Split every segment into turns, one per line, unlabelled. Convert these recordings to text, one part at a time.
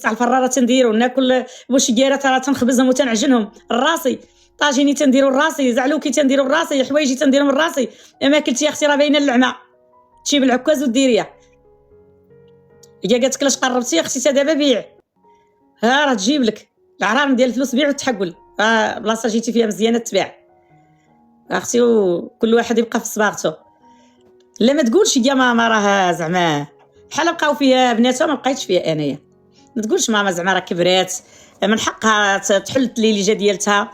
على الفراره تنديرو ناكل بوشيكيره ترى تنخبزهم وتنعجنهم الراسي طاجيني تنديرو الراسي زعلوكي تنديرو الراسي حوايجي تنديرهم الراسي اما كلتي يا اختي راه باينه اللعمه تجيب العكاز وديريها هي قالت لك لاش قربتي اختي تا دابا بيع ها راه تجيب لك العرام ديال الفلوس بيع وتحقل بلاصه جيتي فيها مزيانه تباع اختي وكل واحد يبقى في صباغته لا ما تقولش يا ماما راه زعما بحال بقاو فيها بناتها ما بقيتش فيها انايا ما تقولش ماما زعما راه كبرات من حقها تحل التليليجه ديالتها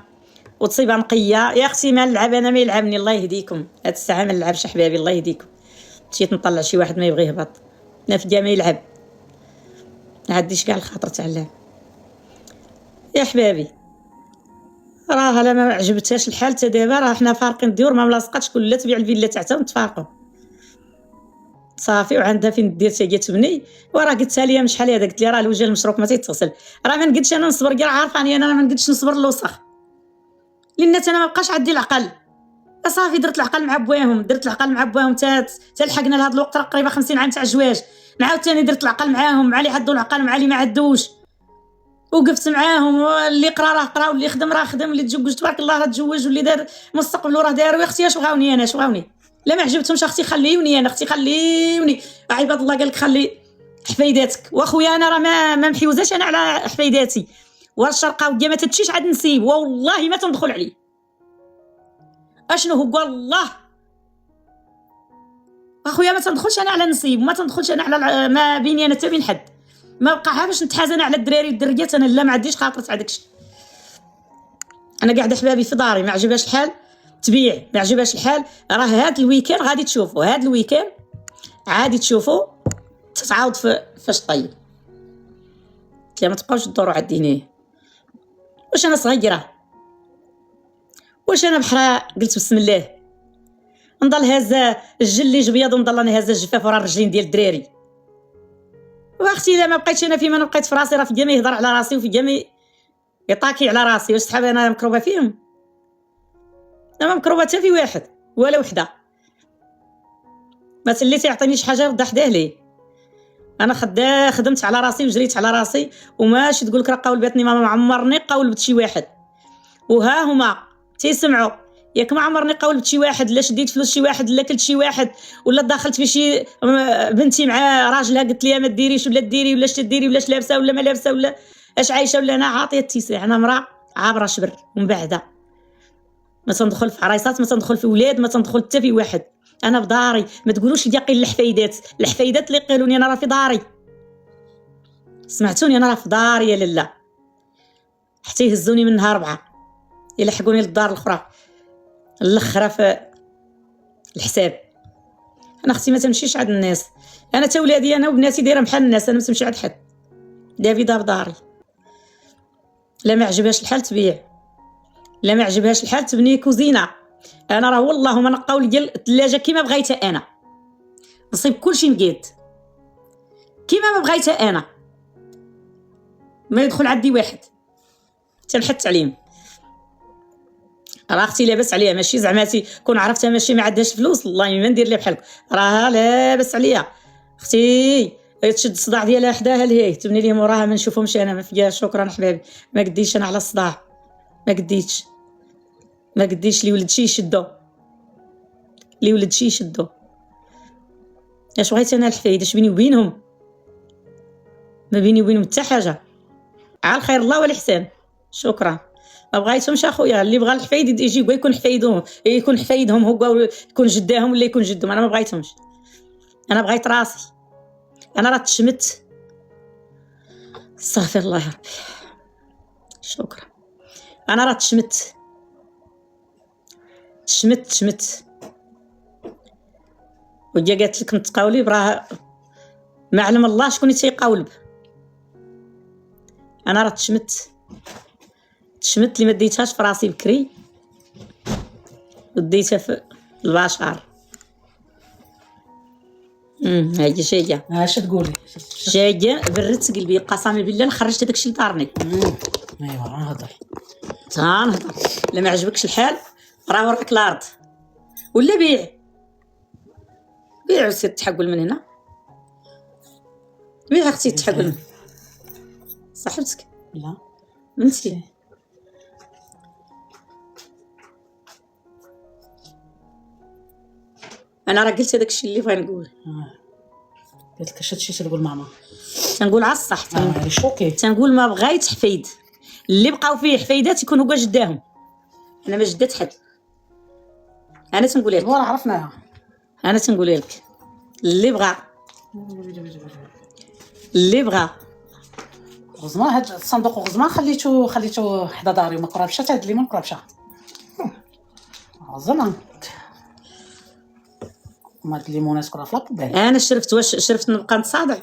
وتصيبها نقيه يا اختي ما نلعب انا ما يلعبني الله يهديكم هاد الساعه ما نلعبش احبابي الله يهديكم مشيت نطلع شي واحد ما يبغي يهبط انا في ما يلعب ما عنديش كاع الخاطر تاع اللعب يا حبابي راه لا ما عجبتهاش الحال حتى دابا راه حنا فارقين الديور ما ملاصقاتش كلها تبيع الفيلا تاعها ونتفارقوا صافي وعندها فين دير حتى هي تبني وراه قلتها لي من شحال هذا قلت لي راه الوجه المشروك ما تيتغسل راه ما نقدش انا نصبر كاع عارفاني انا ما نقدش نصبر الوسخ لان انا ما بقاش عندي العقل صافي درت العقل مع بواهم تا لحقنا لهذا الوقت راه قريبه 50 عام تاع الزواج نعاود ثاني درت العقل معاهم مع اللي عندو العقل مع اللي ما عندوش وقفت معاهم اللي قرا راه قرا واللي خدم راه خدم واللي تزوج تبارك الله راه تزوج واللي دار مستقبل راه دار يا اختي اش بغاوني انا اش بغاوني لا ما عجبتهمش اختي خليوني انا اختي خليوني عباد الله قال لك خلي حفيداتك واخويا انا راه ما محيوزاش انا على حفيداتي والشرقه وديا ما تتشيش عاد نسيب والله ما تندخل عليه اشنو هو والله اخويا ما تندخلش انا على نصيب ما تندخلش انا على ما بيني انا حتى بين حد ما بقى باش نتحازن على الدراري والدريات انا لا ما عنديش خاطر تاع داكشي انا قاعده حبابي في داري ما عجبهاش الحال تبيع ما عجبهاش الحال راه هاد الويكاند غادي تشوفوا هاد الويكاند عادي تشوفوا تتعاود فاش طيب كي ما تبقاوش تدوروا على الدينيه واش انا صغيره واش انا بحرا قلت بسم الله نضل هازه الجليج بيض ونضل انا هازه الجفاف ورا الرجلين ديال الدراري واختي الا ما بقيتش انا فيما انا بقيت في راسي راه في جامي يهضر على راسي وفي جامي يطاكي على راسي واش صحابي انا مكروبه فيهم انا ما مكروبه حتى في واحد ولا وحده ما اللي تيعطيني شي حاجه رد حداه ليه انا خدمت على راسي وجريت على راسي وماشي تقول لك راه قولبتني ما عمرني قولبت شي واحد وها هما تيسمعوا ياك ما عمرني قولبت شي واحد لا شديت فلوس شي واحد لا كلت شي واحد ولا دخلت في شي بنتي مع راجلها قلت ليها ما ديريش ولا ديري ولا ديري ولا لابسه ولا ما لابسه ولا اش عايشه ولا انا عاطيه التيسير انا مراه عابره شبر ومن بعدا ما تندخل في عرايسات ما تندخل في ولاد ما تندخل حتى في واحد انا في داري ما تقولوش لي قيل الحفايدات اللي قالوني انا راه في داري سمعتوني انا راه في داري يا لاله حتى يهزوني منها 4 يلحقوني للدار الاخرى الاخره في الحساب انا اختي ما تمشيش عند الناس انا تا ولادي انا وبناتي دايره بحال الناس انا ما تمشي عند حد دافيدا في داري لا ما عجبهاش الحال تبيع لا ما عجبهاش الحال تبني كوزينه انا راه والله ما نقاول ديال الثلاجه كيما بغيتها انا نصيب كلشي نقاد كيما ما بغيتها انا ما يدخل عندي واحد حتى لحد التعليم راه اختي لاباس عليها ماشي زعماتي كون عرفتها ماشي ما عندهاش فلوس والله ما ندير لها بحالك راها لاباس عليها اختي تشد الصداع ديالها حداها لهي تبني لي موراها ما نشوفهمش انا ما فيها شكرا حبابي ما قديش انا على الصداع ما قديش لي ولد شي يشدو اش بغيت انا الحفايد اش بيني وبينهم ما بيني وبينهم حتى حاجه على خير الله والاحسان شكرا ما بغيتهمش اخويا اللي بغى الحفايد يجي يكون حفايدهم هو يكون جداهم ولا يكون جدهم انا ما بغيتهمش انا بغيت راسي انا راه تشمت استغفر الله يا ربي شكرا انا راه تشمت وجا قالت لك نتقاولي براه ما علم الله شكون تيقاولب انا راه تشمت اللي ما ديتهاش في راسي بكري وديتها في البشر هاي جايه
اش تقولي
جايه برت قلبي قسما بالله خرجت داكشي لدارني
ايوا نهضر
لا ما عجبكش الحال راه وراك الارض ولا بيع وسير تحقل من هنا بيع اختي تحقل صاحبتك
لا
بنتي. انا راه قلت هذاك الشيء اللي بغا نقول.
قلت لك هادشي تقول ماما.
تنقول على الصح،
شوكي.
تنقول ما بغيت حفيد، اللي بقاو فيه حفيدات يكونوا كاع جداهم، انا ما جدات حد. انا تنقول لك،
ورا عرفناها.
انا تنقول لك اللي بغى، اللي بغى.
غزمان هاد الصندوق غزمان خليتو حدا داري وما قرابش حتى هاد الليمون قرابشه. غزمان ما هاد الليمونات كلها في لابوبيل.
انا شرفت، واش شرفت نبقى نتصادع؟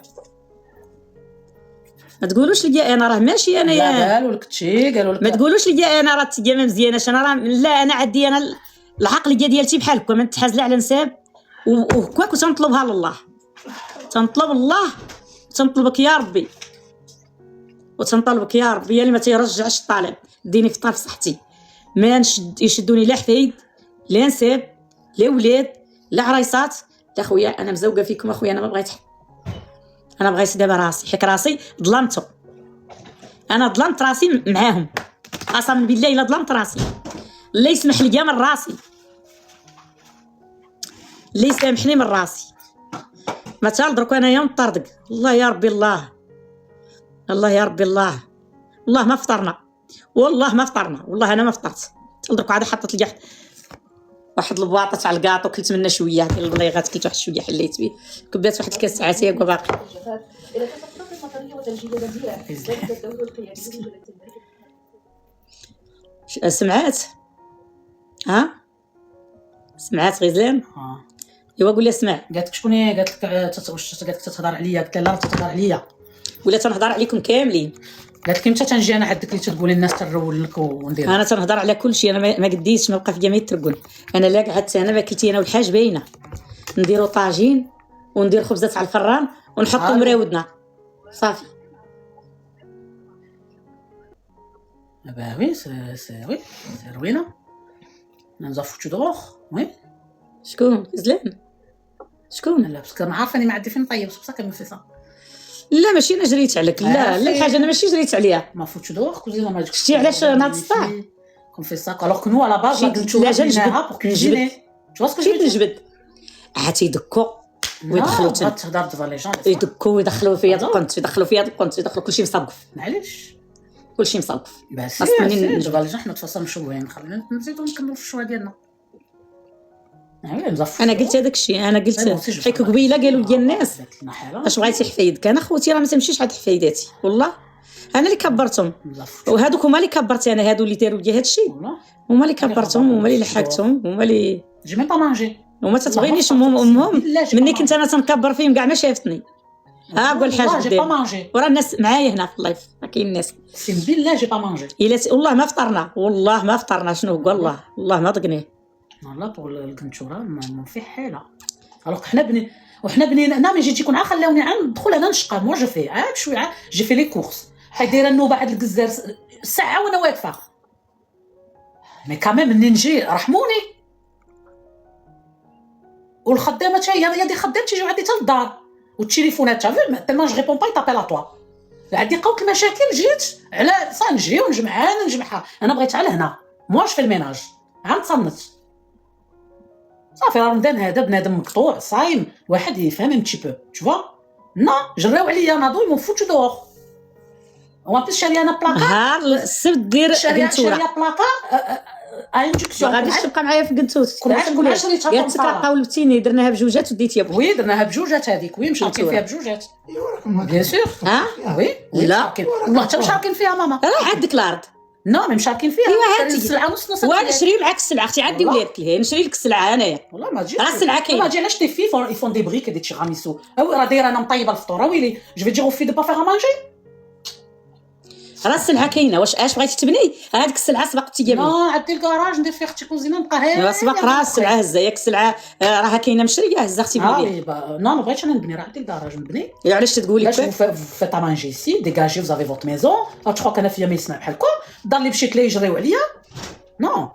ما تقولوش لي انا راه ماشي انا
لا قالوا لك تشي، قالوا لك
ما تقولوش لي انا راه التجاه ما مزياناش، انا راه لا، انا عندي انا العقليه ديالتي بحال هكا، ما نتحاز لا على نساب وهكاك، وتنطلبها لله، تنطلب الله، تنطلبك يا ربي، وتنطلبك يا ربي اللي ما تيرجعش الطالب، ديني في طرف صحتي، ما يشدوني لا حفيد لا نساب لا ولاد لا عرايصات لا خويا. انا مزوقه فيكم اخويا، انا ما بغيت حد، انا بغيت دابا راسي، حيت راسي ظلمته، انا ظلمت راسي معاهم، قسما بالله الا ظلمت راسي، الله يسمح لي من راسي، الله يسامحني من راسي، ما تالدرك انايا مطردق. الله يا ربي، الله يا ربي، الله ما فطرنا، والله ما فطرنا، والله انا ما فطرت. تالدرك عاد حطت لي واحد البواطه تاع الكاطو، كلت منها شويه، قال الله يغات كلت واحد شويه، حليت به، كبات واحد الكاس تاع عتاق وباقي. سمعات؟ ها سمعات غزلان؟ ايوا قول لي سمع.
قالت لك شكون هي؟ قالت لك واش قالت لك تتهضر عليا؟ قلت لها لا تتهضر عليا،
ولا تنهضر عليكم كاملين.
قالت لك امتى تنجي انا عندك اللي تقولي الناس تنرول لك وندير؟
انا تنهضر على كل شيء، انا ما قديتش، ما بقى في جميع الترقل، انا لا قعدت انا باكلتي انا والحاج باينه، نديرو طاجين وندير خبزات على الفران ونحطو مراودنا صافي.
باوي سي روينه نزافوتو دوخ. وي
شكون زلان؟ شكون؟
لا باسكو ما عارفه اني ما عندي فين طيب، بصح كنمشي فيها.
لا ماشي انا جريت عليك، لا الحاجه انا ماشي جريت عليها،
ما فوتو دوخ كوزينا ما جبتش.
شتي علاش ناض الصباح
كون في ساك الوغ كو نو على باز جبناها بور كوزيني. تو اسكو
كي نجبد عاد يدكو ويدخلوا
تهضر ديفا لي جون،
يدكو ويدخلوا فيا القنت، يدخلوا كلشي مصقف،
معليش
كلشي مصقف.
بس منين ديفا لي جون حنا تفاصيل مشوهين، خلينا نزيدو نكملوا في الشوا ديالنا.
انا قلت هذاك الشيء، انا قلت حيت قبيله قالوا لي الناس اش بغيتي حفيدك، انا خوتي راه ما تمشيش عند حفيداتي، والله انا اللي كبرتهم، وهذوك هما اللي كبرت انا، هادو اللي داروا لي هذا الشيء هما اللي كبرتهم، هما اللي لحقتهم، هما اللي
جي ميم با مانجي،
وما تتبغينيش امهم مني كنت انا تنكبر فيهم كاع ما شافتني. ها قول الحاج
جي با مانجي،
وراه الناس معايا هنا في اللايف، كاين الناس
سيم بالله جي با مانجي،
الا والله ما فطرنا، والله ما فطرنا، شنو هو والله ما ضقنيه
والله طول القنشوره ما في حاله. الوغ حنا بنينا انا ملي جيت يكون عا خلاوني ندخل انا نشقى، مو جو في عاد شويه جي في لي كورس، حيت دايره النوبه عند الكزار ساعه وانا واقفه، مي كاميم مني نجي رحموني، والخدامه حتى هي دي خدام تيجيو عندي حتى للدار، والتليفونات تاع تما جو ريبون با يطابي لا توا، عندي قوت المشاكل، جيت على نجي ونجمعها، انا بغيت على هنا موش في الميناج عم تصنت صافي. رمضان هذا بنادم مقطوع صايم، واحد يفهم ان تي بو tu vois. نا جراو عليا ناضو يمون فوتو دوغ، وان بيس شاري انا بلاكا
ها السبت دير
شاري
قنتوره،
بلاكا اندكسيون،
ما غاديش تبقى معايا في قنتوت،
كنا شريتها
قالت تقراو لبتيني درناها بجوجات وديتيها بوحدها.
وي درناها بجوجات هذيك، وي مشاركين فيها بجوجات بيان سور.
ها
وي
لا
والله حتى مشاركين فيها ماما،
راه عندك الارض،
نو مي مشاركين فيها.
ايوا هاتي
السلعه نص
وانا نشري معاك السلعه، اختي عندي ولادك لهي نشري لك السلعه انايا،
والله ما تجي
راه السلعه كاينه،
ما تجي علاش تي في يفون دي بريك دي تيراميسو، راه دايره انا مطيبه الفطوره، ويلي جو في دير في دو با فيغ مانجي،
راه السلعه كاينه، واش اش بغيتي تبني هذيك السلعه سبقتي جابني؟
لا عندي الكراج ندير فيه اختي كوزينه نبقى هي
ايوا سبق راه السلعه هزه، ياك السلعه راها كاينه مشريه هزه اختي بني.
نو ما بغيتش انا نبني، راه عندي الكراج نبني.
علاش تقولي
علاش فيت مانجي سي ديجاجي فوزافي فوت ميزون، تخوك انا فيا ما يسمع بحالكم، الدار اللي مشيت ليه يجريو عليا، نو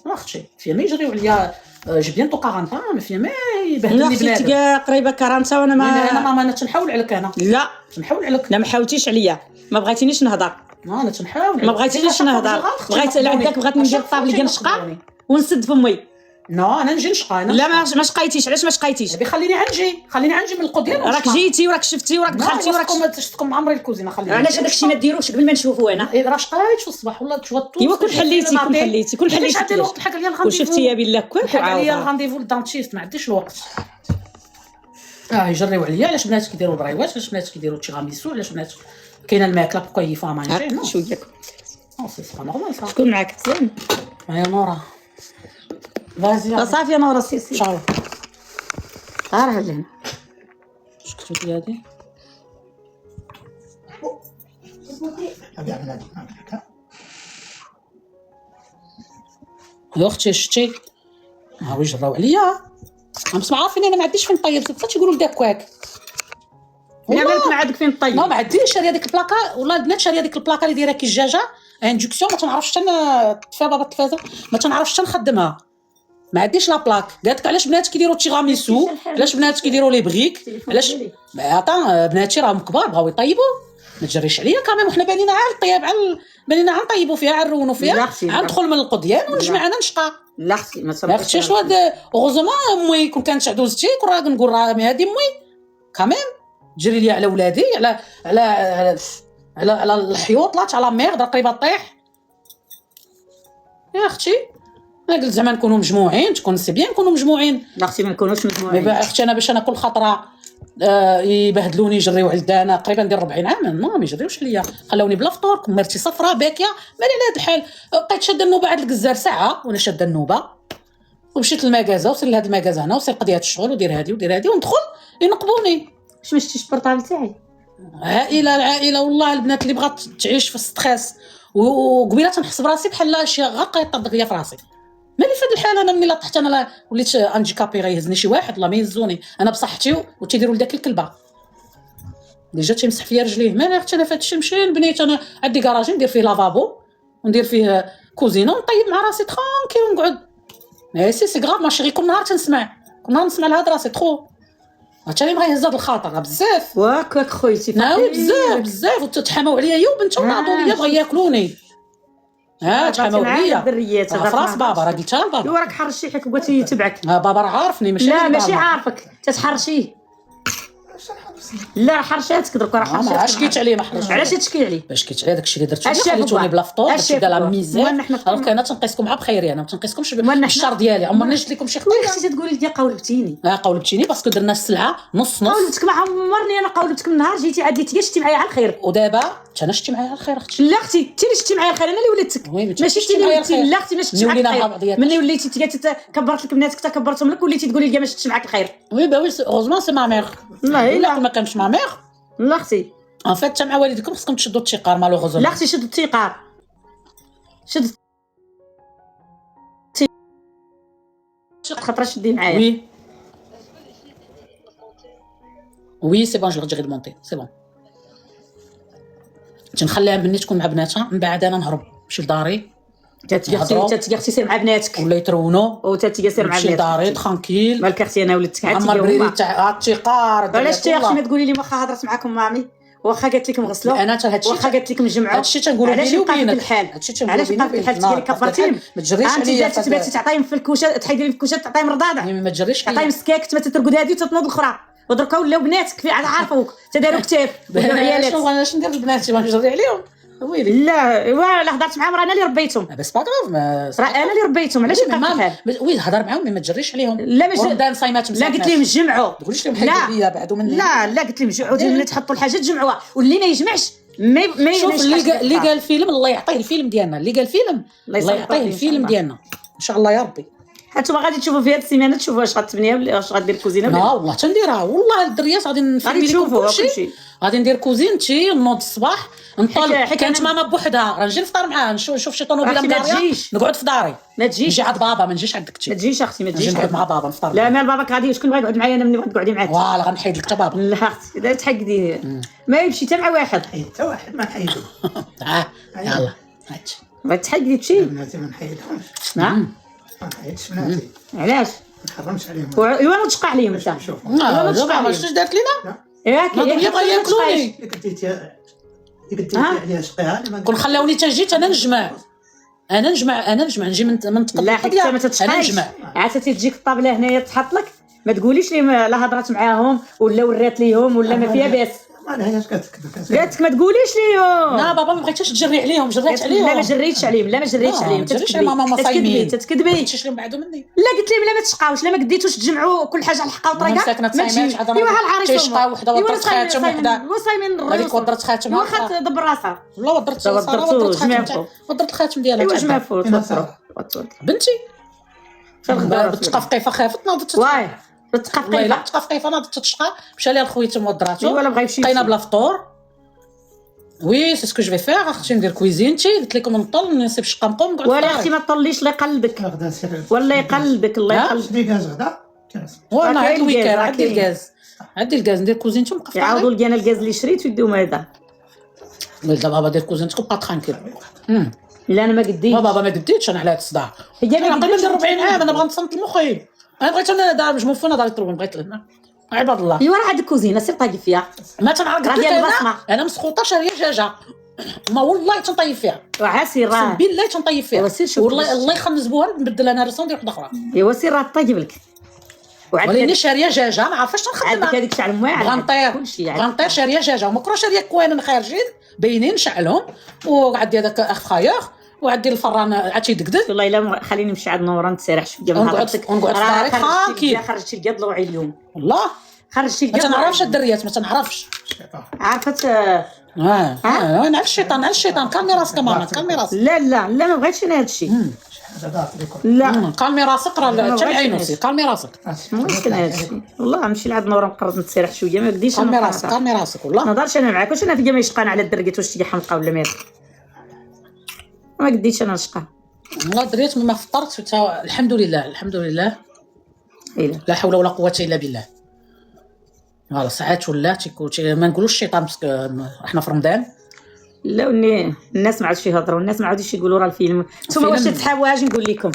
اختي فيا ما يجريو عليا جي بيانتو 40 ما فيها ما
لا
يبهدلني
اختي
بنادم.
تلقى قريبه 40 وانا
انا تنحاول عليك انا
لا
تنحاول عليك.
لا ما حاولتيش عليا، ما بغيتينيش نهضر،
انا تنحاول
ما بغيتينيش نهضر، بغيت عندك بغيت ندير الطابله ديال نشقى ونسد فمي.
نو انا نجي نشقى انا.
لا ما شقيتيش، علاش ما شقيتيش؟
خليني عنجي من القضيه.
راك جيتي وراك شفتي وراك دخلتي وراك
شفتكم عمري الكوزينه. خليني
علاش هذاك الشيء ما ديروش قبل ما نشوفوا انا؟
راه شقيت في الصباح ولا توترت.
ايوا كون حليتي
الوقت حق لي الغانديفو.
وشفتي يا بالله كون
حق لي الغانديفو للدانتيست ما عنديش الوقت. يجريو عليا علاش بنات كيديروا البريوات، علاش بنات كيديروا تيغاميسو، علاش بنات كاينه الماكله بقى يفا مانجي.
شويه
سي سا نورمال سا.
شكون معاك زين؟
يا نورا فازي
صافي يا نورا سي
ان شاء الله.
راه لهنا
شكون هادي يا اختي شتي ها يجراو عليا. ما عارفين انا ما عنديش فين نطيب. بقات يقولوا لداكواك
يا مالك ما عندك فين طيب.
ما عنديش. شاريه ديك البلاكه والله البنات، شاريه ديك البلاكه اللي دايره كي الدجاجه اندكسيون. ما تنعرفش تفا بابا التلفازه ما تنعرفش نخدمها. ما عنديش لا بلاك. قالت علاش بنات كيديروا تيغاميسو، علاش بنات كيديروا لي بريك، علاش عطا بناتي راهم كبار بغاو يطيبوا. ما تجريش عليا كامل. وحنا بالينا على الطياب بالينا نطيبوا فيها نرونوا فيها ندخل من القضيان ونجمع انا نشقى.
لا اختي ما
ما اختيش هاد غوزما امي كون كانت عدوزتي كون راه نقول راه هادي امي كامل تجري لي على ولادي على الحيوط لا على ميرد قريبه طيح. يا اختي انا قلت زعما نكونوا مجموعين تكون سي بيان نكونوا مجموعين.
لا اختي ما نكونوش مجموعين.
اختي انا باش انا كل خطره يبهدلوني يجريو على الدانا قريبا ندير 40 عام ما يجريوش عليا. خلوني بلا فطور مرتي صفراء باكيه مالي على هذا الحال. بقيت شاده النوبه عند الجزار ساعه وانا شاده النوبه ومشيت للمكازه وصل لهاد المكازه هنا وصل قضيه الشغل ودير هادي وندخل ينقبوني.
واش ما شفتيش البورطابل تاعي؟
العائله والله البنات اللي بغات تعيش في الستريس وقبيله تنحس براسي بحال شي غرقه يطبق ليا في راسي. مالي في هذا الحال. انا ملي طحت انا وليت انديكابي غيهزني شي واحد الله ما يهزوني انا بصحتي وتيديروا لذاك الكلبه اللي جات تيمسح فيا رجليه. مالي اختي انا فهاد الشيء نمشي لبنيت. انا عندي كراجي ندير فيه لافابو وندير فيه كوزينه ونطيب مع راسي ترانكيل ونقعد. سي غراف ماشي غير كل نهار تنسمع كل نهار نسمع الهضره سي ترو. حتى اللي بغا يهز هاد الخاطر بزاف
واك خويتي
ناوي بزاف وتتحاموا عليا يا وبنتهم ناضوا ليا بغا ياكلوني. تحاموا عليا
الدريات
في راس بابا راه قلتها لبابا.
راك حرشي حيت بغيتي يتبعك.
بابا راه عارفني ماشي
لا ماشي عارفك تتحرشيه. لا حرشاتك درك راه حرشاتك.
علاش شكيت عليه ما حرش.
علاش تشكي عليه؟
باش شكيت عليه داكشي اللي درتو خليتوني بلا فطور درتو ديال لا ميزير. الوغ انا تنقيسكم مع بخيري انا ما تنقيسكمش بالشر ديالي. عمرني جبت لكم شي خطيه.
اختي تقولي لي قولبتيني.
قولبتيني باسكو درنا السلعه نص
قولبتك ما عمرني انا قولبتك من نهار جيتي عاد شتي معايا على الخير.
ودابا انا شتي معايا على الخير اختي.
لا اختي انت اللي شتي معايا الخير انا اللي ولدتك ماشي انت اللي ولدتي. لا اختي ما شتيش معاك الخير ملي وليتي كبرت لك بناتك كبرتهم لك وليتي تقولي لي ما شتيش معاك الخير.
وي اوزمون سي ما مير. لا ما كانش ما مير.
لا اختي
ان فيت حتى مع والديكم خصكم تشدوا التيقار مالوغوزمون.
لا اختي شد التيقار شد خاطر شدي معايا.
وي سي بون جو غادي ريمونتي سي بون. تنخليها بني تكون مع بناتها من بعد انا نهرب نمشي لداري.
تاتي اختي سير مع بناتك
ولا يترونوا
وتاتي سير مع بناتك.
نمشي لداري ترانكيل.
مالك اختي انا ولدتك عاد
عمر بريري تاع التيقار.
علاش تي اختي ما تقولي لي واخا هضرت معاكم مامي واخا قالت لكم غسلوا
انا حتى هادشي
واخا قالت لكم جمعوا
هادشي تنقولوا بيني وبينك.
علاش بقى في الحال ديالك كبرتيهم
ما تجريش عليا.
انت تباتي تعطيهم في الكوشه تحيدي لي في الكوشه تعطيهم رضاضه
ما تجريش عليا.
تعطيهم سكاك تترقد هذه وتتنوض الاخرى ودركا ولاو بناتك في عارفوك تداروا كتاف وداروا عيالات.
علاش ندير لبناتي ما نجري عليهم ويلي.
لا هضرت معاهم راه انا اللي ربيتهم.
بس با كراف
راه انا اللي ربيتهم علاش كنقول
وي هضر معاهم ما تجريش عليهم.
لا ماشي
رمضان صايمات
لا قلت لهم جمعوا.
ما تقوليش لهم حيدوا ليا بعدوا مني.
لا قلت لهم جمعوا اللي تحطوا الحاجات جمعوها واللي ما يجمعش ما
شوف اللي قال الفيلم الله يعطيه الفيلم ديالنا. اللي قال الفيلم الله يعطيه الفيلم ديالنا ان شاء الله يا ربي.
هانتوما غادي تشوفوا في هذه السيمانه تشوفوا واش غتبنيها ولا واش غدير كوزينه
ولا لا. والله تنديرها والله الدريات غادي نفهمي لكم كلشي. غادي ندير كوزينتي نوض الصباح نطلع. كانت ماما بوحدها راه نجي نفطر معاها نشوف شي طوموبيله مداريه نقعد في داري.
ما تجيش
نجي عند بابا ما نجيش عندك انت.
ما تجيش اختي ما تجيش
نقعد مع بابا نفطر.
لا مال باباك غادي شكون بغا يقعد معايا انا ملي غتقعدي معاك
فوالا غنحيد لك حتى بابا.
لا اختي لا تحقدي ما يمشي حتى مع واحد
حتى واحد ما نحيدو.
يلا هاتشي
غتحقدي تمشي
ما نحيدهمش.
نعم
ما عيطش بناتي،
علاش
ما نحرمش عليهم.
ايوا تشقى عليهم انت
شوف
لا زعما واش دارت لينا
ياك
ما بغا ياكلوني
قلتي عليها شقيها لي ما
كون خلاوني تجيت انا نجمع نجي من
لا
تقضي
حتى ما
انا
تتشقايش
نجمع
عاد تجيك الطابله هنايا تحط لك ما تقوليش لي لا هضرات معاهم ولا ورات ليهم ولا ما فيها باس
ما لهاش كتكذب.
قالت ما تقوليش ليهم
لا بابا ما بغيتش تجري عليهم جريت عليهم
لا ما جريتش عليهم لا ما جريتش
لا،
عليهم
ما تجريش على ماما صايمين.
تتكذبي
بغيتيش لهم بعدو مني
لا قلت لهم لا ما تشقاوش لا ما قديتوش تجمعوا كل حاجه على الحقه وطريقه
مساكنة صايمات عاد
ايوا ها العريس
تيشقى وحده وضرت خاتم وحده
وصايمين
هذيك وضرت خاتم
واخا تدبر راسها
لا وضرت
لا، وضرتو جميع فوق.
وضرت الخاتم ديالها
ايوا
تاع
جمع
الدار.
فوت
بنتي
الغدار
بالتقفقيفه خافت ناضت
واي
والله الا تقفقيفه ناضت تشقى مشى ليها لخويتهم ودراتو
ايوا لا بغا يمشي
بقينا بلا فطور وي سي سكو جو في فيغ اختي ندير كويزينتي قلت لكم نطل نسيب الشقه نقوم نقعد
ولا
في
اختي
الدار.
ما تطليش لا يقلبك
غدا سير
ولا يقلبك الله
ها؟
يقلبك
شدي غاز غدا كنسمع.
وانا
كاين
عندي الويكاند
الغاز،
عندي
كاين.
الغاز عندي الغاز ندير كوزينتي ونبقى في
يعاودوا
الدار
لي انا الغاز اللي شريت ويديو هذا
ولد بابا دير كوزينتك وبقى ترانكيل
لا انا ما قديتش
بابا ما قديتش انا على هذا الصداع
هي
انا
ما
قبل
قديتش
ندير 40 عام انا بغا نصنت لمخي انا بغيت انا دار مش موفونه دار يطلبون بغيت لهنا عباد الله
ايوا راه عندك كوزينه سير طاقي فيها
ما تنعرف
راه
قلت لك
ديال
انا
البصمة.
انا مسخوطه شاريه دجاجه ما والله تنطيب فيها
وعاسير
اقسم
راه
بالله تنطيب فيها
إيوا سير شوف
والله
كيفاش.
الله يخنزبوها نبدل انا راسها وندير وحده اخرى
ايوا سير راه طيب لك
ولاني
وعندك
شاريه دجاجه ما عرفتش
عندك
نخدمها
هذيك شعر مواعر
غنطير
كلشي
غنطير شاريه دجاجه ومكره شاريه كوانن خارجين باينين نشعلهم وعندي هذاك اخ خاير وعندي الفران عاد تيدقدق
والله الا خليني نمشي عند نوران نتسرح شويه من
ونقعد-
هضرتك
ونقعد في داري ترانكيل.
خرجتي القاد لوعي اليوم
والله
خرجتي
ما
القاد
تنعرفش الدريات ما تنعرفش
عرفت
على الشيطان كالمي راسك ماما كالمي راسك
لا لا لا ما بغيتش انا هادشي
هذا ليكم
لا
كالمي راسك راه
بغيتش
تبعي
نعيش.
نفسي كالمي راسك
ما بغيتش انا هادشي والله نمشي لعند نوران نقرب نتسرح شويه ما بديش
كالمي
انا
راسك كالمي راسك والله
ما نهضرش انا معاك واش انا فيا ما يشقان على الدرقيت واش تيجي حمقى ولا مات ما قديتش انا نشقى
والله دريت ما فطرت الحمد لله الحمد لله
الا
لا حول ولا قوه الا بالله فوالا ساعات ولا ما نقولوش الشيطان باسكو احنا في رمضان
لا وني الناس ما عادش يهضروا الناس ما عادش يقولوا راه الفيلم نتوما واش
الفيلم-
تتحابوا اجي نقول لكم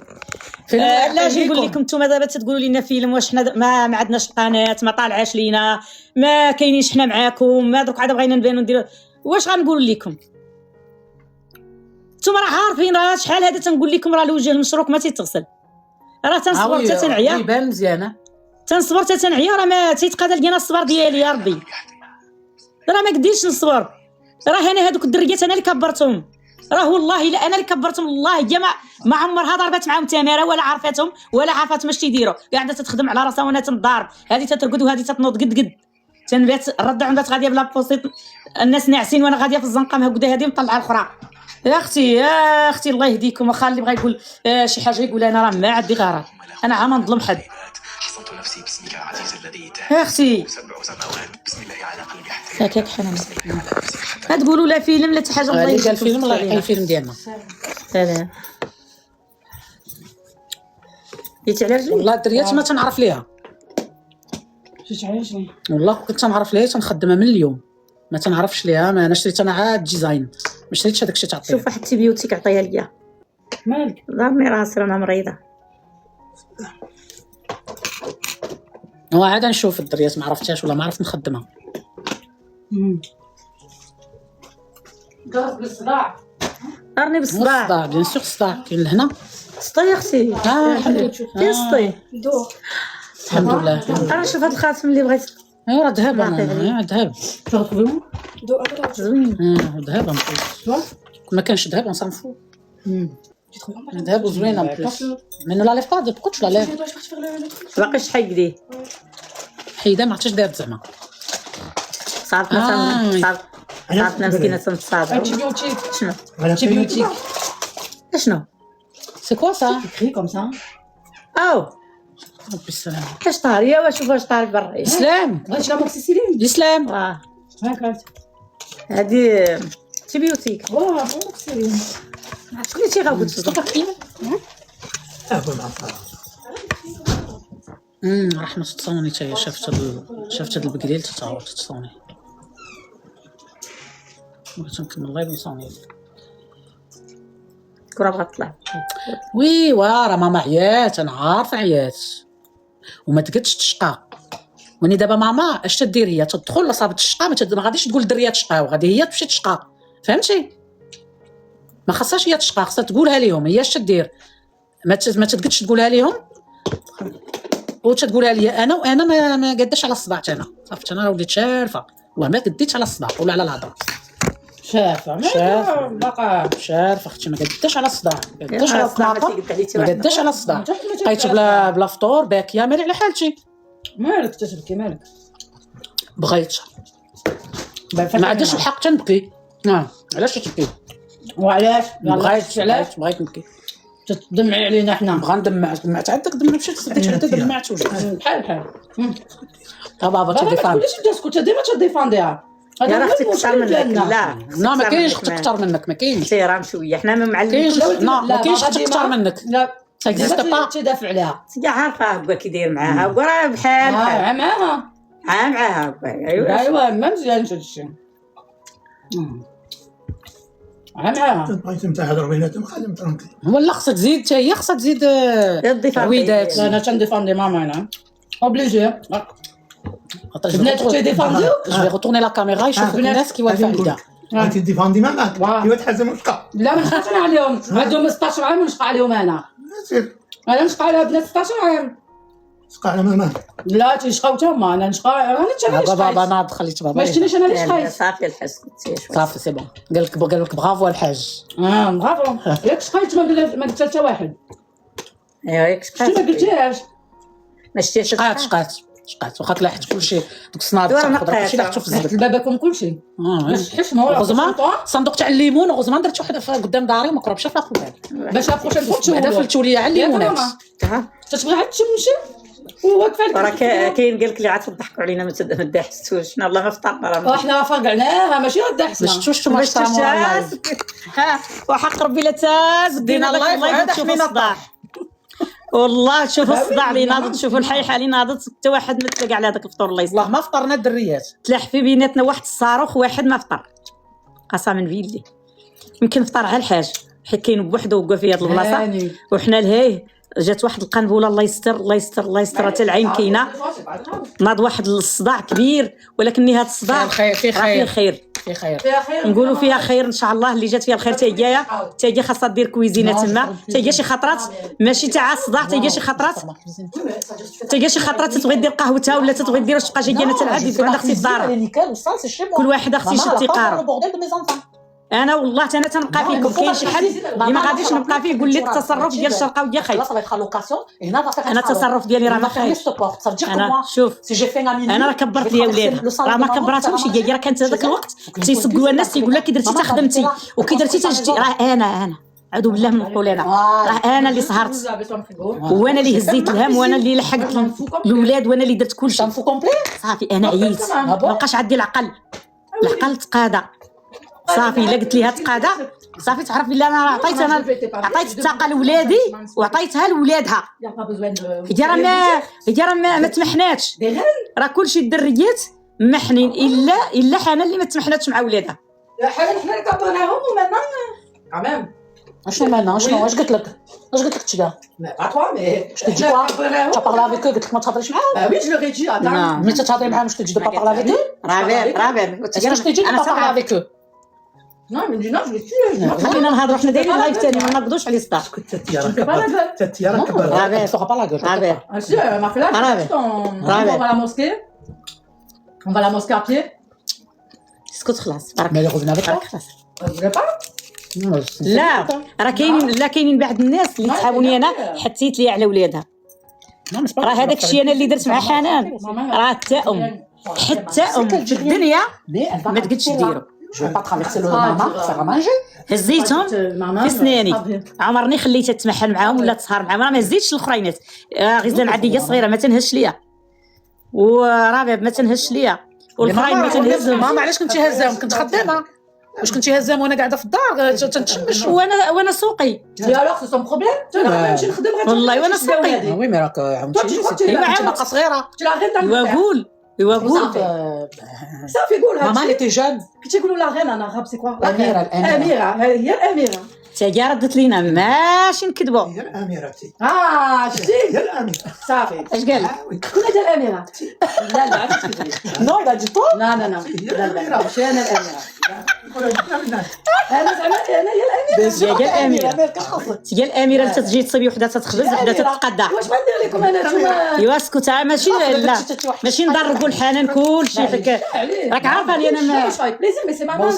فيلم
لا اجي نقول لكم نتوما دابا تتقولوا لنا فيلم واش حنا ما عندناش قناه ما طالعاش لينا ما كاينينش حنا معاكم ما درك عاد بغينا نبانوا نديروا واش غنقول لكم نتوما راه عارفين راه شحال هذا تنقول لكم راه الوجه المشروك ما تيتغسل راه تنصبر حتى تنعيا
يبان مزيانه
تنصبر حتى تنعيا راه ما تيتقادى لينا الصبر ديالي يا ربي راه ما قديتش نصبر راه انا هذوك الدريات انا اللي كبرتهم راه والله الا انا اللي كبرتهم الله هي ما عمرها ضربت معاهم تماره ولا عرفتهم ولا عرفت واش تيديروا قاعده تتخدم على راسها وانا تنضارب هذه تترقد وهذه تتنوض قد تنبات الرد عندها غاديه بلا بوسيط الناس ناعسين وانا غاديه في الزنقه مهكده هذه مطلعه الاخرى يا اختي الله يهديكم واخا اللي بغى يقول شي حاجه يقول انا راه ما عندي غرض انا عا ما نظلم حد
حصنت نفسي باسمك العزيز الذي
يا اختي
سبع سماوات بسم الله على قلبي حتى
ساكت حنان ما تقولوا لا فيلم لا حتى حاجه الله
اللي
يجزيكم
قال الفيلم الله يحيي
الخير.
الفيلم ديالنا
سلام جيتي على رجلي
والله الدريات ما تنعرف ليها والله كنت تنعرف ليها تنخدمها من اليوم ما تنعرفش ليها ما انا شريت انا عاد ديزاين ما شريتش هذاك الشيء تعطيه
شوف واحد تيبيوتيك عطيها ليا
مالك
ضرني راسي رانا مريضه
هو عاد نشوف الدريات ما عرفتهاش ولا ما عرفت نخدمها
ضرني بالصباع
الصداع بيان سور الصداع كاين لهنا
سطي يا اختي
الحمد لله
فين سطي
الحمد لله
انا شوف هذا الخاتم اللي بغيت
ايوا راه ذهب
ما عطيها لي.
ذهب
زوين
ذهب ما كانش ذهب on s'en fout ذهب وزوينه بلوس مي نو لا ليف با بوكو تو لا ليف
باقيش حيقدي
حيده ما عرفتش دارت زعما
صافي صافي مسكينه تنتصادع
Antibiotique.
شنو
Antibiotique.
شنو
سي كوا سا
Écrit comme ça.
او
ربي السلام
اش طار يا واش واش طار برا
بسلام
Ouais, tu l'as moxicilline.
بسلام
Ouais,
هادي تيبيوتيك
Oh, moxicilline.
شكون اللي تيغاوب
رحمة تصوني تا شافت هاد البقليل تصوني بغيت نكمل اللايف نصوني
كره بغات تطلع.
وي راه ماما عيات، انا عارفه عيات وما تقدش تشقى. وني دابا ماما اش تدير؟ هي تدخل لا صابت الشقا، ما غاديش تقول الدريه تشقى، وغادي هي تمشي تشقى، فهمتي؟ ما خاصهاش هي تشقى، خاصها تقولها ليهم هي اش تدير. ما تقدش تقولها ليهم وتقولها لي انا، وانا ما قداش على الصباع. انا صافي، انا وليت شارفه والله، ما قديتش على الصباع ولا على الهضره.
شافه باقا
شارفه اختي، ما قداش على الصداع، ما قداش على الصداع، ما قداش على الصداع. بقيت بلا فطور باكيه مالي على حالتي.
مالك تشبكي مالك
بغيت ما عنديش الحق تنبكي. علاش تبكي؟
وعلاش؟
بغيت نبكي.
تدمعي علينا حنا
بغا ندمع. دمعت عندك، دمع مشيت صديت عندك، دمعت وجهك
بحال
بابا
ما
تديفان.
تقوليش تسكت ديما تديفانديها.
يا راه اختي كثر منك. لا
ما كاينش اختك اكثر منك، ما كاينش.
سيرام شويه، حنا ما معلمينش.
ما كاينش اختك اكثر منك.
لا
ديما
تدافع عليها.
يا عارفه با كيدير معاها، وراه بحال معاها.
ايوا ما مزيانش هادشي. معاها
بغيت نتهضروا بيناتهم خليهم ترونكي.
ولا خصك تزيد حتى هي، خصها تزيد عويدات.
انا تنديفاندي ماما انا اوبليجي. بنات تيديفانديو.
جو في رetourner لا كاميرا يشوفوا الناس كي واقفه عليا.
بغيتي ديفاندي ماماك، ايوا تحزم وشقى.
لا ما نشقاش انا عليهم، عندهم 16 عام ونشقى عليهم انا نشقى على بنات 16 عام.
شقى على ماماك.
لا تيشقاو تما، انا نشقى راني تما.
بابا ناض خليت بابا.
ما شتينيش انا اللي شقيت.
صافي الحس كنتي شويه.
صافي سي بون. قال لك برافو الحاج.
برافو. ياك شقيت ما قلت حتى واحد.
ايوا ياك
شتي ما قلتيهاش.
ما شتيش.
شقات واخا طلعت كلشي دوك الصناديق تاخذ كلشي اللي حطو في الزبل.
لبابكم كلشي. حشمه
غزمان صندوق تاع الليمون، وغزمان درت واحد قدام داري وما قربش في البال
باش ابروشين فوت
بعدا فلتوا لي على الليمونات.
تتبغي عاد تمشي وواقفه
راه كاين قال لك اللي عاد تضحكوا علينا ما داحستوش. حنا والله ما فطرنا راه
احنا فرقعناها ماشي غدا حسنا.
ما شفتوش نتوما اللايف.
وحق ربي لا تاز دينا الله تشوفوا الصداع. والله تشوفوا الصداع اللي ناضت، تشوفوا الحيحه اللي ناضت، حتى واحد ما تلقى على هذاك الفطور. الله
والله ما فطرنا الدريات.
تلاح في بيناتنا واحد الصاروخ، واحد ما فطر قسما بالله. يمكن فطر على الحاج حيت كاين بوحدو وقف في هذه البلاصه، وحنا لهيه جات واحد القنبله. الله يستر الله يستر الله يستر، حتى العين كاينه. ناض واحد الصداع كبير، ولكن هذا الصداع
فيه خير.
نقولوا فيها خير ان شاء الله. اللي جات فيها الخير حتى هي خاصها دير كويزينه تما. حتى هي شي خطرات ماشي تاع الصداع، حتى هي شي خطرات تبغي دير قهوتها ولا تبغي دير واش بقى جايه تلعب. يقول عندها اختي الدار، كل واحد اختي شتي قارب. انا والله انا تنبقى فيكم. كاين شي حد اللي ما غاديش نبقى فيه يقول لك التصرف ديال الشرقه وديال خايف. انا التصرف ديالي راه ما خايف. انا شوف انا راه كبرت ليا ولادها، راه ما كبراتهمش هي. راه كانت هذاك الوقت تيسقوا الناس تيقول لك كي درتي تخدمتي وكي درتي تجدي. راه انا اعوذ بالله من القول، راه انا اللي سهرت وانا اللي هزيت الهم وانا اللي لحقت الاولاد وانا اللي درت كلشي. صافي انا عييت، ما بقاش عندي العقل تقادى. صافي الا قلت ليها تقادى صافي تعرف بلي انا عطيت الطاقه لولادي وعطيتها لولادها. هي راه ما تمحناتش، راه كلشي الدريات محنين الا حنا اللي ما تمحناتش مع ولادها.
حنا اللي كبرناهم ومانا كمان.
شنو مالنا؟ شنو واش قلت لك تشدا؟
با توا مي
تجي تا بارلا افيك. قلت لك ما تهضريش معاهم.
وي جو لو ري دي.
ملي تهضري معاهم واش تجي با بارلا افيك؟
راه
تجي با بارلا افيك.
Non, mais non, je l'ai tué.
خلينا نهضروا حنا دايرين لايف ثاني ما نقدوش على الصداع.
كنت التياره كبر.
فوق با لا غول.
Ah si, on a fait là. On va à la mosquée. On va à la mosquée à pied.
اسكت خلاص بارك.
مالي غزنا بك
خلاص.
Vous voulez pas?
لا راه كاينين بعض الناس اللي تحاولني انا حتيت لي على ولادها. راه هذاك الشيء انا اللي درت مع حنان. راه حتى حتى في الدنيا ما تقدش ديرو.
جو با ترافيرسي لو ماما فيغ مانجي.
هزيتهم في سناني، عمرني خليتها تمحل معاهم ولا تسهر معاهم. راه ما هزيتش الاخرينات. غزلان عاديه صغيره ما تنهش ليا، ورباب ما تنهش ليا، والاخرين ما تنهزهم.
ماما علاش كنتي هزاهم؟ كنت خدامه. واش كنتي هزاهم وانا قاعده في الدار تنتشمش؟
وانا سوقي.
Et alors c'est son problème? انا نمشي نخدم غير
والله وانا سوقي.
وي مي راك عاونتيني. انت باقا صغيره.
Tu l'as arrêté.
وقول ايوا قول
صافي قولها.
ماما اللي تي جون.
كي تيقولوا لا غين انا غاب سي كوا؟
الأميرة.
الأميرة هي الأميرة.
تاهي ردت لينا ماشي نكذبوا.
هي الاميره تي
شتي
هي الاميره
صافي.
اش قال؟
شكون هذا الأميرة؟ لا لا عرفتي كيفاش.
نو إلا جيتو.
لا لا لا لا ماشي أنا الأميرة. انا زعما انا هي الأميرة.
هي الاميره. هي الاميره اللي تتجي تصبي وحده تتخبز وحده تتقدى.
واش غندير لكم انا نتوما؟
ايوا اسكت ماشي لا ماشي نضربوا الحنان كلشي فيك راك عارفه لي انا ما
plaisir mais c'est maman moi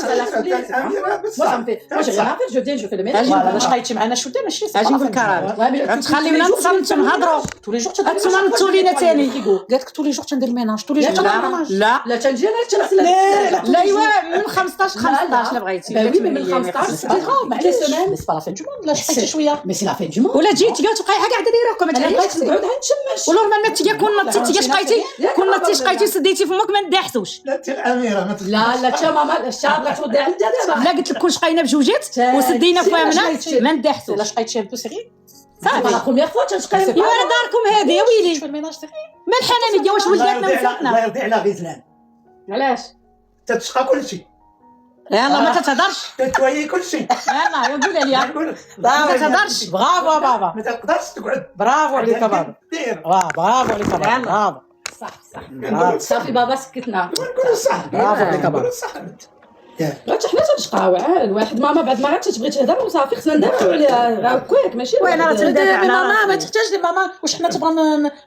ça me fait moi j'ai rien à faire je viens je fais le ménage
فوالا واش خايتي معنا شو دير ماشي
اجي نقول كرام تخليونا نتصنتوا نهضروا
tous les jours
انتوما نتو لينا ثاني
قالت tous les jours تندير الميناج tous les jours
لا
لا تنجي انا تنغسل
لا ايوا من 15 لا بغيتي
وي من 15 c'est grave mais les semaines
c'est pas la fin du monde لا شحال شويه
mais c'est la fin du monde
ولا جيتي قالت تبقاي قاعده دايره ما
انا
تحيش
بغيت نقعد نتشمش
ولو ما تيجي كون نطيتي شقيتي كون نطيتي شقيتي سديتي فمك ما ندحسوش
لا انت الاميره ما
لا لا تا ماما الشعب بغات ترد على دابا
لا قلت لك كون شقينا بجوجات وسدينا فمنا ما ندحسوش
لا شقيتي ان بو سيري
صافي لا بروميير فوا تنشقي
ايوا راه داركم هذه يا ويلي
شو الميناج سيري
ما الحنانيه واش ولداتنا
الله
وفاتنا
يرضي على غزلان
علاش
تتشقى كلشي
يلا ما تتهضرش
تتويي كلشي
يلا قولها لي
نقول
ما تتهضرش
برافو بابا
ما تقدرش تقعد
برافو عليك بابا
دير
برافو عليك بابا برافو
نقولوا
صافي بابا سكتنا
نقولوا صح
برافو عليك بابا
نقولوا صح
غير حنا تنشقاو عاد واحد ماما بعد ما عاد تبغي تهضر وصافي خصنا ندافعوا عليها راه كويك ماشي
وين راه تندافع على
ماما ما تحتاج لي ماما واش حنا تبغى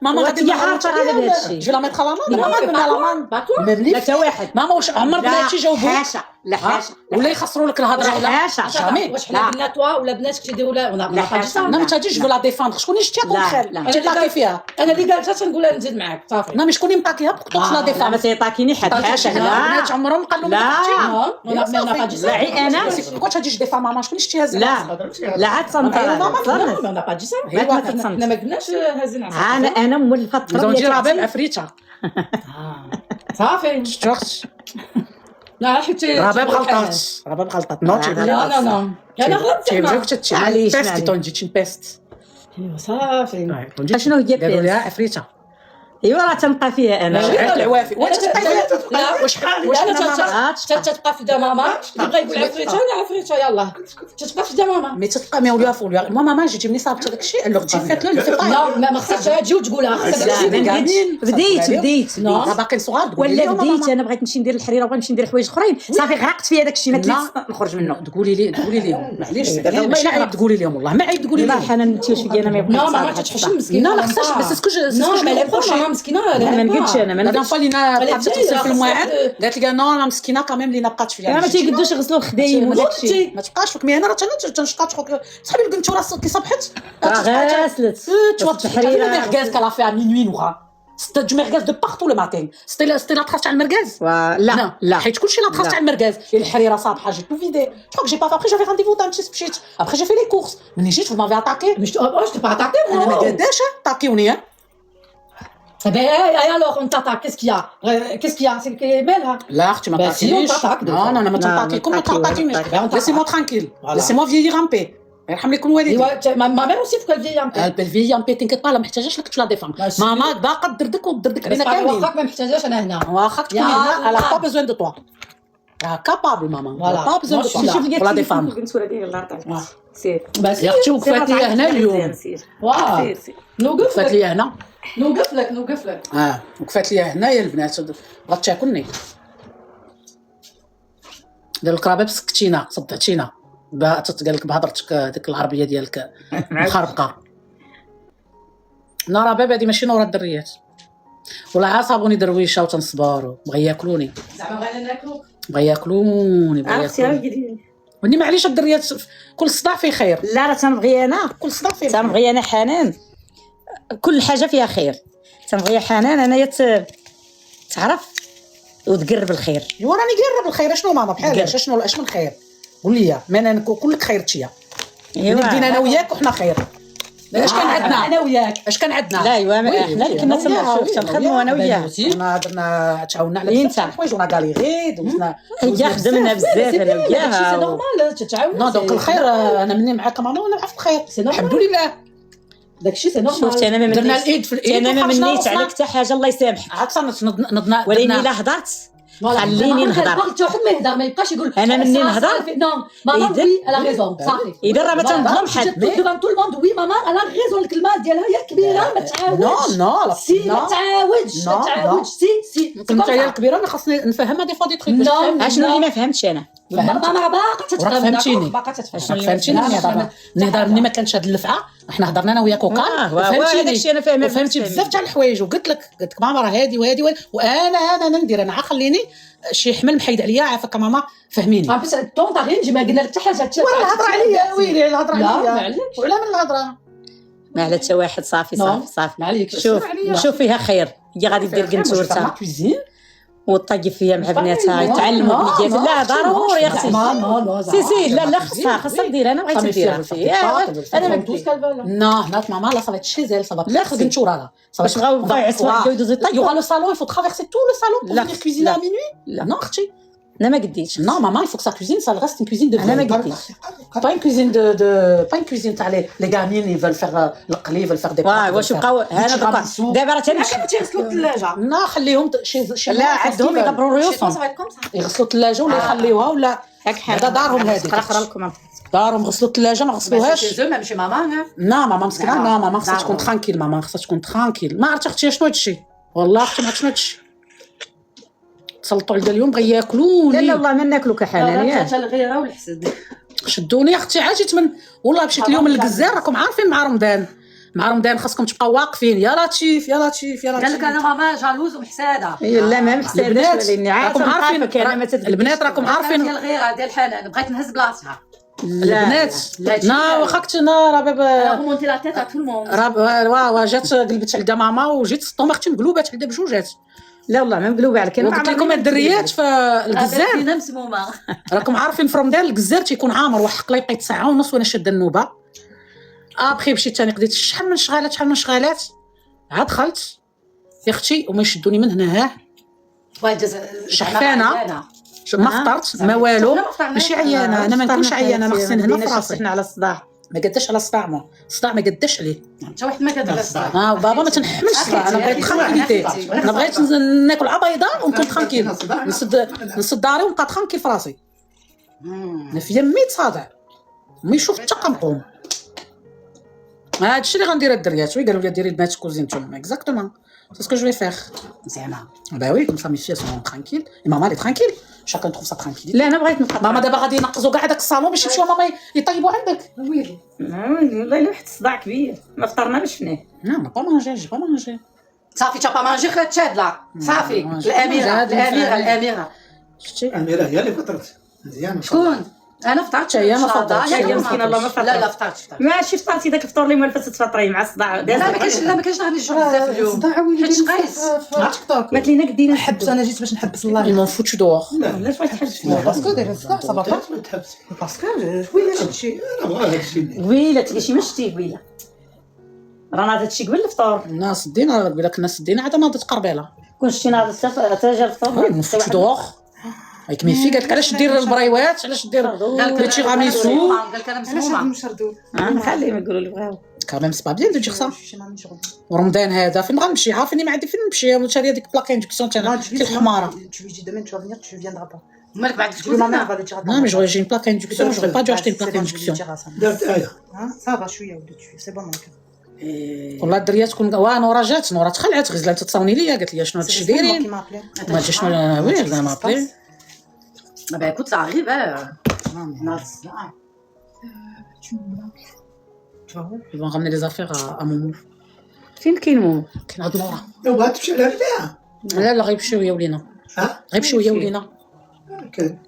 ماما غادي
هي عارفه على هذا الشيء
جو لا ميتر على ماما ماما
لا تا واحد
ماما واش عمر بناتي جاوبوا
حاشا لا حاشا
ولا يخسروا لك الهضره ولا
حاشا
جامي
واش حنا قلنا توا ولا بناتك تيديروا لا ولا
لا حاشا
انا ما تجيش ولا ديفاندر شكون اللي شتيها كونتخيل
لا.
انت تاكي فيها
انا اللي قالتها تنقولها نزيد معاك صافي
انا مش شكون اللي مطاكيها بقيت لا
لا ما
ديفاندر
تيطاكيني حد حاشا
البنات
لا
عمرهم قالوا
لا.
لا
لا انا
كون تجيش ديفا ماما شكون اللي شتيها
لا لا عاد تنطر
ما با جي حنا ما قلناش هازين
انا مولفه
زون جي رابع عفريته
صافي
شفتي
لا حيتي
رابع غلطات رابع غلطات نوتي
لا لا لا انا غلطت
تيبغيوك تتشي
معليش،
بيستي
معليش.
تونجي تشين بيست
صافي
شنو هي
قالوا لها
بيست
عفريته
ايوا راه تنبقى فيها انا
شحال العوافي
لا
وشحال
لا تتبقى في دا ماما يبغى يقول عفريته لا عفريته يلا تتبقى في دا ماما
مي تتبقى مي وليها فوليا ماما جيتي مني صابت داك الشيء الوغ جي فات له
لا ما خصهاش تجي وتقولها خصها
بديت
باقي صغار
ولا بديت انا بغيت نمشي ندير الحريره وبغيت نمشي ندير حوايج اخرين صافي غرقت في هذاك الشيء ما تليت نخرج منه
تقولي لهم معليش
والله
ماشي
لا
عيب تقولي لهم والله ما عيب تقولي
لا
لهم
حنان نتيوش فيا انا ما
لا
يبغيش
ما تتحشم مسكينه
لا ما خصهاش بس اسكو
لا ما لعبش ماما مسكينه
ما نقولش انا ما
لا
نقولش
فوا لينا بقات
تجي،
تغسل
لا
في المواعن
خصها
قالت لي نو انا مسكينه كاميم لينا بقات فيها
ما تيقدوش يغسلوا الخدايم وداك الشيء
ما تبقاش فيك مي انا راه تنشقى تخوك صاحبي البنت راه كي صبحت
غاسلت
التحرير المرغاز كلا فيها مينوي نوغا ستة دو مرغاز دو بارتو لو ماتين ستي لا تراس تاع المرغاز
لا لا
حيت كلشي لا تراس تاع المرغاز الحريره صابحه جيت تو فيدي جو جي با ابري جافي رانديفو تاع مشيت ابري جي في لي كورس ملي جيت فمافي اتاكي
مش تي با اتاكي
انا ما قاداش تاكيوني
et alors on t'attaque qu'est-ce qu'il y a c'est que malha
لا اختي ما
Bah, sinon,
تعطينيش
t'attaques,
non انا ما تعطيكم ما تعطينيش laissez-moi tranquille laissez-moi vieillir un peu يرحم لكم والدي
ma mère aussi faut qu'elle vieille un peu
البلفيه ام بي تنكت لا محتاجاش لك تلا ديفون ماما باقا تدردك وتدردك بينا كاملين
واخاك ما محتاجاش انا هنا
واخا تكون هنا الا با بيزوين دو توا راه كابابل ماما با بيزوين دو توا ولا ديفون
بس
يا اختي وقفات لي هنا اليوم
واه
وقفات لي هنا
نوقف لك
وقفات لي هنايا البنات بغات تاكلني ديال القرابه بسكتينا صدعتينا قال لك بهضرتك ديك العربيه ديالك مخربقه انا راه بابا هادي ماشي نورا الدريات ولا عصابوني درويشه وتنصبر بغا ياكلوني
زعما بغينا ناكلوك
بغا ياكلوني وني معليش الدريات كل صداع فيه خير
لا راه تنبغي انا
كل صداع فيه
تنبغي انا حنان كل حاجه فيها خير تنبغي حنان انايا تعرف وتقرب الخير
ايوا راني قرب الخير شنو ماما بحال شنو اش من خير قول لي ما انا نقول لك خير تشيا بدينا انا وياك وحنا خير اش كان عندنا
انا وياك
اش كان عندنا
لا ايوا حنا كنا تنخدموا انا وياه
انا درنا تعاوننا على بزاف الحوايج ونا كاليغي دوزنا
هي خدمنا بزاف انا
سي
وياها
نورمال تتعاون
نو دونك الخير انا مني معاك ماما وانا معاك في الخير الحمد لله
داكشي سي نورمال.
شفت انا ما
درنا
منيت
الايد في الايد
انا ما
وخرجنا
منيت
روحنا.
على حتى حاجه الله يسامحك
عاد صنت نضنا
ولكن الا هضرت خليني نهضر
حتى واحد ما يهضر ما يبقاش يقول
أنا مني نهضر؟
نو ماما
إذا-
وي الا ريزون صافي.
اذا راه ما تنظلم حد
دوفان تو الموند وي ماما الا ريزون، الكلمه ديالها هي كبيره ما تعاودش.
نو
سي ما تعاودش
لا،
ما تعاودش سي
كنت هي الكبيره اللي خاصني نفهمها دي فوا دي تخيك
لا.
اشنو اللي ما فهمتش انا
ماما باقا
وراك
تتفهم
فهمتيني.
باقا تتفهم.
أشنو اللي
فهمتيني
لا،
ملي
لا،
دابا نهضر ملي ما كانش هاد اللفعه حنا هضرنا انا وياك وكان
هذاك الشيء انا فاهمه
وفهمتي بزاف تاع الحوايج وقلت لك ماما راه هادي وهادي وانا ندير انا خليني شي حمل محيد عليا عافاك ماما فهميني
بس الطون طاغي نجي ما قلنا لك حتى حاجه.
ولا الهضره عليا ويلي الهضره
لا
عليا
معليش
ولا من الهضره
ما على حتى واحد صافي
نو.
صافي
ما عليك.
شوف شوف فيها خير هي غادي دير قنتورتها
كويزين
وطيب فيها مع بناتها يتعلموا بنيات لا ضروري يا اختي
نو
سي لا خصها ندير انا بغيت نديرها انا ما قلت
نو هناك ماما لا صافي chez elle ça va
لا
pas
خدي.
قنتوره لا
باش بغاو يعصوا يبداو يدوزوا
Il y aura
يطيبوا
le salon, il faut traverser tout le salon pour
لا.
venir cuisiner
لا.
à minuit.
لا.
Non, Archie.
انا ما قديتش
Non, maman, il faut que sa cuisine, ça reste une cuisine de
انا ما
vieille.
قديتش
Pas une cuisine pas une cuisine t'as les gamines, ils veulent faire le qli, ils veulent faire des
واه
pâtes,
واش
ils veulent
بقاو
faire
انا
du
دابا
tiramisu.
دابا راه تنمشي
تيغسلوا الثلاجه.
لا خليهم chez
لا عندهم يدبروا ريوسهم
يغسلوا الثلاجه ولا يخليوها ولا هذا دارهم هذيك
اقرا لكم
دارهم غسلوا الثلاجه ما غسلوهاش.
ماشي ماما.
لا ماما مسكينه
نعم.
لا ماما خصها
نعم.
تكون ترانكيل ماما خصها تكون ترانكيل. ما عرفت اختي شنو هادشي والله اختي ما عرفت شنو هادشي تسلطوا عليا اليوم بغا
لا
ياكلوني
والله ما ناكلوا كحنان ياك
الغيره والحسد.
شدوني اختي عاد جيت من والله مشيت اليوم للجزائر راكم عارفين مع رمضان خاصكم تبقاو واقفين يا لطيف يا لطيف يا
قال لك
لطيف.
انا ماما جالوز ومحساده.
لا ما محتاجه
البنات
ولاني عارفه
راكم عارفين
نعرفك انا ما تدبرش
البنات راكم
ديال
عارفين
الغيره ديال حنان بغيت نهز بلاصتها.
البنات
لا،
نا واخا كنت انا راه بابا
غومونتي لا تيت ا تو الموند.
راه جات قلبت على ماما وجيت طوما اختي مقلوبات على بجوجات.
لا والله ما مقلوبه عليك انا
وقلت لكم الدريات في الجزائر
فينا مسمومه.
راكم عارفين في رمضان الجزائر تيكون عامر وحق لا يبقى ساعه ونص وانا شاده النوبه. ابخي مشيت ثاني قضيت شحال من شغالات عاد دخلت يا اختي وما يشدوني من هنا ها شحفانه ما فطرت ما والو ماشي عيانه انا ما نكونش عيانه انا خصني هنا في راسي
حنا على الصداع
ما قداش على الصداع ما قداش عليه.
حتى واحد ما كدير الصداع.
بابا ما تنحملش الصداع انا بغيت ترانكيليتي انا بغيت ناكل عبيضه ونكون ترانكيل نسد داري ونبقى ترانكيل في راسي. انا في يمي تصادع ما يشوف حتى قمقوم. هذا الشيء اللي غندير الدريات وي قالوا لي ديري البنات كوزينتهم اكزاكتومون سي سكو جو في فير
زعما
با وي كوم سا مي في سون ترانكيل ماما لي ترانكيل شاكان تروف سا ترانكيل.
لا انا بغيت نبقى
ماما دابا غادي ينقزوا كاع داك الصالون باش يمشيو ماما يطيبوا عندك.
ويلي
والله الا واحد الصداع كبير ما فطرنا ما شفناه
لا ما با مانجي جي با مانجي
صافي تا با مانجي خلات تشادلا صافي. الاميره
شتي
أميرة هي اللي فطرت مزيان
شكون؟ انا فطرت
هي ما فطرتش.
هي مسكينه الله ما فطرت.
لا فطرت
ماشي فطرتي داك الفطور اللي مالفت تفطري مع الصداع
لا ما كاينش غادي نشوف بزاف اليوم حيت قيس.
تيك توك
قالت لينا قدينا
حبس انا جيت باش نحبس الله
يمون فوتش دور.
علاش بغيت تحبس
باسكو داير الصداع صافا با ما تحبس باسكو شويه هادشي انا بغا هادشي
ويلة تلقى ما شتيه ويلة رانا هادشي قبل الفطور
الناس دينا قبل لك الناس دينا عاد ناضت قربيله
كون شتينا هذا السفر تاجا الفطور
فوتش دور هيك مي في قالت لك علاش دير البريوات علاش دير لي تيراميسو
قال لك انا مسمومه.
نخليهم يقولوا لي بغاو
كاميم سي با بيان دو دير سا. ورمضان هذا فين غنمشي عارفيني ما عندي فين نمشي وشاريه ديك بلاك اندكسيون تاعنا ديال الحماره.
Tu lui dis demain tu vas venir, tu viendras pas.
مالك بعد
Tu ma mère va
تقول
le dire à ta
Non mais
maman.
j'ai une plaque induction, j'aurais pas dû acheter une
C'est
plaque
bon, je vais lui
induction.
dire à sa mère.
درت آية
Hein, ça va شويه ولدت شويه c'est bon mon cœur.
والله الدريه تكون نورا جات نورا تخلعت غزلان تتصاوني ليا قالت لي شنو هادشي
C'est moi qui
دايرين
m'a appelé.
ما جا شنو وي لا ما ابلي
با écoute ça arrive
Tu vas où?
ils vont ramener les affaires à Moumou.
فين كاين مو
كاين عند نورا
وبغات تمشي على رجليها.
لا لا غيمشيو هي ولينا
ها؟
غيمشيو هي ولينا
كان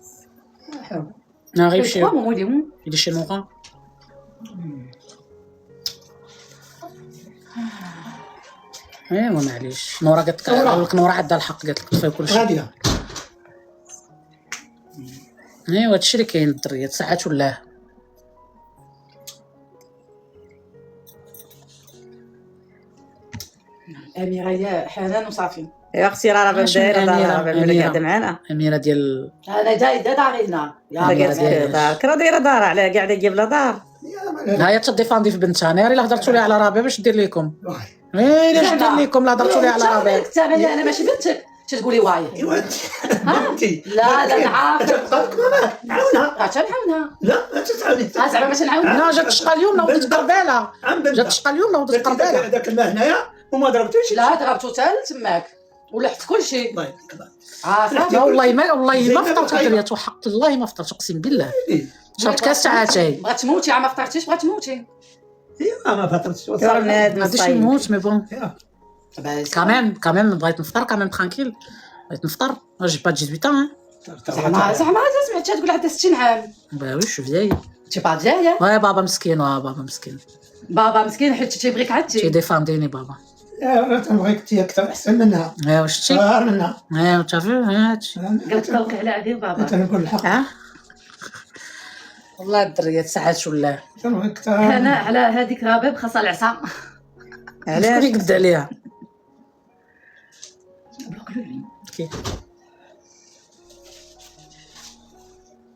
لا غيمشيو
مو اللي مو
il est chez نورا. ايوا معليش نورا قالت لك نورا عندها الحق قالت لك طفي كلشي.
غاديه.
ايوا هادشي اللي كاين الدريات ساعات ولا
اميره يا حنان وصافي.
يا اختي راه راه
شنو
دايره
أميرة؟
راه
أميرة.
قاعده معانا
اميره ديال
انا جاي دارينا
قالت لك دارك راه دايره دار على قاعده جايب لها دار.
يا
هي تديفاندي في بنتها، انا اللي هضرتوا لي على ربيع باش دير لكم. علاش ندير لكم اللي هضرتوا لي على ربيع؟
انا ماشي بنتك تقولي واي.
ايوا انت
لا نعاود
عاونها
تنعاونها.
لا ما تتعاوني
زعما باش نعاودها.
انا جات تشقى اليوم نوضت قرباله، جات تشقى اليوم نوضت قرباله.
هذاك الماء هنايا وما ضربتوش.
لا ضربتو حتى تماك ولحت كلشي.
الله يهديك الله.
عارفه
والله ما فطرت دريات وحق الله ما فطرت اقسم بالله. شربت كاس تاع اتاي.
بغات تموتي ما فطرتيش بغات تموتي.
ايوا ما فطرتش
يا بنادم
ما غاديش
صايب.
نموت مي بون
زعما
كاميم بغيت نفطر كاميم ترانكيل، بغيت نفطر جي با 18
زعما سمعتها تقول عندها 60 عام.
با وي شو فياي.
تي با ديايا
واه بابا مسكين، بابا مسكين
بابا مسكين حيت تيبغيك عدتي.
تيديفانديني بابا.
انا تنبغيك انت اكثر احسن منها
ايوا شتي
صغار منها.
ايوا تافي هادشي
قالت طلقي على عدي بابا.
تنقول الحق
والله الدريات ساعات ولا
تنبغيك اكثر.
انا على هذيك رباب خاصها العصا.
شكون اللي قد عليها كي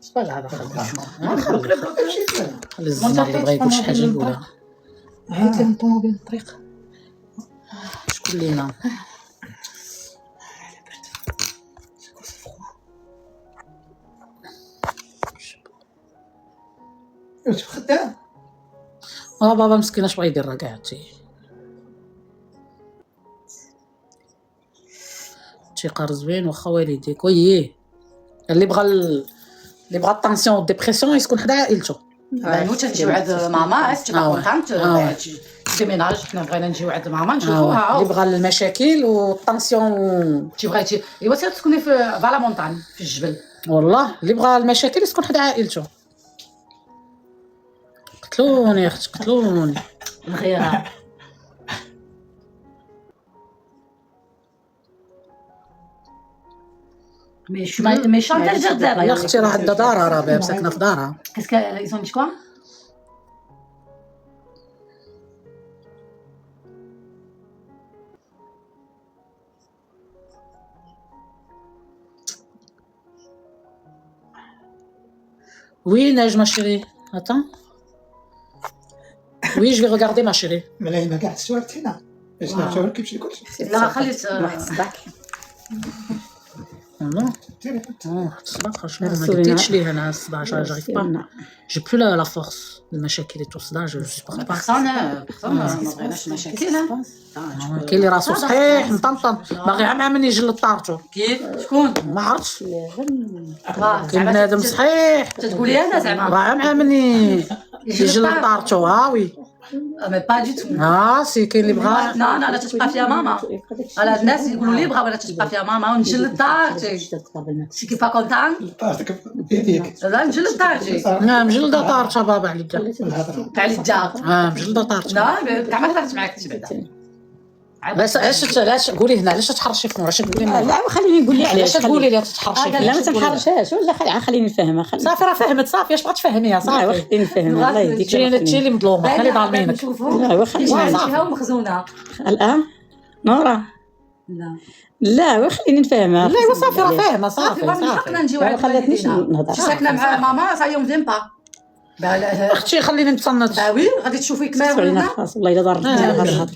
صباح هذا خلي الزمر اللي بغا يقول شي حاجه يقولها.
عيط لي من الطوموبيل الطريق.
شكون لينا
واش خدام
بابا مسكين اش بغا يدير راه كاع تيقار زوين واخا والديك وييه اللي بغى الطونسيون والديبرسيون يسكن حدا عائلته.
نوت نجيو عند ماما تبقى كونطانت ديميناج. حنا بغينا نجيو عند ماما نشوفوها.
اللي بغى المشاكل والطونسيون
تي ايوا سير تسكني في فالا مونطان في الجبل.
والله اللي بغى المشاكل يسكن حدا عائلته. قتلوني يا اختي قتلوني
الغيره. مي شانتاج جات دابا
يا اختي راه عندها دارها، راه باب ساكنه في دارها.
كاسكو ايزون دي كوا
Oui, Neige, ma chérie. Attends. Oui, je vais regarder, ma chérie.
ملاهي ما كاع تسوالت هنا باش نعرفوا كيفاش كلشي.
لا خليت
واحد الصباح
Non. الصباح franchement ما قديتش ليه انا الصباح j'arrive pas. J'ai plus la force. المشاكل et tout ça, je supporte pas.
بيرسون ما بغيناش مشاكل.
كاين اللي راسو صحيح مطنطن باغي عام يجلد طارتو.
كيف شكون
ما عرفتش كاين بنادم صحيح
تقولي انا زعما
راه عام يجلد طارتو. وي
مي با دي تو.
سي كاين اللي بغا
لا لا تتبقى فيها ماما. على الناس يقولوا لي بغا ولا تتبقى فيها ماما ونجلد دارتي. سي كي با كونتان
طارتك بيديك
لا نجلد دارتي
مجلده طارتها بابا على الجا.
تاع لي الجار.
مجلده طارتها.
لا كاع ما هضرت معاك تبدا.
بس علاش قولي هنا علاش تحرشي في نور؟ علاش تقولي
لا خليني نقول لي
علاش
علاش
تقولي لي تتحرشي؟
لا ما تنحرشهاش ولا خليني نفهمها.
صافي راه فهمت صافي اش بغات تفهميها صافي.
خليني نفهمها الله يهديك.
تي اللي مظلومه حنا اللي ظالمينك.
لا خليني
جهه ومخزونه
الان نورا.
لا
لا خليني نفهمها.
لا صافي راه فاهمه
صافي
صافي
من حقنا نجيو
ما
عند
خلاتنيش نهضر.
ساكنه مع ماما سا يوم ديم با.
اختي خليني نتصنت.
وي غادي تشوفي كما
علينا
ولا
خلاص والله الا ضرتني هاد الهضره.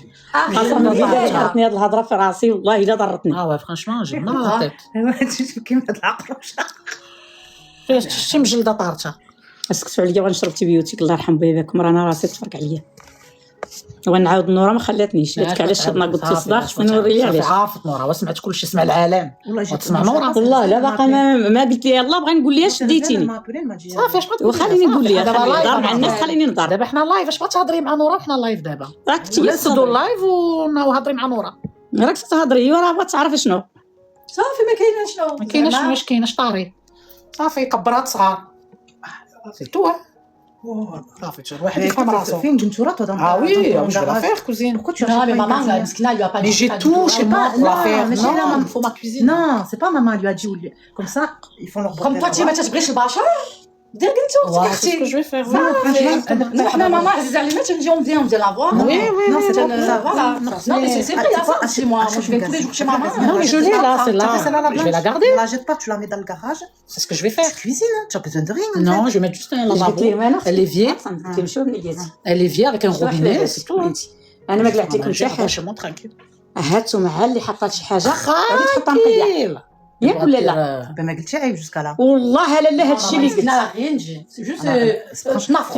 ضرتني هاد الهضره في راسي والله الا ضرتني.
واه فرانشمون جبنا لا طيب
كيما هاد العقرب.
فاش شتي مجلده طارتها.
اسكتوا عليا ونشرب تيبيوتيك الله يرحم باباكم رانا راسي تفرق عليا. ونعاود نورا ما خلاتنيش قالت علاش شدنا قلت صداق شنو نوري لي علاش.
عارفه نورا وسمعت كلشي سمع العالم وتسمع نورا.
والله لا باقا ما قلت لي يلاه بغا نقول لها شديتيني.
صافي اش بغات
وخليني نقول لها نهضر مع الناس خليني نهضر.
دابا حنا لايف اش بغات تهضري مع نورا وحنا لايف دابا.
راك كنتي
نسدو اللايف وهضري مع نورا.
راك تهضري وراه بغات تعرف شنو.
صافي ما كايناش شنو
ما كايناش واش كايناش طاري صافي كبرات صغار سي تو. صافي واحد يفهم راسو.
فين جنتورا toi
وي je vais faire cousine.
Pourquoi tu
Non mais maman la مسكينه lui a pas
Mais j'ai tout chez moi pour la faire.
mais chez la maman faut ma cuisine.
Non, c'est pas maman lui a dit comme ça ils font leur
comme toi tu ما تبغيش البشر دير قلتو اختي حنا ماما عزيزه علينا تنجيو مزيان لافوار
Oui, oui,
Non, c'est
oui,
pas
ça va là.
Non, mais c'est vrai, ça, chez moi. Moi, je viens tous les jours chez maman.
Non, mais je l'ai là, c'est là.
celle-là, la
Je vais la
blanche.
garder.
Tu la jettes pas, tu la mets dans le garage.
C'est ce que je vais faire.
Tu cuisines, hein. Tu as besoin de rien. en
Non,
fait.
je vais mettre juste un
قلت
lavabo.
لهم انا
Elle est vieille.
كيمشيو بنياتي
Elle est vieille avec un robinet. C'est tout. hein.
انا ما قلعت لكم
Manger,
حتى حاجه
chez moi, tranquille.
هاتو مع اللي حطات شي حاجه غادي تحطها نقيه
Tranquille.
ياك ولا لا
Ben, ma gueule, عيب jusqu'à là.
والله لا لا هادشي اللي قلت
لا rien نجي سي جوست
franchement,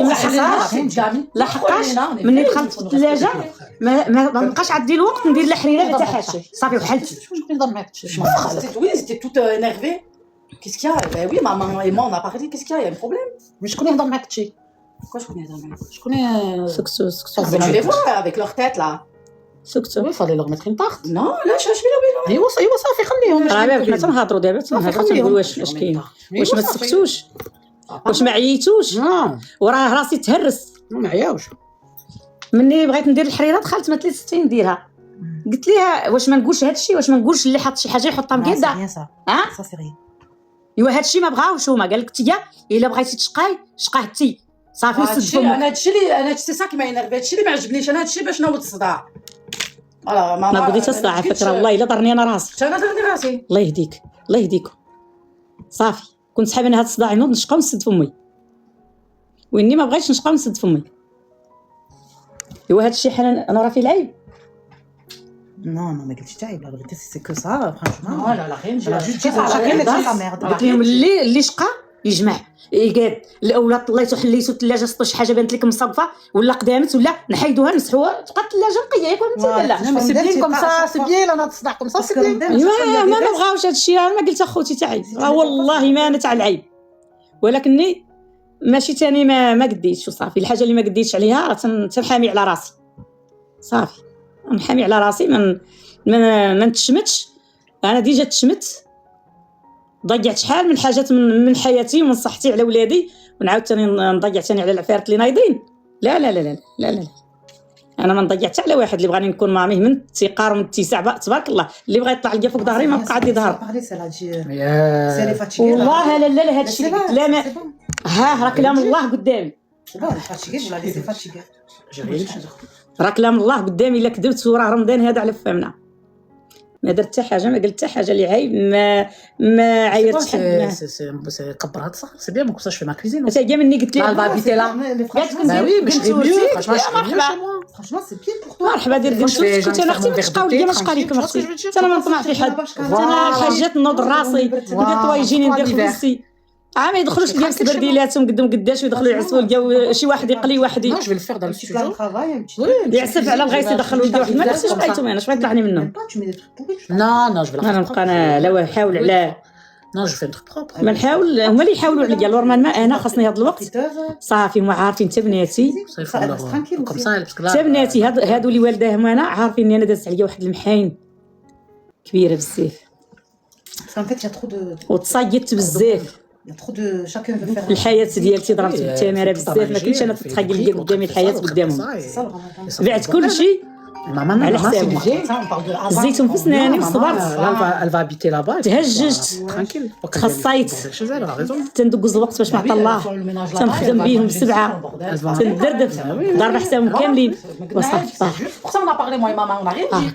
لا حقاش مني دخلت في الثلاجه ما بقاش عندي الوقت ندير لا حريره لا حتى حاجه صافي وحلت
شكون يهضر معاك هادشي؟ شنو خالك؟
Oui, c'était toute énervée. Qu'est-ce qu'il y a? Ben oui, maman et moi, on a parlé. Qu'est-ce qu'il y a? Il y a un problème?
Mais شكون يهضر معاك هادشي؟
Pourquoi je connais jamais?
شكون
سكتو سكتو
Tu les vois avec leur tête là.
سكتو
Il fallait leur mettre une tarte.
Non, là, je suis là.
ايوا صافي خليهم.
راه بالك حنا تنهضروا دابا تنهضروا تنقول واش كاين واش ما تسكتوش واش ما عييتوش وراه راسي تهرس
ما عياوش.
مني بغيت ندير الحريره دخلت ما 63 نديرها قلت ليها واش ما نقولش هادشي واش ما نقولش اللي حط شي حاجه يحطها
Non, c'est
مقاده
rien ça.
ها
Ça, c'est rien.
ايوا هادشي ما بغاوش هما قال لك تيا الا بغيتي تشقاي شقاه تي صافي وسد فمك
انا سي سا كي ما ينرفي هادشي اللي ما عجبنيش انا هادشي باش نوض الصداع فوالا ماما
ما بغيتش الصداع على فكره والله الا ضرني انا راسي
انا درت راسي
الله يهديك الله يهديكم صافي كنت حابه انا هاد الصداع ينوض نشقى ونسد فمي واني ما بغيتش نشقى ونسد فمي ايوا هادشي حنان انا راه فيه العيب
Non, non, ma gueule, عيب. La vérité, c'est que ça, franchement.
لا لا غير نجي
Elle a juste dit chacun met dans sa merde.
قلت لهم اللي شقى يجمع يقاد الاولى طليتو حليتو الثلاجه سطو شي حاجه بانت لكم مصقفه ولا قدامت ولا نحيدوها نسحوها تبقى الثلاجه نقيه ياك انت لا
Non mais c'est bien comme ça, c'est bien là تصدع comme ça, c'est bien.
ايوا ما بغاوش هادشي انا ما قلت اخوتي تاع عيب راه والله ما انا تاع العيب ولكني ماشي تاني ما قديتش وصافي الحاجه اللي ما قديتش عليها راه تنحامي على راسي صافي نحامي على راسي ما نتشمتش انا ديجا تشمت ضيعت شحال من حاجات من حياتي ومن صحتي على ولادي ونعاود ثاني نضيع ثاني على العفارت اللي نايضين لا لا لا لا لا لا انا ما نضيع حتى على واحد اللي بغاني نكون ماميه من التقار ومن الاتساع تبارك الله اللي بغى يطلع ليا فوق ظهري ما بقى عندي ظهر والله لا لا هادشي اللي قلت لا ما ها راه كلام الله قدامي راه كلام الله قدامي الا كذبت وراه رمضان هذا على فمنا ما درت حتى حاجه ما قلت حتى حاجه اللي عيب ما عيرتش حد
C'est كبرات صح c'est bien comme ça je fais ma cuisine.
حتى هي مني قلت لها
habiter là. Bah oui, mais je serais mieux. Franchement, je serais mieux chez moi.
Franchement, c'est bien pour toi.
مرحبا دير
Moi, je fais-
كنت انا اختي ما تشقاو ليا ما شقى لكم اختي انا ما نطمع في حد انا الحاجات نوض راسي ندير طوايجيني ندير خبزتي ما يدخلوش الجالس برديلاتهم قدام قداش ويدخلوا يعصفوا الجو شي واحد يقلي واحد
Non, je vais le faire dans le studio.
يعسف على الغيس يدخلوا الجو واحد ما نفسش بغيتهم انا اش بغيت طلعني منهم
Non, non, je vais la
انا
faire.
نبقى انا لا نحاول على
Non, je fais un truc propre.
ما نحاول هما اللي يحاولوا عليا لورمان ما انا خاصني هذا الوقت صافي هما عارفين حتى بناتي
Ça, il faut leur- comme ça, parce que là.
حتى بناتي هادو اللي والداهم انا عارفين اني انا دازت عليا واحد المحاين كبيره بزاف وتصايدت بزاف الحياه ديالتي ضربت بالتماره بزاف ما كنتش انا تتخيل ليا قدامي الحياه قدامهم بعت كل شيء على حسابي زيتهم في سناني وصبرت
Elle va habiter là-bas.
تهججت
Tranquille.
تخصيت
Chez elle, elle a raison.
تندوز الوقت باش معطى الله تنخدم بيهم بسبعه تندردف ضرب حسابهم كاملين وصافي صافي
Pour ça, on a parlé, moi et maman, on a rien dit.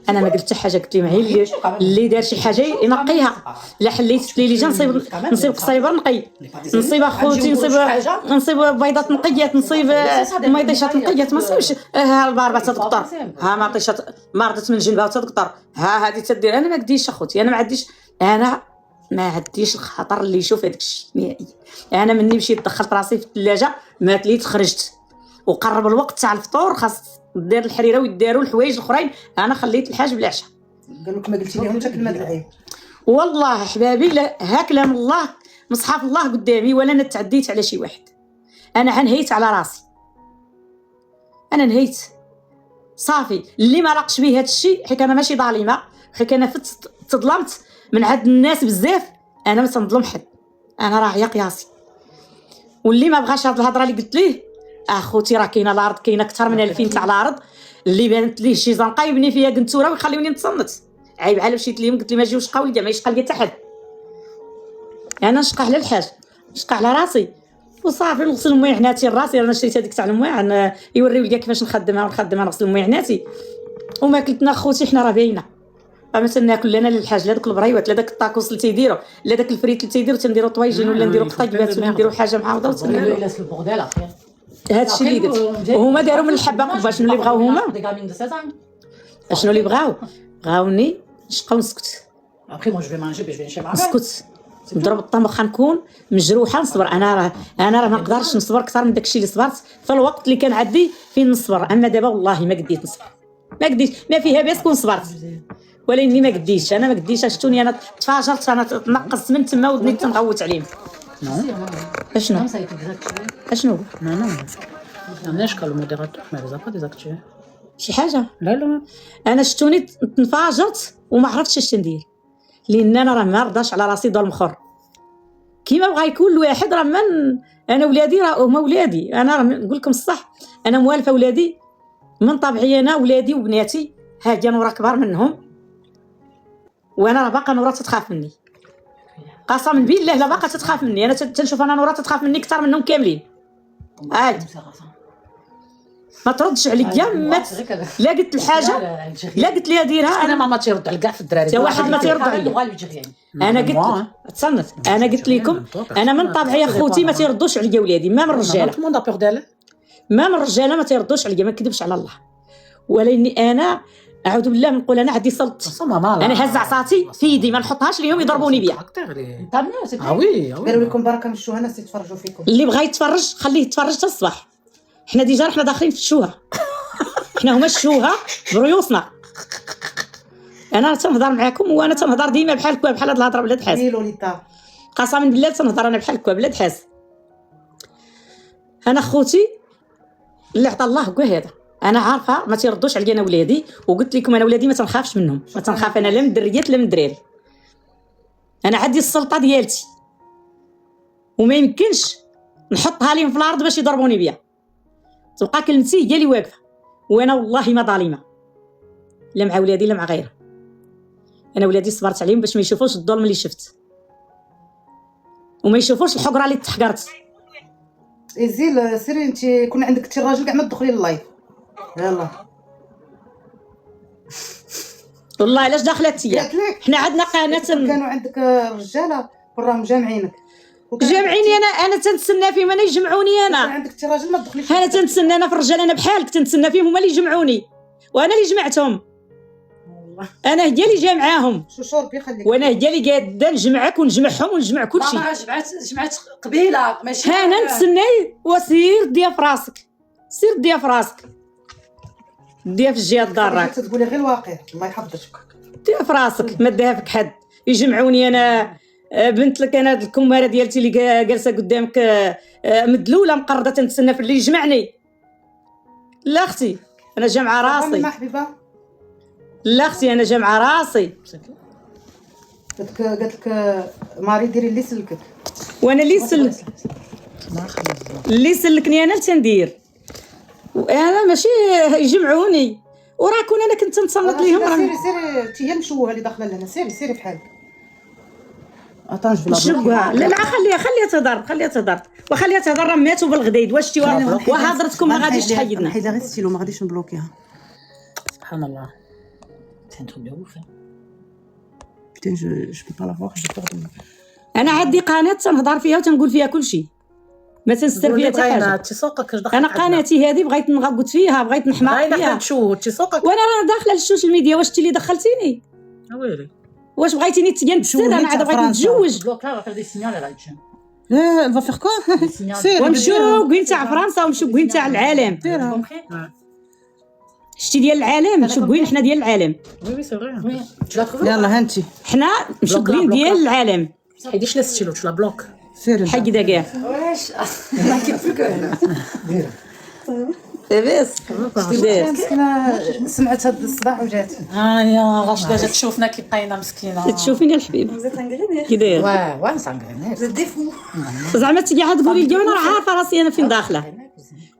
انا ما قلت حتى حاجه قلت لهم هي اللي دار شي حاجه ينقيها لا حليت لي جا نصيب قصيبر نقي نصيب اخوتي نصيب بيضات نقيات نصيب ميطيشات نقيات ما نصيبش ها الباربه تدكتور ها ما عطيشات مرضت من جنبها تدكتور ها هذه تدير انا ما قديش اخوتي انا ما عنديش الخطر اللي يشوف هذاك الشيء نهائيا انا مني مشيت دخلت راسي في الثلاجه مات لي خرجت وقرب الوقت تاع الفطور خاص دير الحريره ويداروا الحوايج الاخرين انا خليت الحاج بالعشاء
قالوا لك ما قلتي لهم حتى كلمه العيب
والله حبابي لا ها كلام الله مصحف الله قدامي ولا انا تعديت على شي واحد انا نهيت على راسي انا نهيت صافي اللي ما راقش بيه هذا الشيء حيت انا ماشي ظالمه حيت انا تظلمت من عند الناس بزاف انا ما تنظلم حد انا راعيه قياسي واللي ما بغاش هاد الهضره اللي قلت ليه اخوتي راه كاينه الارض كاينه اكثر من 2000 تاع الارض اللي بانت ليه شي زنقه يبني فيها قنتوره ويخليوني نتصنت عيب على مشيت ليهم قلت لي ما جيوش قاول لي ما يشقى لي حتى حد انا نشقى على الحاج شقى على راسي وصافي نغسل ميعناتي راسي. انا شريت هذيك تاع الميعن يوريو ليا كيفاش نخدمها نغسل ميعناتي. وما كلتنا خوتي حنا راه باينه مثلا ناكل لنا الحاج لا داك البريوات لا داك الطاكوس اللي تيديروا لا داك الفريت اللي تيديروا تنديروا طويجين ولا نديروا قطيبات ولا نديروا حاجه معاوضه وتسميو.
لاس البورديل اخي.
هادشي اللي درت. وهما داروا من الحبه قبه. شنو اللي بغاو هما؟ شنو اللي بغاوني نشقى ونسكت.
ابخي مو جو في مانجي باش نمشي معاك.
نسكت نضرب الطمخ نكون مجروحه نصبر. انا راه ما نقدرش نصبر اكثر من داكشي اللي صبرت في الوقت اللي كان عندي فين نصبر. اما دابا والله ما قديت نصبر ما قديتش. ما فيها باس كون صبرت ولكن ما قديتش. انا ما قديتش. شفتوني انا تفاجرت. انا تنقصت من تما ودني تنغوت عليهم. اشنو
ناش قال الموديراتور ما لازم با ديزاكتيف
شي حاجه.
لا
انا شفتوني تنفاجرت وما عرفتش اش ندير لان انا راه ما رضاش على راسي ظلم اخر كيما بغا يكون الواحد. راه انا ولادي راه هما ولادي. انا راه نقول لكم الصح انا موالفه ولادي من طبعي. انا ولادي وبناتي هاجي نورا كبار منهم وانا راه باقا نورا تتخاف مني قسما بالله. لا باقا تتخاف مني. انا تنشوف انا نورا تتخاف مني اكثر منهم كاملين. عاد ما تردش عليا. لا قلت الحاجه لا قلت ليها ديرها.
انا ماما تيرد على كاع في الدراري.
حتى واحد ما تيرد عليا. انا قلت تصنت. انا قلت لكم انا من طبعي خوتي ما تيردوش عليا ولادي ما من الرجاله. ما من الرجاله ما تيردوش عليا. ما نكذبش على الله. ولاني انا اعوذ بالله نقول انا عندي سلط. انا هز عصاتي في يدي ما نحطهاش ليهم يضربوني بها.
وي
داروا لكم بركه من الشوهه الناس يتفرجوا فيكم.
اللي بغى يتفرج خليه يتفرج حتى الصباح. حنا ديجا حنا داخلين في الشوهه. حنا هما الشوهه بريوسنا. انا تنهضر معاكم وانا تنهضر ديما بحال هاد الهضره بلاد حاس. قسما بالله تنهضر انا بحال هكا بلاد حاس. انا خوتي اللي عطا الله هو هذا. انا عارفه ما تيردوش عليا انا ولادي. وقلت لكم انا ولادي ما تنخافش منهم. ما تنخاف انا لا من الدريات لا من الدراري. انا عندي السلطه ديالتي وما يمكنش نحطها لهم في الارض باش يضربوني بها. تبقى كلمتي هي اللي واقفه وانا والله ما ظالمه لا مع ولادي لا مع غيرها. انا ولادي صبرت عليهم باش ما يشوفوش الظلم اللي شفت وما يشوفوش الحقره اللي تحقرت.
زيل سيري انت كنا عندك انت الراجل كاع ما تدخلي لللايف. يلا
والله علاش دخلت هي. حنا عندنا قناه
كانوا عندك رجاله وراهم جامعينك
جامعيني. انا تنتسنى فيهم. انا يجمعوني. انا
عندك انت راجل ما تدخليش.
انا تنتسنى. انا في الرجال انا بحالك تنتسنى فيهم. هما اللي يجمعوني وانا اللي جمعتهم. انا هي اللي جامعاهم
شو شربي خليك.
وانا هي اللي قاده نجمعك ونجمعهم ونجمع كل شيء.
ماما جمعت قبيله ماشي.
انا نتسنى وسير ديا في راسك. سير ديا في راسك. ديا في الجهه دراك.
تقولي غير الواقع الله يحفظك.
ديا في راسك ما داها فيك حد. يجمعوني انا بنت لك. انا هاد الكماره ديالتي اللي جالسه قدامك مدلوله مقرده تنتسنى في اللي يجمعني. لا اختي انا جامعه راسي.
ما حبيبه.
لا اختي انا جامعه راسي.
قالت لك ماري ديري اللي سلكك
وانا اللي سلكني انا اللي تندير. وانا ماشي يجمعوني وراكون انا كنت نتصنت ليهم.
سيري هي المشوهه اللي داخله لنا. سيري بحالك.
شوفها. لا خليها تهضر وخليها تهضر. راه ماتوا بالغديد واش تي وهضرتكم ما غاديش تحيدنا.
حيدها غير ستيلو ما غاديش نبلوكيها.
سبحان الله. تنتو بيوف
putain je peux pas la voir, j'ai peur de.
انا عندي قناه تنهضر فيها وتنقول فيها كل شيء ما تنستر فيها حتى حاجه.
تسوقك اش دخل.
انا قناتي هذه بغيت نغوت فيها بغيت نحماق فيها.
تشوف تسوقك
وانا راه داخله للسوشيال ميديا. واش انت اللي دخلتيني؟
ويلي
واش بغيتيني نتسد؟ انا عاد بغيت نتزوج.
بلوك لا فير دي سينيال على الجيم.
elle va faire quoi.
ونمشيو كوين تاع فرنسا ونمشيو كوين تاع العالم. شتي ديال العالم نمشيو كوين حنا ديال العالم.
وي سي فري.
يلا هانتي
حنا نمشيو كوين ديال العالم.
حيديش لا ستيلو تلا بلوك.
سيري
حيدا كاع
واش ما كيفك
لاباس.
مسكينه سمعت هذا الصداع وجات.
يا راشده جات تشوفنا كي بقينا مسكينه.
تشوفيني الحبيبه كي داير.
واه نسانغريني
زعما تيجي عاد تقولي لي انا راه عارفه راسي انا فين داخله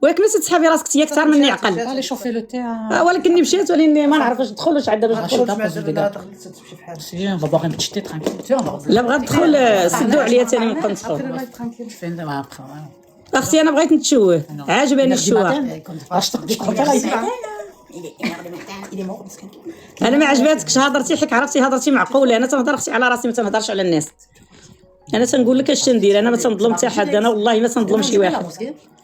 ولكن ما تسحبي راسك تي اكثر مني عقل.
allez chauffer le thé
ولكني مشيت ولكن ما نعرف واش ندخل واش عندها باش ندخل.
شوف مع لا دخلت تمشي في حالك.
si on va boire un petit thé tranquille tu vois
لا بغات تدخل سدوا عليا ثاني ما نبقى ندخل.
ترانكيل.
فين après
اختي انا بغيت نتشوه عجبني الشوه.
اش تقدر تقول
انا ما عجباتكش هضرتي حيت عرفتي هضرتي معقوله. انا تنهضر اختي على راسي ما تنهضرش على الناس. انا تنقول لك اش تندير. انا ما تنظلم حتى حد. انا والله ما تنظلم شي واحد.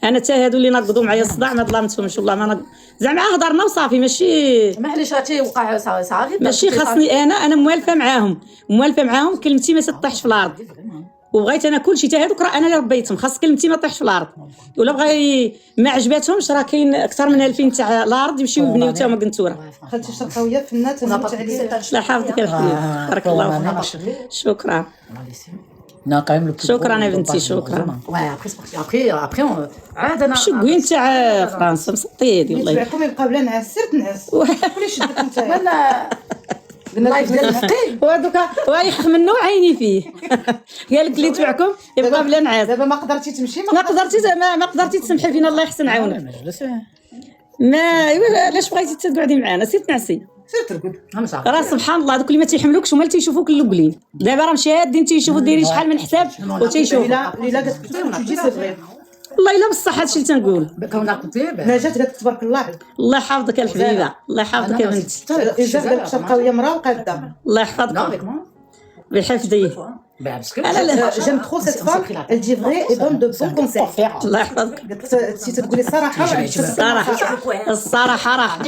انا حتى هادو اللي نقضوا معايا الصداع ما ظلمتهمش والله ما زعما هضرنا وصافي. ماشي
معليش راه وقع صغير
ماشي خاصني انا موالفه معاهم كلمتي ما تطيحش في الارض. وبغيت انا كلشي حتى هادوك راه انا اللي ربيتهم. خاص كلمتي ما تطيحش في الارض. ولا بغى ما عجباتهمش راه كاين اكثر من 2000 تاع الارض يمشيو يبنيو تا هما قنتوره.
خالتي الشرقاويه فنانه تموت عليها.
لا حافظك الحبيب بارك الله فيك. شكرا
non quand même le plus
شكرا يا بنتي شكرا.
ouais après on عاد انا
شو قوين تاع فرنسا مسطيدي والله.
تبعكم يبقى بلا نعاس سير تنعس. كلشي شدك انت.
ولا اللايف ديال الفقيه
ودوكا وايخ منو عيني فيه. قال لك اللي تبعكم يبقى بلا نعاس.
دابا ما قدرتي تمشي
ما قدرتي تسمحي فينا الله يحسن عونك.
مجلس
ما علاش بغيتي تقعدي معنا سير تنعسي.
سير ترقد.
راه سبحان الله دوك اللي ما تيحملوكش هما اللي تيشوفوك اللوبلين. دابا راه شادين تيشوفوا دايرين شحال من حساب وتيشوفوا.
لا قالت لك تجي سي فري.
والله الا بصح هادشي اللي تنقول.
كون قلتي
ما جات قالت تبارك الله عليك.
الله يحفظك الحبيبه الله يحفظك يا بنتي.
اذا قالت لك شرقاويه مراه وقاده.
الله يحفظك بحفظيه.
J'aime trop cette femme, elle dit vrai et donne de bons conseils.
الله يحفظك.
Si تقولي الصراحه
الصراحه راحه.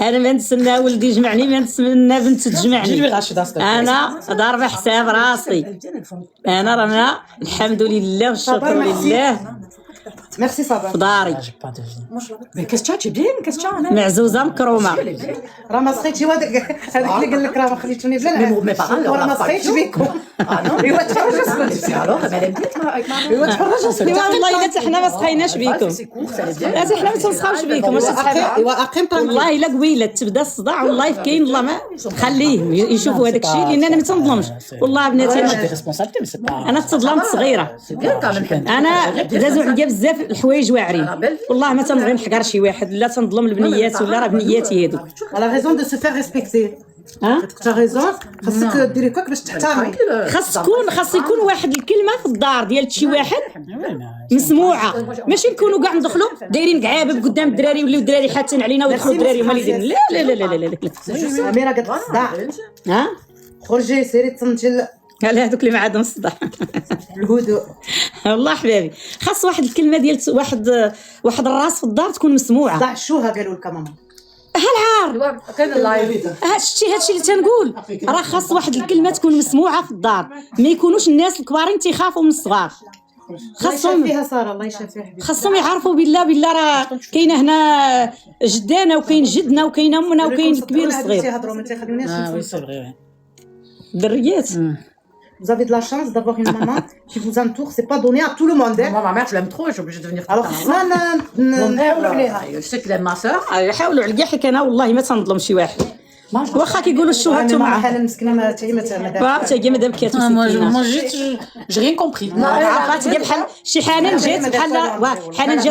انا ما نتسنى ولدي يجمعني ما نتسنى بنت تجمعني. انا ضاربه حساب راسي. انا رانا الحمد لله والشكر لله
ميرسي صباح
في داري
mais qu'est-ce que tu es bien qu'est-ce que tu
معزوزه مكرومه.
راه ما سخيتش هذاك اللي قال لك راه ما خليتوني بلا نعس وراه ما سخيتش بيكم. ايوا تفرج
alors elle aime bien
ايوا تفرج
والله الا حتى حنا ما سخيناش بيكم. لا حتى حنا ما تنسخاوش بيكم واش تسحبوا.
ايوا اقيم
والله الا قويله تبدا الصداع والله كاين الله ما خليه يشوفوا هذاك الشيء لان انا ما تنظلمش والله بناتي. انا تظلمت صغيره. انا دازوا عليا بزاف الحوايج واعرين والله ما تنبغي نحقر شي واحد لا تنظلم البنيات ولا راه بنياتي هادو.
على ريزون دو سو فير ريسبكتي. تا ريزون خاصك ديري كاك باش تحترمي.
خاص يكون واحد الكلمه في الدار ديال شي واحد مسموعه. ماشي نكونوا كاع ندخلوا دايرين كعابب قدام الدراري ولاو الدراري حاتين علينا ويدخلوا الدراري هما اللي دايرين. لا لا لا لا لا لا
اميره قالت لك الصداع. خرجي سيري تصنتي
على هذوك اللي ما عندهم الصداع.
الهدوء
والله حبيبي خاص واحد الكلمه ديال واحد الراس في الدار تكون مسموعه.
صداع شوها قالوا لك ماما.
هالعار
كان اللايف
هادشي اللي تنقول راه خاص واحد الكلمه تكون مسموعه في الدار. ما يكونوش الناس الكبارين تيخافوا من الصغار.
خاصهم فيها ساره الله يشافيها حبيبي.
خاصهم يعرفوا بالله راه كاينه هنا جدانا وكاين جدنا وكاين امنا وكاين الكبير والصغير.
تيهضروا ما تيخليوناش
وي سي فري
دريات.
Vous avez de la chance d'avoir une maman qui vous entoure, c'est pas donné à tout le monde.
moi ma mère je l'aime trop et je suis obligée de venir
Alors نحاولوا عليها.
je sais qu'il aime ma sœur
يحاولوا على حيت انا والله ما تنظلم شي واحد واخا كيقولوا الشهرة معها.
حاله مسكينه ما تاهي ما
فهمتي كي مادام كاتو
moi j'ai rien compris.
عرفتي بحال شي حنان جات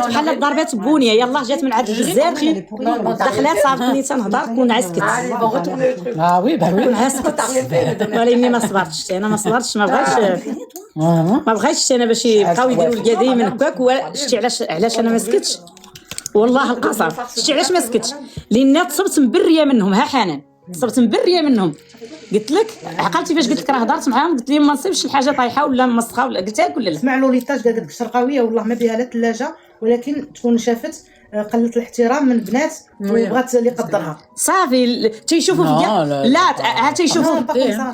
بحال ضربات بونيه يلاه جات من عند بزاف دخلات صافي تنهضر كون عسكت.
ah oui bah oui
كون عسكت ولكن ما صبرتش. انا ما صبرتش ما بغيتش انا باش يبقاو يديروا ليا دايما هكاك. شتي علاش انا ما سكتش والله القسم. شتي علاش ما سكتش لان تصبت مبريه منهم. ها حنان صرت مبريه منهم. قلت لك عقلتي فاش قلت لك راه هضرت معاهم قلت لهم ما نصيبش الحاجه طايحه ولا مسخه ولا قلتها لك ولا لا.
سمع لوليتاج قالت لك الشرقاويه والله ما بها لا ثلاجه ولكن تكون شافت قلت الاحترام من بنات وبغات اللي قدرها
صافي تيشوفوا فيا. لا تيشوفوا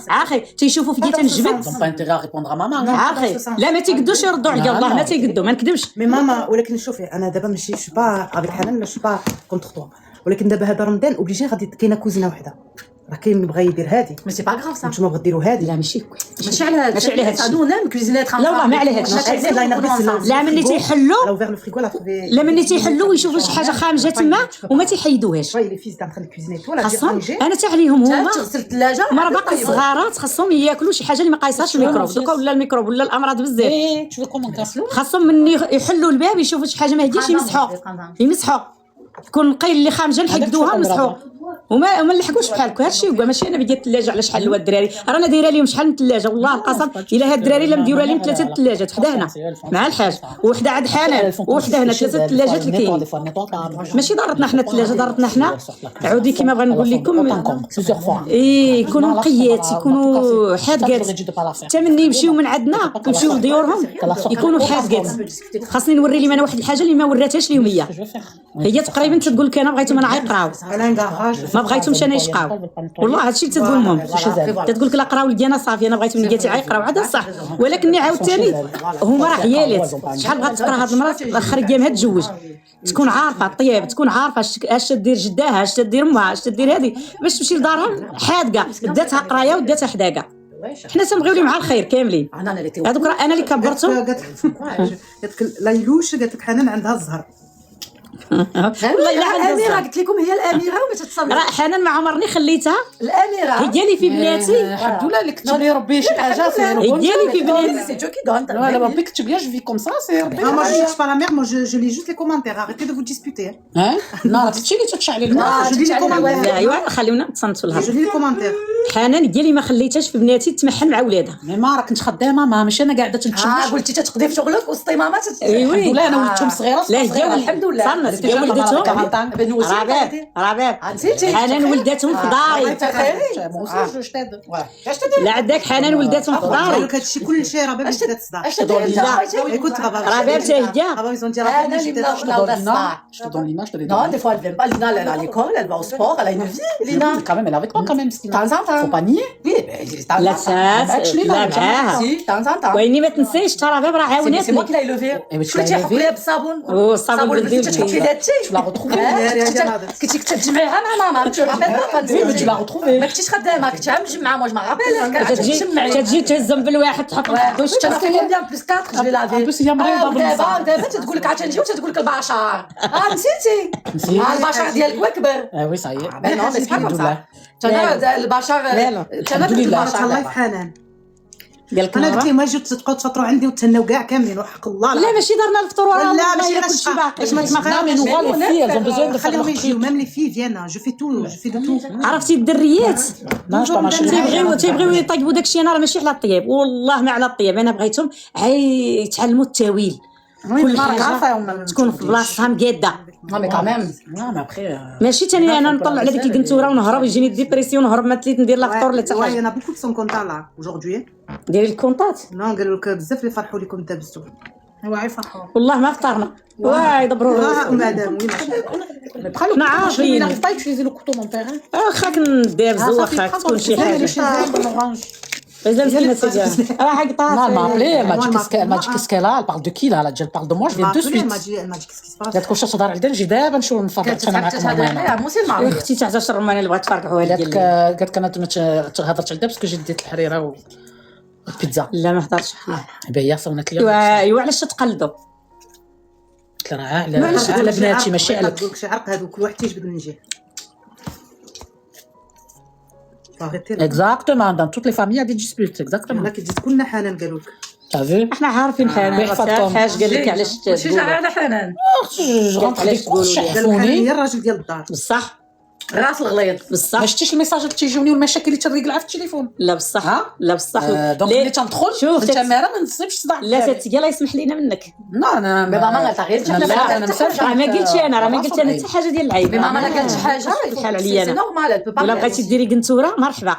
اخي تيشوفوا فيا تنجبد.
ils ont pas intérêt à répondre à maman.
اخي لا ما تيقدوش يردوا عليا والله ما تيقدوا ما نكذبش.
مي ماما ولكن شوفي انا دابا ماشي شو با افيك حنان شو با كونتر توا ولكن دابا هذا رمضان اوبليجي غادي كاينه كوزينه وحده راه كاين اللي بغى يدير هادي
مي سي با غراف سا
نتوما بغديروا هادي.
لا ماشي
ماشي على هاد
ماشي على هاد الشيء.
نون كوزينيت
لا والله ما على هاد الشيء. لا ملي تيحلوا
لو فيغ لو فريغو لا تروفي
لا ملي تيحلوا ويشوفوا شي حاجه خامجه تما وما تيحيدوهاش.
شويه لي فيز تاع دخل الكوزيني تو لا
خاصهم انا تاع عليهم هما
تغسل الثلاجه
مرة باقي الصغارات خاصهم ياكلوا شي حاجه اللي ما قايصاش الميكروب دوكا ولا الميكروب ولا الامراض بزاف.
tu veux comment نغسلو
خاصهم من يحلوا الباب يشوفوا شي حاجه ما هديش يمسحوا يكون نقي اللي خامجه نحقدوها ونمسحوا وما نلحقوش بحالك. هادشي هو ماشي انا بديت الثلاجه على شحال هو الدراري رانا دايره لهم شحال من الثلاجه والله القسم الا هاد الدراري لا مديروا لهم 3 الثلاجات وحده هنا مع الحاج وحده عند حنان وحده هنا 3 الثلاجات اللي كاين. ماشي ضرتنا حنا الثلاجه ضرتنا حنا عودي كيما بغا نقول لكم يكونوا نقيات يكونوا حادقات حتى من يمشيو من عندنا يمشيو لديورهم يكونوا حادقات. خاصني نوري لهم انا واحد الحاجه اللي ما وراتهاش لهم هي تقريبا تقول لك انا بغيتهم انا يقراو ما بغيتهمش انا يشقاو والله هادشي اللي تتقول لهم تتقول لك لا قراو ولدي انا صافي انا بغيت وليداتي يقراو هذا صح ولكن عاوتاني هما راه عيالات شحال بغات تقرا هاد المراه الاخر ايامها تزوج تكون عارفه الطياب تكون عارفه اش تدير جداها اش تدير امها اش تدير هذه باش تمشي لدارها حادقه داتها قرايه وداتها حداقه. حنا تنبغيو لهم على الخير كاملين هذوك راه انا اللي كبرتهم.
قالت لك ليلوش قالت لك حنان عندها الزهر
والله الا الاميره قلت لكم هي الاميره وما تتصور
راه حنان ما عمرني خليتها
الاميره
هي اللي في بناتي
الحمد لله اللي كتب لي ربي شي حاجه سي
هي اللي في بناتي
سي جو كي دون لا ربي كتب لي جو في كوم سا سي ربي
moi je cherche pas la mère moi je lis juste les commentaires arrêtez de vous disputer
ها لا تشي اللي تتشعلي
je lis les commentaires
ايوا خليونا نتصنتوا لها.
je lis les commentaires
حنان هي اللي ما خليتهاش في بناتي تمحن مع ولادها.
ما راه كنت خدامه ماشي انا قاعده تنتشمش قلتي تتقضي في شغلك وسط ماما
ايوي
الحمد لله انا ولدتهم صغيره
لا هي
الحمد لله
صنت هي ولدتهم رباب حنان ولدتهم في داري لا عندك حنان ولدتهم في
قالوا
داري
لك هادشي كل شيء راه باب بدات تصدع
اش تدير
écoute
رباب تهدى
ils ont dit راه
Je te donne l'image, je te donne l'image. Non, des fois, elle vient pas. Lina, elle est à l'école, elle va au sport, elle a une vie. Lina, quand même, elle est avec toi, quand même. De temps en temps. Faut pas nier. Oui, mais
لا تساس لا معاها
Si, de temps en temps.
ويني ما تنسيش ترى رباب راه
C'est moi
عاونتني
qui l'ai élevé.
mais tu
شو
l'as
تيحط
élevé.
ليها بالصابون.
والصابون
اللي
بالديل
تحط فيه داتشي. Tu l'as retrouvée. كنتي كتجمعيها مع ماما. Tu rappelles pas. Tu l'as retrouvée. ما كنتيش خدامه كنت مجمعه moi je m'en rappelle.
تجي تهزم بالواحد تحط الخدوش
انا في كومبيان بلس 4 جو لا في.
بس هي مريضه
دابا تقول لك عاد تنجي وتقول لك البشر. نسيتي. البشر ديالك كبر.
وي صاي
Ben non, mais c'est pas comme ça. انا البشر
الحمد لله الله في حنان
قال لك
انا قلت لهم اجيو تبقاو تفطروا عندي وتهناو كاع كاملين وحق الله
لا ماشي دارنا الفطور وراه
لا ماشي
كل شيء باقي
باش ما تسمعش خليهم يجيو ميم لي في فيانا جو في تو جو في تو
عرفتي الدريات تيبغيو يطيبوا داكشي انا راه ماشي على الطياب والله ما على الطياب انا بغيتهم يتعلموا التاويل كل حاجه تكون في بلاصتها مقاده
Non mais quand même.
Non mais après
ماشي تاني انا نطلع على ديك القنتوره ونهرب يجيني ديبرسيون نهرب ما تليت ندير لا فطور لا حتى
ouais
حاجه.
il y en a beaucoup qui sont contents là aujourd'hui
ديري الكونطات
non قالوا لك بزاف اللي فرحوا لكم دابزتوا واعي فرحوا
والله ما فطرنا واي دبروا
مدام وي ماشي
انا عارفين
pas utiliser le couteau mon père.
واخاك ندابزو واخاك تكون شي حاجه اذا مسكينه سيدي راه حقطات
Non, elle m'a appelé, elle m'a dit qu'est-ce qu'elle a, elle parle de qui là, elle parle de moi, je viens de suite.
elle m'a dit qu'est-ce qui se passe
قالت كل شيء صدر على نجي دابا نمشيو نفرق انا معكم هنا.
مو سي المعروف.
اختي تاع 10 رمانه اللي بغات تفرقعوا هذه
قالت قالت انا هضرت على باسكو جيت ديت الحريره والبيتزا.
لا ما هضرتش
باهيه صونت لي.
ايوا علاش تقلدوا
قلت لها على بناتي ماشي عليك.
تقول لك شي عرق هذوك كل واحد تيجبد من جهه
Exactement, dans toutes les familles il y a des disputes, exactement.
هنا كتجي كلنا حنان قالوا لك.
T'as vu?
احنا عارفين حنان حاج قال لك علاش
ماشي على حنان.
Je rentre des courses
قالوا حنان هي
شحفوني.
الراجل ديال الدار
بصح
راس الغليظ.
بصح
ما شفتيش الميساج اللي تيجوني والمشاكل اللي تريقل في التليفون.
لا بصح
ها؟
لا بصح
دونك ملي تندخل
شوف
الكاميرا ما نصيبش صداع.
لا تاتي الله يسمح لينا منك
لا انا
مي ماما قالت غير
لا انا مسافر.
راه ما قلتش انا راه ما قلت انا حتى حاجه ديال العيب
مي ماما ما قالتش حاجه
الحال عليا
سي
انا
نورمال elle peut pas.
ولا بغيتي ديري قنتوره مرحبا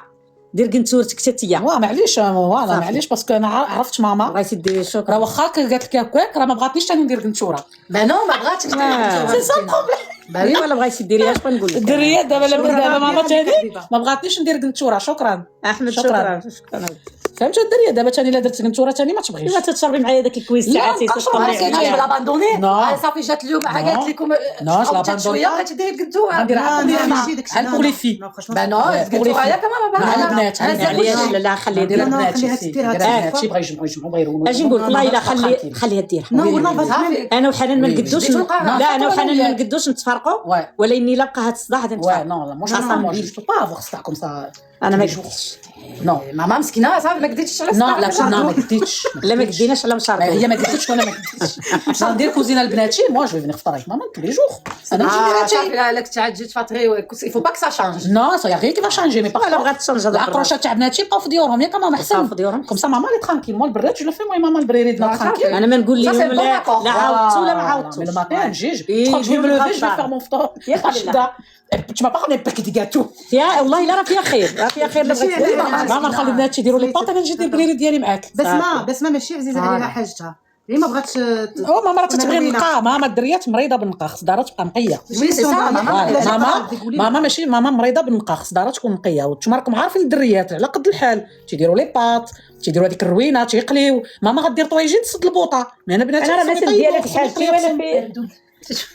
دير قنتورتك حتى هي
معليش فوالا معليش باسكو انا عرفت ماما
بغيتي ديري
راه
شكرا
واخا قالت لك هكاك راه ما بغاتنيش ثاني ندير قنتوره.
ما نو ما بغاتش
سي سا البروبليم.
ولا بغيتي ديريها اش بنقول لك
الدريات دابا ماما تاني ما بغاتنيش ندير قنتوره. شكرا
احمد
شكراً.
شكرا
فهمتي الدريه دابا ثاني الا درت نتوره ثاني ما تبغيش.
ايوا تشربي معايا داك الكويس ساعاتي
عرفتي لاباندوني
نو.
صافي جات اليوم قالت لكم
نو
جات شويه بغيتي ديري القنتوره
غندير
ماشي داكشي
بحال بور لي في.
با نو القنتوره ياك ماما
على البنات
علاش لا خليها
دير
دير
البنات
خليها
شي
تديرها
البنات شي بغا يجمعوا غيرونوا.
اجي نقول والله الا خليها ديرها.
نو لا
صافي
انا وحنان ما نقدوش
جديتو القرار.
لا انا وحنان ما
وياك.
نقدوش نتفارقوا
Ouais.
ولا اني لا بقى هاد الصداع غادي
Ouais,
نتفارقوا.
non, moi je peux pas avoir ça comme ça.
انا ما
tous les jours.
قديتش
Non.
ماما مسكينه صافي ما قديتش على
Non,
الصداع.
لا ما قديتش.
لا ما قديناش على مشاركه.
هي ما قديتش وانا ما قديتش. غندير كوزينه لبناتي moi je vais venir فطر avec maman tous les jours. انا نجي
صافي
بناتي.
لك تعجي تفطري il faut pas que ça change.
Non, ça y a rien qui va changer mais
لا بغات تشنج هذا
العقروشه تاع بناتي بقاو في ديورهم ياك ماما احسن
في ديورهم.
كوم سا ماما لي ترانكيل مو البراد جو لو في مو ماما البريري
صافي.
ترانكيل.
انا ما نقول
Ça, c'est
لهم
bon
لا
accord.
لا عاودتو ولا ما عاودتوش.
Mais le matin, je
Et
quand je vais me
je
lever, je vais
prépare.
faire mon fort.
يا خلينا.
Tu m'as pas ramené un paquet de gâteaux.
فيها والله لا راه فيها خير راه فيها خير. لا بغيت
ماما نخلي بناتي يديروا لي باط انا نجي ندير البريري ديالي معاك.
بسمه ماشي عزيزه عليها حاجتها هي ما بغاتش
او ماما راه تتبغي النقا. ماما الدريات مريضه بالنقا خص دارها تبقى نقيه.
وي سي صا
ماما ماشي ماما مريضه بالنقا خص دارها تكون نقيه. وانتوما راكم عارفين الدريات على قد الحال تيديروا لي باط تيديروا هذيك الروينه تيقليو. ماما غدير طويجين تصد البوطه مي انا بناتي
انا راه مثل ديالي في حالتي وانا في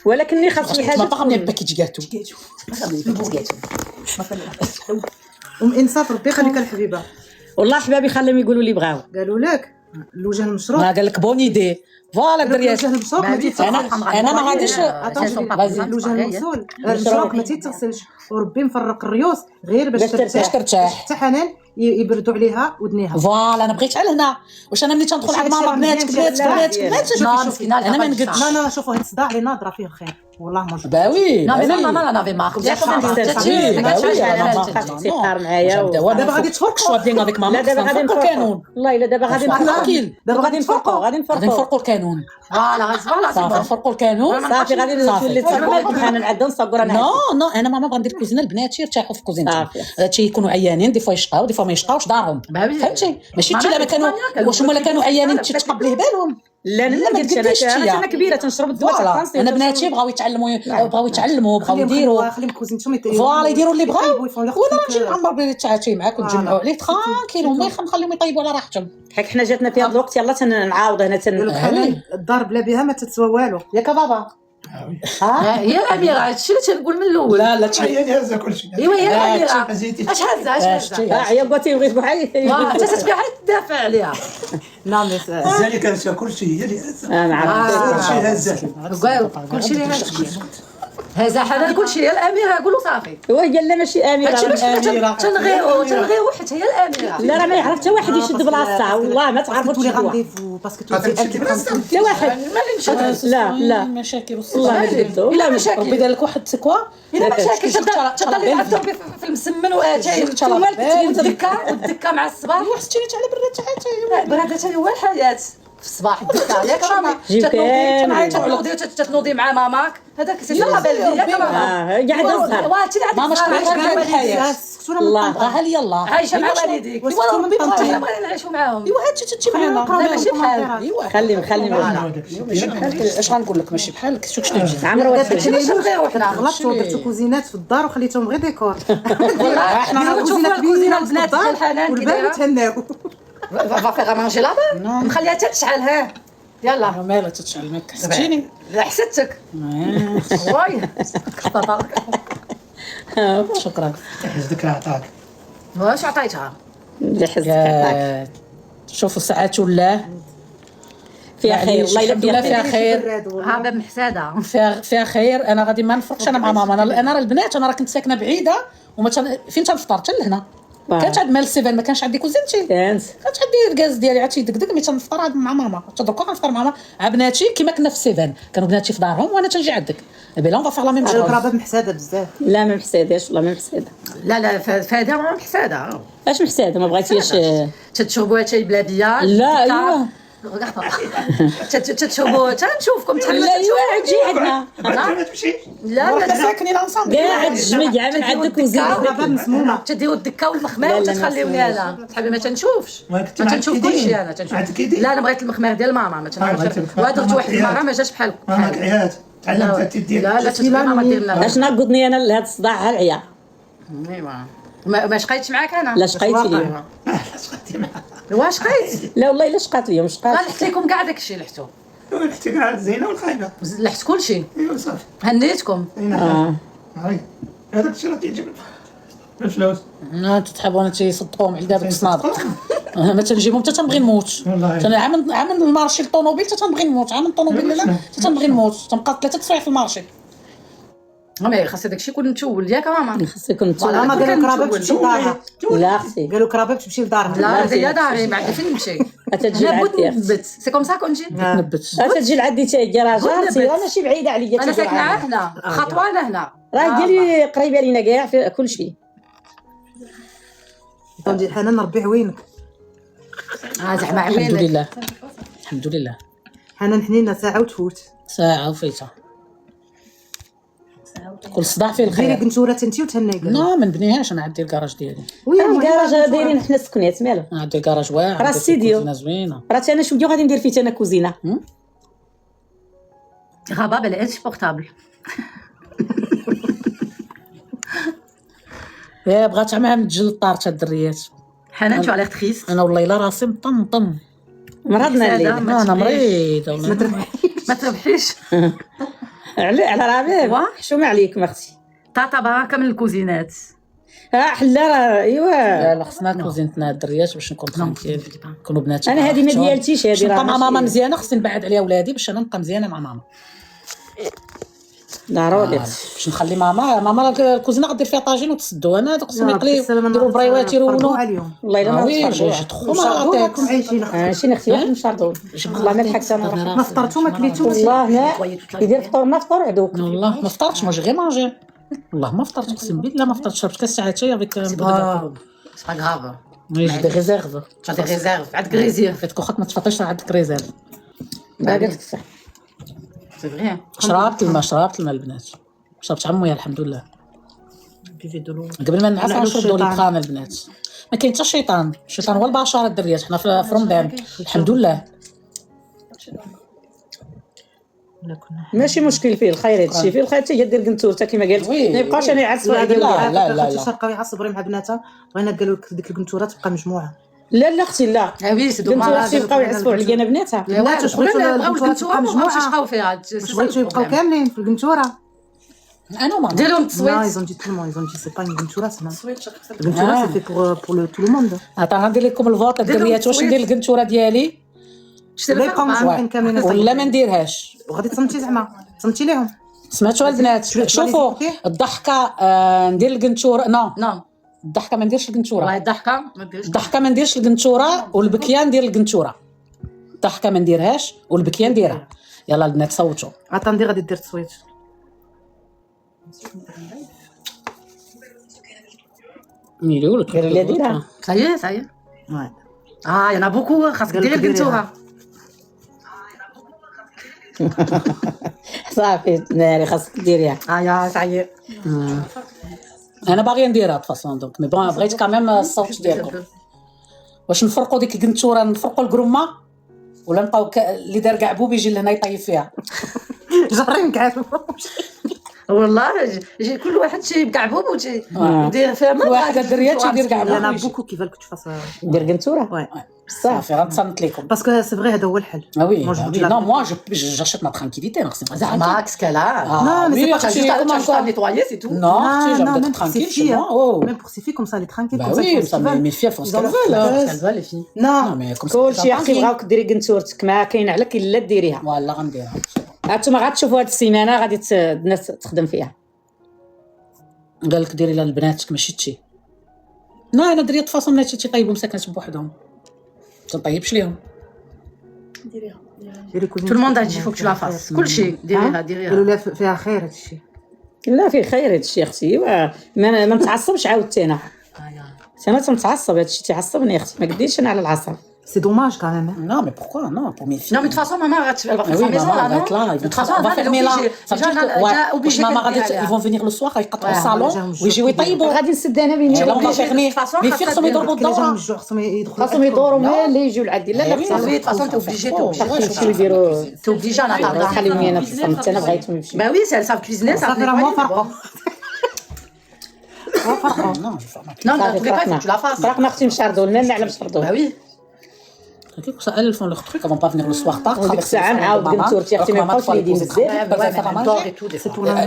ولكني خاصني حاجه
ما باغا من باكي دي غاتو.
انصاف ربي يخليك الحبيبه.
والله حبابي خليهم يقولوا لي بغاو.
قالوا لك اللوجه المشروط
ما قال لك بوني دي فوالا الدريات.
اللوجه المشروط ما تيتغسلش.
انا ما غاديش
اللوجه الموصول المشروط ما تيتغسلش وربي مفرق الريوس غير باش
ترتاح.
حتى حنان يبردوا عليها ودنيها.
فوالا انا بغيت على هنا واش انا ملي تندخل عند ماما بناتك انا ما نقدش.
لا شوفوا هاد الصداع اللي ناظره فيه الخير والله ما
باوي
Non mais maman elle en avait marre.
تيقار معايا
دابا غادي تفرق شويه بين افيك ماما.
لا دابا غادي
نفرقوا القانون.
والله الا دابا غادي
ترانكيل.
دابا غادي نفرقوا
غادي نفرقوا القانون.
فوالا
صافي نفرقوا القانون.
صافي غادي تولي تصبر بحال نعدو نصبر انا.
نو انا ماما بغا ندير كوزينه لبناتي يرتاحوا في كوزينتهم. تيكونوا عيانين دي فوا يشقاو دي فوا ما يشقاوش دارهم. فهمتي ماشي انت لا كانوا واش هما كانوا عيانين تقبليه بالهم.
لا
ما تقديش
انا كبيره تنشرب الدواء
فوالا. انا بناتي بغاو يتعلموا بغاو يديروا
خليهم كوزينتهم
فوالا يديروا اللي بغاو. وانا نجي نعمر بلي تاعتي معاك ونجمعوا عليه ترانكيل وما نخليهم يطيبوا على راحتهم.
حيت حنا جاتنا في هذا الوقت يلا تنعاود هنا
الدار بلا بها ما تتسوى والو ياك بابا.
هي الاميره هادشي اللي تنقول من الاول.
لا
هي هزه كلشي.
ايوا هي الاميره اش هزه
عيا بغاتي يبغي بحال
حتى تتبيع حتى تدافع عليها.
نعم
ذلك هزه كلشي هي اللي هزه.
نعرف
كلشي هزه.
كلشي اللي هذا حنا كلشي هي الاميره قولوا صافي.
هي لا ماشي اميره.
هادشي باش تنغيو حيت هي الاميره.
لا راه ما يعرف حتى واحد يشد بلاصتها والله ما تعرفوا
تولي
تشدوا
غانديفو باسكو
لا واحد لا
مشاكل
والله ما جبتو
لا مشاكل.
ربي دار لك واحد سكوا.
الا مشاكل تضلي تعذبي في المسمن واتاي والدكه مع الصباح.
وحشتيني على برد تاعتي.
برادة هي هو الحياه في الصباح الدكه ياك ماما تتنوضي مع ماماك هذاك سي لا بالي ياك ماما
قاعده نسهر
ماما شكون الحياه
الله
بغاها لي يلاه
عايشه مع والديك.
وسكتوا من
بغينا نعيشوا معاهم.
ايوا هادشي تجي معنا
ماشي بحال.
ايوا
خلي
اش غنقول لك ماشي بحال شوف شنو نجي
عمرو
ماشي نغيروا حنا
غلطتوا درتوا كوزينات في الدار وخليتهم غير ديكور.
والله حنا نشوفوا الكوزينه البنات ديال الحنان
والبنات تهناو.
فا فيغ مانجي لابا نخليها حتى تشعل ها يلا
مالها تتشعل ماك حسيتيني.
لا حسدتك واي
شكرا.
حزتك راه عطاك.
واش عطيتها
اللي حزتك
شوفوا ساعات ولا
فيها خير والله الا
فيها خير.
ها باب محساده
فيها خير. انا غادي ما نفرقش انا مع ماما. انا راه البنات انا راه كنت ساكنه بعيده فين تنفطر حتى لهنا. كانت عند مال السيفان ما كانش عندي كوزينتي. كانت عندي الكاز ديالي عاد تيدقدق ملي تنفطر مع ماما. تدركوا كنفطر مع ماما مع بناتي كيما كنا في السيفان. كانوا بناتي في دارهم وانا تنجي عندك بلا اون فافير لا ميم شوز.
راه باب محساده بزاف.
لا ما محساداش والله ما محساده.
لا فهذا ما محساده.
اش محساده ما بغيتيش
تشربوا شي بلاديه.
لا ايوا
تشربوا تنشوفكم
لا ايوا تجي عندنا
ما تمشي.
لا
ساكنين انصامبل
قاعد الجميع من عندك وزيد
باب مسمومه.
تديروا الدكه والمخمار وتخليوني انا صاحبي ما تنشوفش
ما
تنشوف كلشي انا تنشوف. لا انا بغيت المخمار ديال ماما ما تنعرفش. ودرت واحد المره ما جاش بحال
ماماك عيات تعلمت تدير.
لا تدير ما دير لنا.
اش ناقضني انا لهذا الصداع ها العيا.
ايوا ما شقيتش معاك انا.
لا شقيت اليوم.
واش شقيت؟
لا والله الا شقات اليوم شقات.
لحت لكم كاع داكشي لحتو.
نحتاج على الزينه والخايبه.
لحت كلشي.
ايوا صافي.
هنيتكم.
هاي هذاك الشيء راه تيجيب الفلوس.
تتحبون تصدقوهم على دابا الصنادق. ما تنجيبهم حتى تنبغي نموت. انا عام المارشي الطوموبيل حتى تنبغي نموت، عام الطوموبيل لا حتى تنبغي نموت، تنبقى 3 سوايع في المارشي.
مامي خاص داكشي يكون متول ياك ماما.
خاص يكون متول.
ماما قالوا كرابه تمشي لدارها.
لا اختي
قالوا كرابه تمشي لدارها.
لا هي داري بعد فين نمشي.
تجي
لابد
لعندي
نثبت سي كوم سا كنتي.
نبت
تجي لعندي حتى هي راه جارتي وانا ماشي بعيده عليا.
انا ساكنه هنا خطوه لهنا.
راه ديالي قريبه لينا كاع في كل شيء.
طنجي حنان ربي عوينك.
زعما
الحمد
عوينك.
لله الحمد لله.
حنان حنينه ساعه وتفوت.
ساعة وفيتها. كل صداع فيه
ديري
الخير.
قنتوره انتي وتهني.
لا ما نبنيهاش، انا عندي الكراج ديالي.
الكراج دايرين حنا السكنيات مالو.
انا عندي الكراج واعر.
راه السيديو.
كوزينة زوينه.
راه انا شويه غادي ندير فيه انا كوزينه.
غابه انسبورتابل.
يا بغات عمها متجل طارت هاد الدريات.
حنان تو على تخيس.
انا والله الا راسي مطمطم.
مرضنا الليل.
انا مريضه.
ما تربحيش.
على ربيب
وا؟
حشومه عليكم اختي.
طاطا باكا من الكوزينات.
حلا راه ايوا.
لا خصنا كوزينتنا هاد الدريات باش نكون ترانكيل، نكونوا بنات.
انا هذه ما ديالتيش هذه
راه
راه
مع ماما مزيانه، خصني نبعد عليها ولادي باش انا نبقى مزيانه مع ماما.
ضروري.
باش نخلي ماما الكوزينه غدير فيها طاجين وتسدوا، انا خصهم يقليو
بالسلامة
نديروا البريوات يرونوا.
اليوم
والله الا ما
وي
نفطروا.
جي تخو
راكم عايشين.
ماشي اختي واحد نشرطوا. والله ما لحقت انا.
ما فطرتوا ما كليتوش.
والله ما يدير فطور ما فطر عدوك.
والله ما فطرتش، ما غير مانجي. والله ما فطرت، اقسم بالله ما فطرت. شربت كاس تاع شاي افيك
سي با غراف.
جي دي ريزيرف.
عندك ريزيرف عندك ريزير.
فاتك واخا ما تفطرش راه عندك ريزيرف.
باقي صح.
سي فري.
شربت الماء البنات، شربت عمويا الحمد لله. قبل ما نعس نشربوا لي بخان البنات. ما كاين حتى الشيطان هو البشر الدريات. حنا في رمضان الحمد لله.
ماشي مشكل فيه الخير، هادشي فيه الخير. حتى هي دير قنتورته كما قالت. ما يبقاش انا يعصب عليا.
لا
شرقاو يعصبوا مع بناتها. بغينا قالوا لك ديك القنتوره تبقى مجموعه.
لا اختي لا.
وي سي
قنتورة
دوماج.
اختي يبقاو يعصبوا عليا انا بناتها.
لا واش بغيتو
بغاو الكنتوره ما بغاوش يشقاو فيها.
واش بغيتو يبقاو كاملين في القنتوره.
انا وماما
ديرهم
Non,
التصويت.
ils ont dit tout le monde, ils ont dit c'est pas une Ventura, c'est une Ventura, c'est fait pour tout le monde.
عطا غندير لكم الفوط الدريات. واش ندير القنتوره ديالي
لا يبقاو مجموعين كاملين
ولا ما نديرهاش؟
وغادي تصنتي زعما تصنتي ليهم.
سمعتوا البنات؟ شوفوا الضحكه ندير القنتوره. نو الضحكه ما نديرش
والله
القنتوره.
الضحكه ما ديرش.
الضحكه ما نديرش القنتوره والبكيه ندير القنتوره. الضحكه ما نديرهاش والبكيه نديرها. يلا البنات صوتوا.
اتاندي غادي دير تصويت.
ميلو
دير اللي ديرها.
صايي يانا بوكو خاصك ديري القنتوره.
صافي ناري خاصك ديريها.
يا صايي.
انا باغيه نديرها فاصون دونك مي بون بغيت كاميم الصوت ديالكم. واش نفرقوا ديك القنتوره نفرقوا الكرومه ولا نبقاو اللي دار كاع بوبي يجي لهنا يطيب فيها؟
جارين كاع
والله يجي كل واحد شي بكعبوب وشي يدير فيها.
كل واحد الدريات يدير كاع
انا
بوبي.
بوكو كيف كنت فاس
ندير قنتوره.
وي
صافي غنتصنت لكم.
باسكو سي فري هذا هو الحل.
وي
Moi, je vous dis la
نو
vérité.
موا جاشيت ما ترانكيليتي. خصني
زعما كسكالا.
Non, mais c'est pas
juste à nettoyer, c'est tout.
Non, tu
non,
j'aime
même
d'être
pour ces
tranquille chez
filles,
moi. Oh.
même pour ces filles comme ça, les tranquilles
Bah
comme ça.
oui, ça, mes filles elles font ce qu'elles veulent.
Qu'elles veulent les filles.
Non,
Non,
mais comme
كلشي اختي بغاوك ديري قنتورتك ما كاين عليك الا ديريها.
والله غنديرها.
هانتوما غتشوفوا هاد السيمانه غادي الناس تخدم فيها.
قال لك ديري لبناتك ماشي تشي. لا انا دريت فاصون بناتي تيطيبوا مساكنات بوحدهم. ما تنطيبش ليهم.
Tout le monde a dit faut que tu la fasses. كلشي ديريها.
قالوا لها فيها خير هادشي.
لا فيه خير هادشي اختي. ايوا ما نتعصبش عاودتي انا. انا تنتعصب هادشي تيعصبني اختي. ما قديتش انا على العصب.
C'est dommage quand même.
Non mais pourquoi non pour mes filles.
Non mais de toute façon maman elle va faire
Oui,
sa maison
maman,
là
elle va
non.
être là,
De toute façon
on va fermer là. Ça veut dire que ouais,
obligé
maman ils vont venir le soir يقطعوا الصالون ويجيو يطيبوا.
غادي نسد انا بيني
لا
وبين
on va fermer. Les filles خصهم يضربوا
كي لازم
الدوره.
الجوع خصهم يدخلوا.
خاصهم يدوروا ما اللي يجيو لعندي. لا
Oui, de toute façon t'es obligé
شي يديروا.
t'es obligé à la
خليوني انا في الصمت. انا بغيت نمشي.
Bah oui si elles savent cuisiner ça
صافي راه موافقه.
Non,
صافي
tu
فرقنا
la fasses.
فرقنا اختي مشردول المهم على مشردول.
Bah oui. Ça, elles font leur truc, elles vont pas venir le soir tard.
وديك الساعه نعاود قنتورتي اختي ما يبقاوش اليدين بزاف.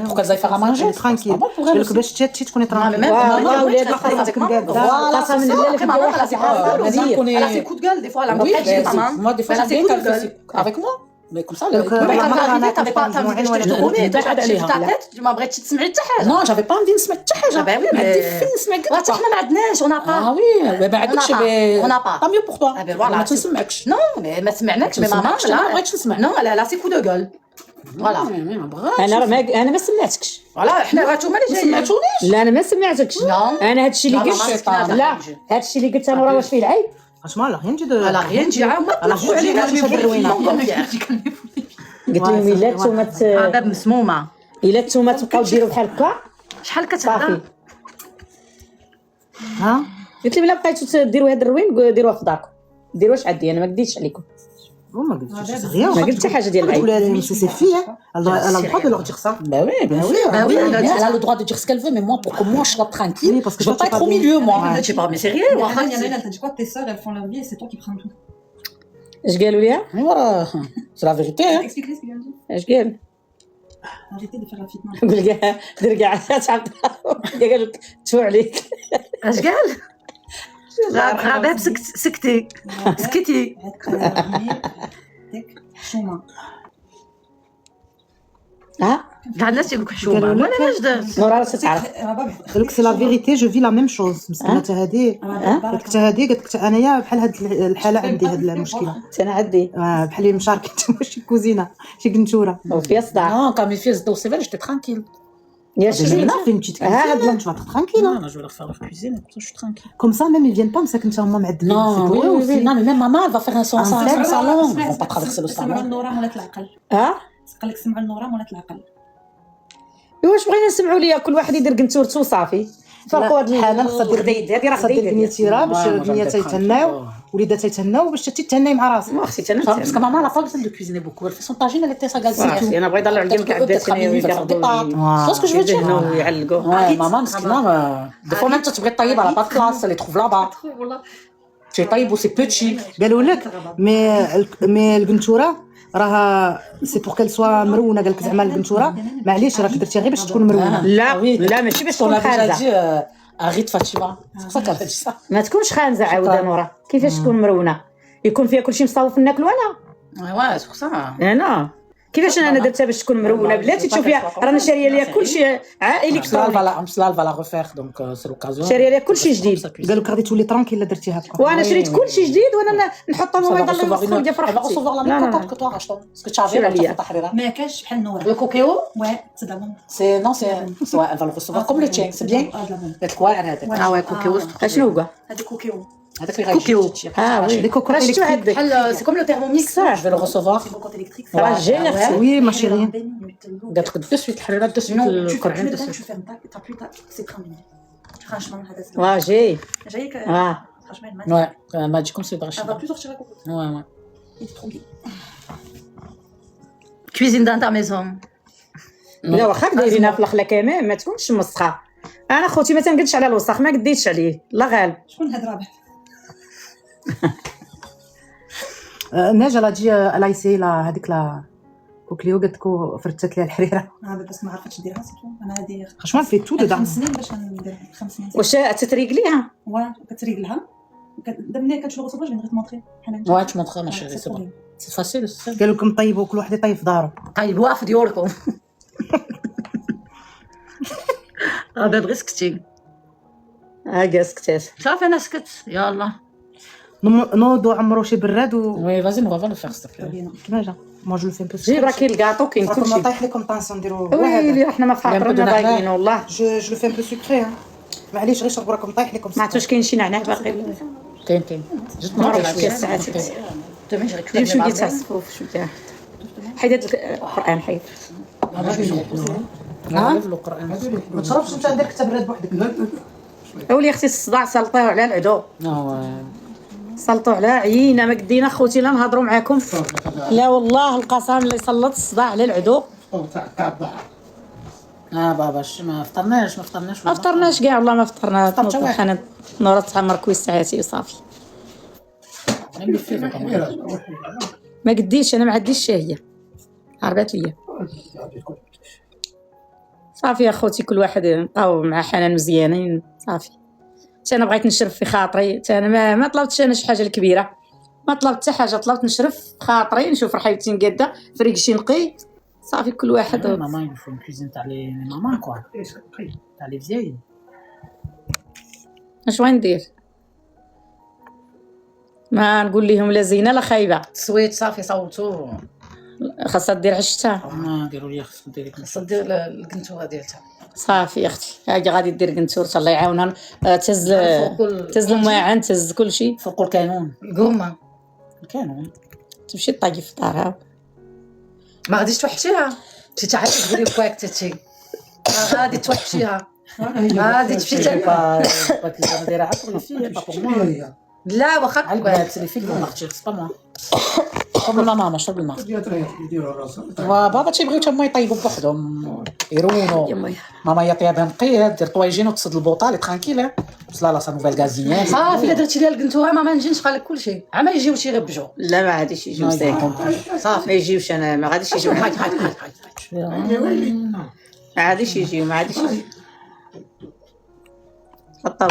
Pour qu'elles aillent faire à manger.
ترانكيل
pour elles
لك باش تشي تكوني ترانكيل
والله ولاد ما خاصك قاصه من الليل في واحد
Elle a ses coups de gueule des fois, elle a
Oui,
pas de maman.
moi,
des fois, j'aime bien qu'elle fait avec moi. Mais comme ça, ما بغيتش تسمعي حتى حاجه. Non, j'avais pas envie de نسمع حتى حاجه.
bah oui, mais-
عندي فين نسمع كاع.
حتى حنا ما عندناش on n'a pas.
Ah oui, ما عندكش
On n'a pas.
Tant mieux pour toi.
Ah ben voilà,
ما
c'est-
تسمعكش.
Non, mais ما سمعناكش mais maman
سمعكش، أنا ما بغيتش نسمع.
Non, elle a ses coups de gueule. Voilà.
انا راه انا ما سمعتكش.
Voilà, حنا راه نتوما اللي
ما
جايين.
سمعتونيش.
لا انا ما سمعتكش. انا هادشي اللي
لا،
قلت
ماما
لا هادشي اللي قلت انا راه واش فيه العيب.
franchement elle a rien dit de
Elle a rien dit.
Elle a juste dit que je suis ruinée.
قلت لهم الا نتوما
باب مسمومه.
الا نتوما تبقاو ديروا بحال هكا
شحال
صافي.
كتهضر؟
ها
قلت لهم الا بقيتوا ديروا هاد الروين ديروها في داركم ديروها اش عندي انا ما قديتش عليكم
ما قلتش rien
ما قلت حتى حاجه ديال العيب.
تقول سي في elle a le droit de leur dire ça.
Bah oui, bien sûr.
Bah oui,
Elle a le droit de dire ce qu'elle veut, mais moi, pour que moi je sois tranquille,
Oui, parce que
je veux
toi,
pas
tu
être au
vas
milieu, moi.
Je sais pas, mais sérieux,
Il y en a
واخا.
une, elle t'a dit quoi? Tes sœurs, elles font leur vie et c'est toi qui prends tout.
اش قالوا ليها؟
Mais voilà, c'est la vérité. Hein.
Explique-les ce qu'il vient de dire.
اش قال؟
Arrêtez de faire la fitna.
نقول كاع دير كاع تعبط قال لك تفو عليك.
اش قال؟ غابه سكتي سكتي.
شومة.
ها
كاع الناس تيقولوا حشومه.
قالوا
وانا
لك-
اش درت؟
نورا راه تتعرف.
قال لك سي لا فيريتي جو في لا ميم شوز مسكينه حتى هادي قالت لك حتى هادي قالت لك انايا بحال هاد الحاله عندي هاد المشكله
انا عندي
بحال اللي مشاركين شي كوزينه شي قنتوره
وفيها صداع.
Non, quand mes fils étaient au sévère, j'étais tranquille.
يا
j'ai
شي
une petite
Ah,
cuisine tu vas être tranquille
Non, je vais leur faire leur cuisine, comme ça je suis tranquille.
comme ça même ils viennent pas مساكن حتى هما معذبين
Non, oui, oui, oui. Non, mais même maman, elle va faire un son
salon.
salon. Ils vont pas traverser le
سمعوا
salon.
النورة مولات العقل.
ها
قال لك سمعوا النورة مولات العقل.
واش بغينا نسمعوا ليا كل واحد يدير قنتورته وصافي فرقوا هاد
حالا خصها دير
الغدايد هادي راه
خصها دير
غدايد
بنيتيرا باش
Ouais, moi,
البنيه
j'aime
تيتهناو وليدها تيتهناو باش تتهناي مع راسك
ما اختي انا
Parce que maman, elle a pas besoin de cuisiner beaucoup. Elle fait son tagine, elle était sa gazinière.
صافي انا بغيت يضلوا عندي كاع
Peut-être à minuit, elle va faire des pâtes. Tu vois ce que je veux dire?
يدهنوا ويعلقوا.
Ouais, maman, مسكينة, des fois même toi tu pourrais tailler, elle a pas de place, elle les trouve là-bas. Tu les tailles, c'est petit.
قالوا لك مي القنتوره راها سي بور كال سوا مرونه قال لك زعما القنتوره معليش راك درتيها غير باش تكون مرونه
لا لا ماشي باش
On
تكون
l'a déjà
خانزه
dit à Rite Fatima. C'est pour ça qu'elle a dit ça.
ما تكونش خانزه عاوده نورا كيفاش تكون مرونه يكون فيها كلشي مصاوب ناكلو انا
Ouais, c'est pour ça.
انا كيفاش انا درتها باش تكون مرونه بلاتي تشوفيها رانا شاريه ليها كلشي عائلي
En plus, là, elle va la refaire, donc c'est l'occasion.
شاريه ليها كلشي جديد
قالوا لك غادي تولي ترانكيل الا درتيها هكا
وانا شريت كلشي جديد وانا نحطهم هما يضلوا يوسخوا لي
Elle va
فرحتي.
recevoir la
لا،
même
لا،
cocotte que toi, Rachel. Parce que tu avais
C'est la
la
lia.
tahrir.
ما كاش بحال النورة.
Le coquéo,
Ouais, c'est de la bombe.
c'est non, c'est ouais, elle va le recevoir comme le tien, c'est bien.
Ah, de la bombe.
Être quoi, elle
اه وي كوكيو.
اشنو هو
هذا كوكيو.
هذاك اللي
كوكيو.
غيجي.
اه وي
لي كوكوط
راه شفتو
إلكتريك.
عندك
بحال سي كوم لو تيرموميكس.
Je vais le recevoir.
C'est cocotte électrique.
راه جاي اختي
وي ما شيرين
قالت لك de suite الحريرة de suite
Non, tu
القرعين
fais
de
dedans,
suite.
tu fermes pas, t'as plus ta... C'est terminé. Franchement, هذا c'est...
واه جاي
جايك...
اه
Franchement, elle m'a dit...
Ouais, elle m'a dit comme c'est de
Elle
Rachel.
va plus sortir la cocotte.
Ouais, ouais.
Il est trop bien.
Cuisine dans ta maison.
لا واخا دايرينها في الخلا كمان ما تكونش مسخه انا خوتي ما تنقدش على الوسخ ما قديتش عليه الله غالب
شكون هاد رابح؟
ناجا لا جي لا ايسي لا هذيك لا كوكليو قالت لك فرتت ليها الحريره
بس ما عرفتش نديرها سيتو. انا هادي...
فرانشمون في تو دو
5 سنين باش ندير 5 سنين.
واش تتريق ليها
كتريق لها. دابا ملي كتشوف الغسوله جو نغيت مونطري.
Ouais, tu montres ma chérie, c'est bon. C'est facile, c'est ça.
قالوا لكم طيبوا كل واحد يطيب في دارو
طيبوها في ديوركم. دابا سكتي.
سكتات
صافي انا سكت يلا.
نوضو عمرو شي براد و
Oui, vas-y, on va le faire, s'il te plaît.
ناجا ما جو فين بس
جيب راه كاين الكاطو كاين
راكم
كلشي
طايح لكم طانسون نديرو
ويلي احنا ما فاطرنا باغيين والله
جو لو في ان بو سكري معليش غير شربوا راكم طايح لكم
ما عرفتش كاين شي نعناع باقي
كاين جست
ما
مرة
عرفتش
شوية.
كاين ساعات
دابا نجي
جيب شويه تاع الصفوف شويه حيد هاد القران حيد
نعرف القرآن.
ما تشربش انت عندك حتى براد بوحدك
اولي اختي الصداع سلطوه على العدو سلطوا على عينا ما قدينا خوتي لا نهضروا معاكم لا والله القسم اللي سلط الصداع على العدو
بابا ما فطرناش
ما فطرناش كاع والله ما فطرنا.
فطرت واحد.
حنا نورا تعمر كويس ساعاتي وصافي. ما قديش انا ما عنديش الشهيه هربات ليا صافي. اخوتي كل واحد نبقاو مع حنان مزيانين صافي. انا بغيت نشرب في خاطري، انا ما طلبتش انا شي حاجه الكبيره، ما طلبت حتى حاجه، طلبت نشرب في خاطري نشوف رحيبتي مقاده فريق شي نقي صافي. كل واحد
ماما يفهم كوزين تاع لي ماما كوا تاع لي فزاي.
اش غندير؟ ما نقول لهم لا زينه لا خايبه،
تصويت صافي صوتوا.
خاصها دير عشتها.
ما ديروا لي خصهم ديري
صدير القنتوره ديالتها
صافي يا اختي هاجي غادي دير قنتور الله يعاونها. تهز الماعن تهز كل شيء
فوق القانون.
القومه
القانون
تمشي طاقي في دارها.
ما غاديش توحشيها، مشيتي عاد تقولي كواك تتي غادي توحشيها، غادي تمشي
باك دايره عقل فيه بابا.
لا واخا
على سي في الماء اختي با ما شرب الماء ماما شرب الماء.
يديروا راسهم
وبابا تيبغيو تما يطيبوا بوحدهم يرونوا. ماما هي طيابها نقيه دير طوايجين وتصد البوطه لي ترانكيل بصلا لا سا نوفيل غازيين
صافي. الا درتي ليها القنتوره ما نجيش نقال لك كلشي عا ما يجيوش يغبجوا.
لا ما غاديش يجيو صافي ما يجيوش. انا ما غاديش يجيو
هاي
ما غاديش يجيو ما غاديش يجيو. حطها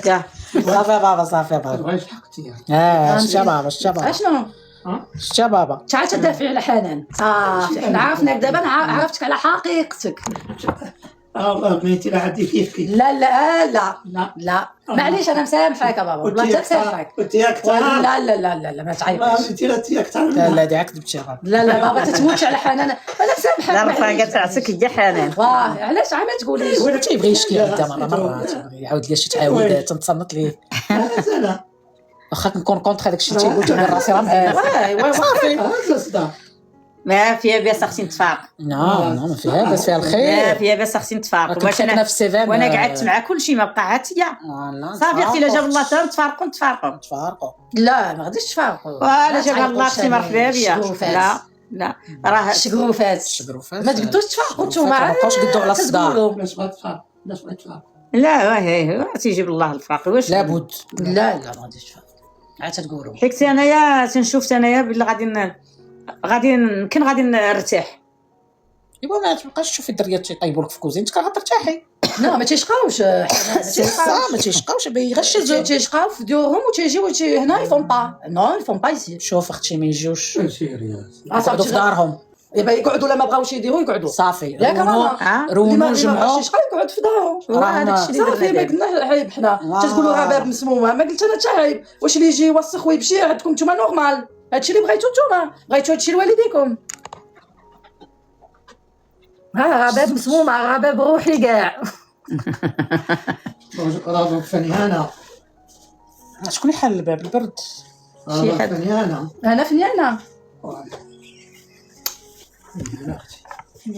كاع
صافي بابا صافي بابا.
بغيت حقتي
الشباب
اشنو
الشباب
تعال تدافعي على حنان صافي. حنا عرفناك دابا، انا عرفتك على حقيقتك.
والله بنيتي لا عندي كيف
لا لا لا لا لا معليش انا مسامحك يا بابا والله حتى مسامحك.
قلت ياك
لا لا لا لا لا ما تعيطش.
انت لا تياك تعرف
لا دي كذبتي بابا.
لا لا بابا تتموتش على حنان انا مسامحك.
لا رفاقه تعسك يا حنان.
واه علاش عا ما تقوليش.
ولا تيبغي يشكي عندها مرات يعاود لي شي تعاود تنتصنت ليه
لا
واخا نكون كونطخ هذاك الشيء تيقول تبان راسي راه معاه صافي.
ما فيها باس اختي نتفارق.
لا ما فيها بس فيها
ما
الخير.
فيها باس اختي نتفارق.
واش انا في السيفان
وانا قعدت مع كل شيء ما بقى عاتيه صافي. اختي لا جاب الله تنتفارقوا
تفارقوا.
لا ما غاديش تفارقوا.
ولا جاب الله اختي مرحبا بيا. لا لا راه
شكروفات ما تقدروش تفارقوا نتوما.
ما تبقاوش قدوا على الصداع.
علاش بغات تفارق علاش بغات تفارق
لا واه تيجيب الله الفرق واش
لابد.
لا لا ما غاديش تفارقوا عاد تقولوا.
حيت انايا تنشوف انايا بلي غادي نرتاح.
ايوا ما تبقاش تشوفي الدريات تيطيبوا لك في كوزينتك راه غترتاحي.
لا ما تيشقاوش
ما تيشقاوش يغشزوا
تيشقاو في ديورهم وتيجيو هنا يفون با نو يفون با يسي.
شوف اختي ما يجيوش
سيريا
يقعدوا في دارهم.
يبا يقعدوا لما بغاوش يديروا يقعدوا
صافي.
ياك ماما
رونو جمعوا
يقعد في دارهم.
هذاك الشيء
صافي ما قلناش عيب. حنا تتقولوا راه باب مسمومه ما قلت انا حتى عيب. واش اللي يجي يوسخ ويمشي عندكم نتوما نورمال. هادشي اللي بغيتو نتوما بغيتو هادشي لوالديكم. راه باب مسمومه راه باب روحي كاع.
راه فنيانه
شكون يحل الباب البرد؟
شي حد فنيانه
انا فنيانه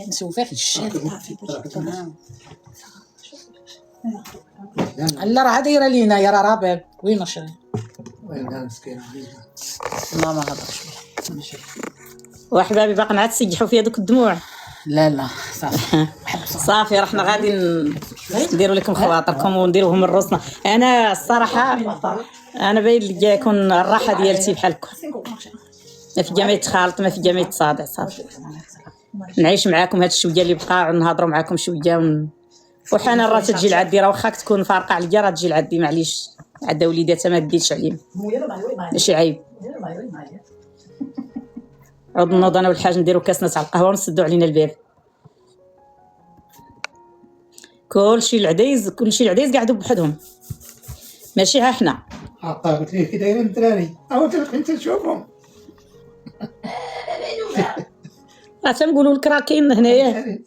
نسوي فيها الشارع. لا راه دايره لينا يا راه باب وين شري
وين مسكينه
ما هضرش
وحبابي باقي عاد تسيحوا فيا دوك الدموع.
لا صافي
صافي رحنا غادي نديروا لكم خواطركم ونديروهم من روسنا. انا الصراحه انا باين لي يكون الراحه ديالتي بحال هكا ما في جامع يتخالط ما في جامع يتصادع. صافي نعيش معاكم هاد الشويه اللي بقى ونهضروا معاكم شويه وحنا راه تجي لعندي راه واخا تكون فارقه عليا راه تجي لعندي معليش عندها وليداتها ما ديتش عليهم ماشي عيب. عود نوض انا والحاج نديرو كاسنا تاع القهوه ونسدو علينا الباب. كلشي العدايز قاعدوا بوحدهم ماشي ها حنا.
قلت ليه كي دايرين الدراري عاودت لك انت تشوفهم
راه تنقولوا لك راه كاين هنايا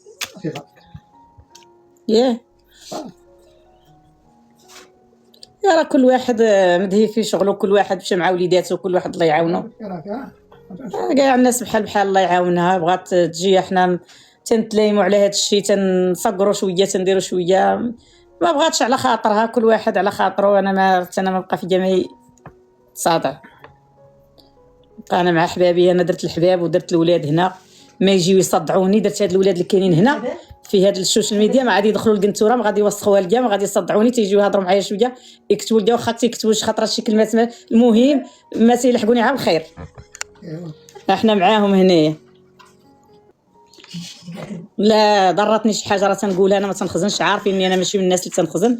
ياه يا راه كل واحد مدهي في شغله كل واحد مشى مع وليداته وكل واحد الله يعاونه. كاع الناس بحال الله يعاونها. بغات تجي احنا تنتلايموا على هذا الشيء تنصقروا شويه تنديروا شويه ما بغاتش على خاطرها كل واحد على خاطره. انا ما بقى في جميع صادع. انا مع حبابي انا درت الحباب ودرت الولاد هنا ما يجيو يصدعوني. درت هاد الولاد اللي كاينين هنا في هاد السوشيال ميديا ما غادي يدخلوا القنتوره، ما غادي يوسخوها لكاع، ما غادي يصدعوني، تيجيو يهضروا معايا شويه يكتبوا لكاع واخا تيكتبوا شي خطره شي كلمات المهم ما تيلحقوني على الخير. احنا معاهم هنايا. لا ضرتني شي حاجه راه تنقولها انا ما تنخزنش، عارفين اني انا ماشي من الناس اللي تنخزن.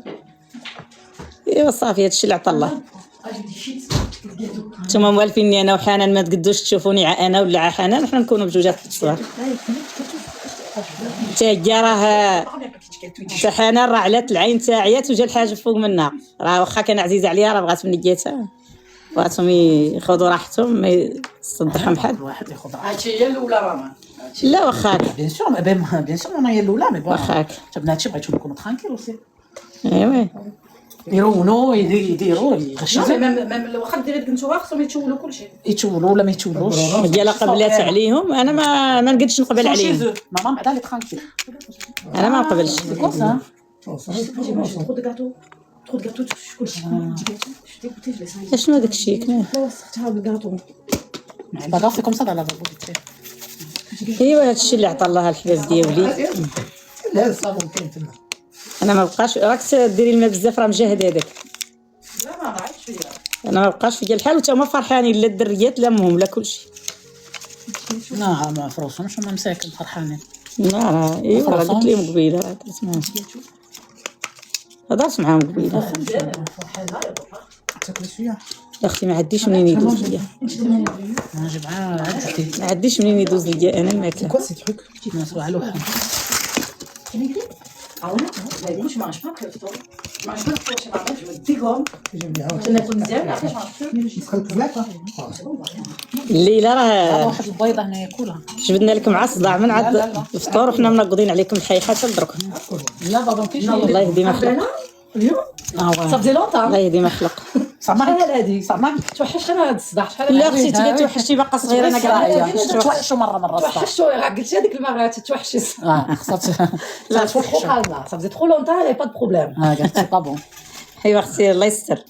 ايوا صافي هادشي اللي عطا الله. نتوما موالفيني انا وحنان ما تقدوش تشوفوني انا ولا حنان، حنا نكونوا بجوجات الصغار. تاهي راه حنان راه علات العين تاع عيات وجا الحاجه فوق منها، راه واخا كان عزيزه عليها راه بغات من نيتها، بغاتهم ياخذوا راحتهم ما يصدحهم حد.
واحد ياخذ
هادشي هي الاولى راه
لا واخا
بيان سور بيان سور انا هي الاولى مي بون
واخاك.
جبنا هادشي بغيتو نكونوا ترانكيل اوسي
ايوا
يرونوا يديروا يغشوا
ميم واخا ديري الكنتوره خصهم يتشولوا كلشي.
يتولوا ولا ما يتولوش
ديال قبلات عليهم انا ما نقدش نقبل عليهم،
ماما بعدا لي ترانكيل
انا ما نقبلش.
كون سا
trop de gâteaux. Trop de gâteaux, tu couches. Je suis dégoûtée, je laisse un
اشنو داك الشيء كمان؟
gâteau.
باغا سي كوم سا دا لا
ايوا هادشي اللي عطا الله الحباب ديالي.
لا الصابون كاين تما.
انا ما بقاش راك ديري الماء بزاف راه مجهد هذاك.
لا ما عرفتش فيها.
انا ما بقاش في الحال وتا هما فرحانين لا الدريات لا امهم لا كلشي.
لا ما فروسهمش هما مساكن فرحانين.
لا راه ايوا راه قلت لهم قبيله راه درت معاهم هضرت معاهم قبيله.
تاكل شويه.
اختي ما عنديش منين يدوز ليا،
نجيب معاه عدتي
ما عنديش منين يدوز ليا انا الماكله.
كوا سي تروك.
نصبح على واحد
Ah ouais, moi je mange pas que le fito. Je mange pas le fito chez ma mère, je me dégomme.
J'aime bien.
Je n'ai pas de diable, après je mange plus.
نسخن بزاف.
الليله راه
واحد البيضه هنا ياكلها.
جبدنا لكم مع الصداع من عند الفطور وحنا منقضين عليكم الحيخه حتى لدرك.
لا بابا كاين
الله يهدي ما خلق.
اليوم
اه
صافي لونطا.
الله يهدي ما خلق.
صعب
شحال هادي صعب توحش انا هاد الصداع شحال
لا اختي توحشتي باقا صغيره انا كاع
توحشوا مره الصباح
توحشوا راه قلتي هذيك المره توحشي
خاصها
لا trop calme là ça faisait trop longtemps et pas de problème
قالت با بون
ايوا اختي الله يستر.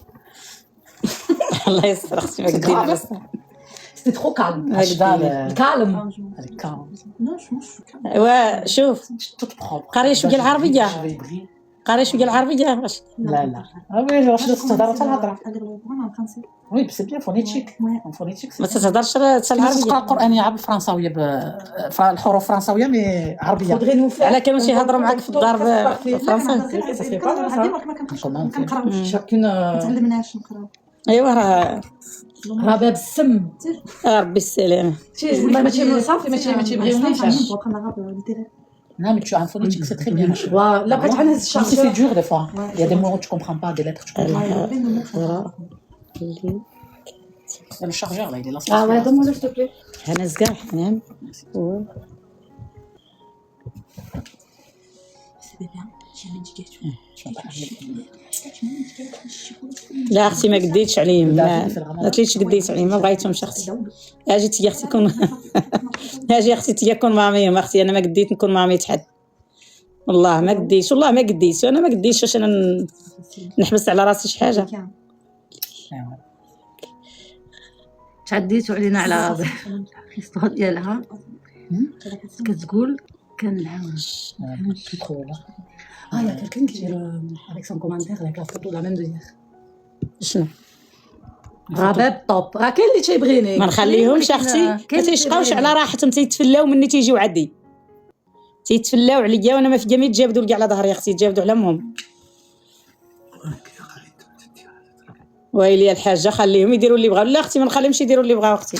الله يستر اختي ما قدينا على الصداع.
c'était trop calme
هكذا
calme
الكام
ايوا شوف
تطبخ
قري شويه العربيه، قري شويه العربيه باش
لا لا وي واش تهضر حتى الهضره
en français.
وي بس بيان فونيتيك فونيتيك
ما تتهضرش حتى
تقرا
العربيه.
القرانيه بالفرنساويه الحروف فرنساويه مي عربيه
faudrait nous faire
على كانوا يهضروا معاك في الدار بالفرنسي.
chacune
تعلمناش نقراو.
ايوا راه
راه باب السم
ربي السلامه.
ماشي صافي ماشي بغيونيش
Non, mais tu as un phonétique, c'est très bien.
لا بغيت غنهز
Même si c'est
الشارجور
dur des fois. Il y a des mots que tu comprends pas, des lettres que tu comprends pas. Le chargeur là, il est là.
اه ouais donne-moi s'il te plaît.
انا زكاع حنان لا اختي ما قديتش عليهم، ما تليش قديت عليهم، ما بغيتهمش اختي. اجي تيا اختي كون اجي اختي تيا كون ماميهم اختي. انا ما قديت نكون مامية حد والله ما قديت، والله ما قديت. انا ما قديتش واش انا نحبس على راسي شي حاجه.
تعديتوا علينا على الخيسطه ديالها كتقول كنعاون.
يا كلكن كيدير avec son commentaire avec la photo la même de hier.
شنو
راه باب طوب راه كاين اللي تيبغيني
ما نخليهمش اختي، ما تيشقاوش على راحتهم، تيتفلاو مني تيجيو عندي، تيتفلاو عليا وانا ما في جميع تجابدوا لي على ظهري اختي، تجابدوا على امهم. ويلي الحاجه خليهم يديروا اللي بغاو. لا اختي ما نخليهمش يديروا اللي بغاو اختي.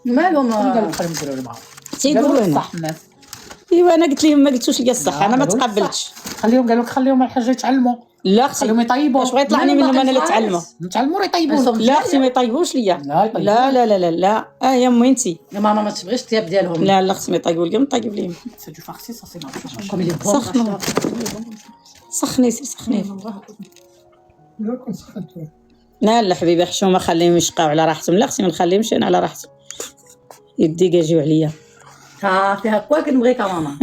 مالهم
قالوا خليهم يديروا اللي بغاو.
تيقولوا هنا
صح الناس.
ايوا انا قلت لهم ما قلتوش لي الصح، انا ما تقبلتش.
خليهم قالوا لك خليهم الحاجه يتعلموا.
لا اختي
خليهم يطيبوا.
واش بغا يطلعني منهم انا اللي تعلموا؟
نتعلموا يطيبوا.
لا اختي ما يطيبوش ليا.
لا
لا لا لا لا يا امي انتي.
يا ماما ما تبغيش الثياب ديالهم.
لا لا اختي ما يطيبوا لي، نطيب ليهم.
سي دو فارسي سا سي
كوم يلي
سخنوا سخني سير سخني.
لا كون سخنتو.
لا لا حبيبي حشومه خليهم يشقاو على راحتهم. لا اختي ما نخليهمش انا على راحتهم، يديكاجيو عليا.
فيها كوا كنبغيك ماما.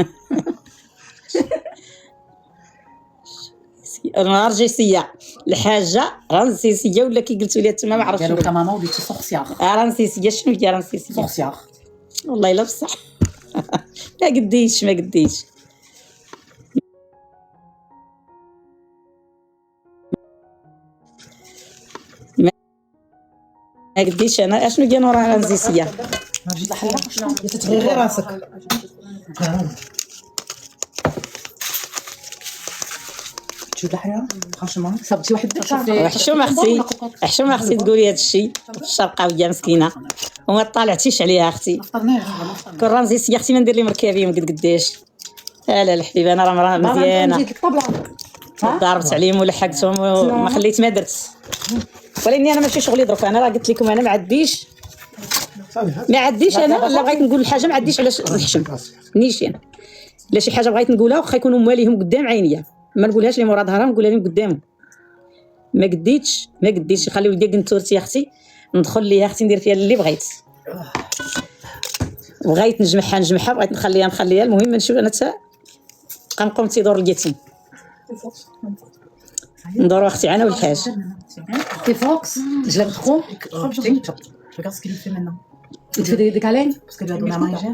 نهار جاي سيا الحاجه راه نسيسيه ولا كي قلتوا لي تما ما عرفتش.
قالوا لك ماما وليتي سورسيار.
راه نسيسيه شنو هي راه نسيسيه
سورسيار.
والله الا بصح ما قديش ما قديش انا اشنو كاين وراه نزيسيه
تتغيري راسك. تجيب الحياه فرانشمون
صبتي واحد
حشومه اختي تقولي هذا الشيء الشرقاويه مسكينه وما طالعتيش عليها اختي كون رمزيسيه اختي ما ندير لي مركبي قداش لا الحبيبه انا راه مزيانه ضربت عليهم ولحقتهم وما خليت ما درت ولكن انا ماشي شغلي دروك انا راه قلت لكم انا ما عنديش انا لا بغيت نقول الحاجه ما عنديش علاش نحشم نيشان لا شي حاجه بغيت نقولها واخا يكونوا مواليهم قدام عينيا ما نقولهاش لي مورا ظهرهم نقولها لهم قدامهم ما قديتش خلي ولدي قنتورتي اختي ندخل ليها اختي ندير فيها اللي بغيت نجمعها بغيت نخليها المهم نشوف انا قنقوم تيدور اليتيم ندورو اختي انا والحاج
T'es Fox, je l'aime trop.
Regarde ce qu'il fait maintenant.
Il te fait des câlins
Parce qu'elle lui a donné à manger.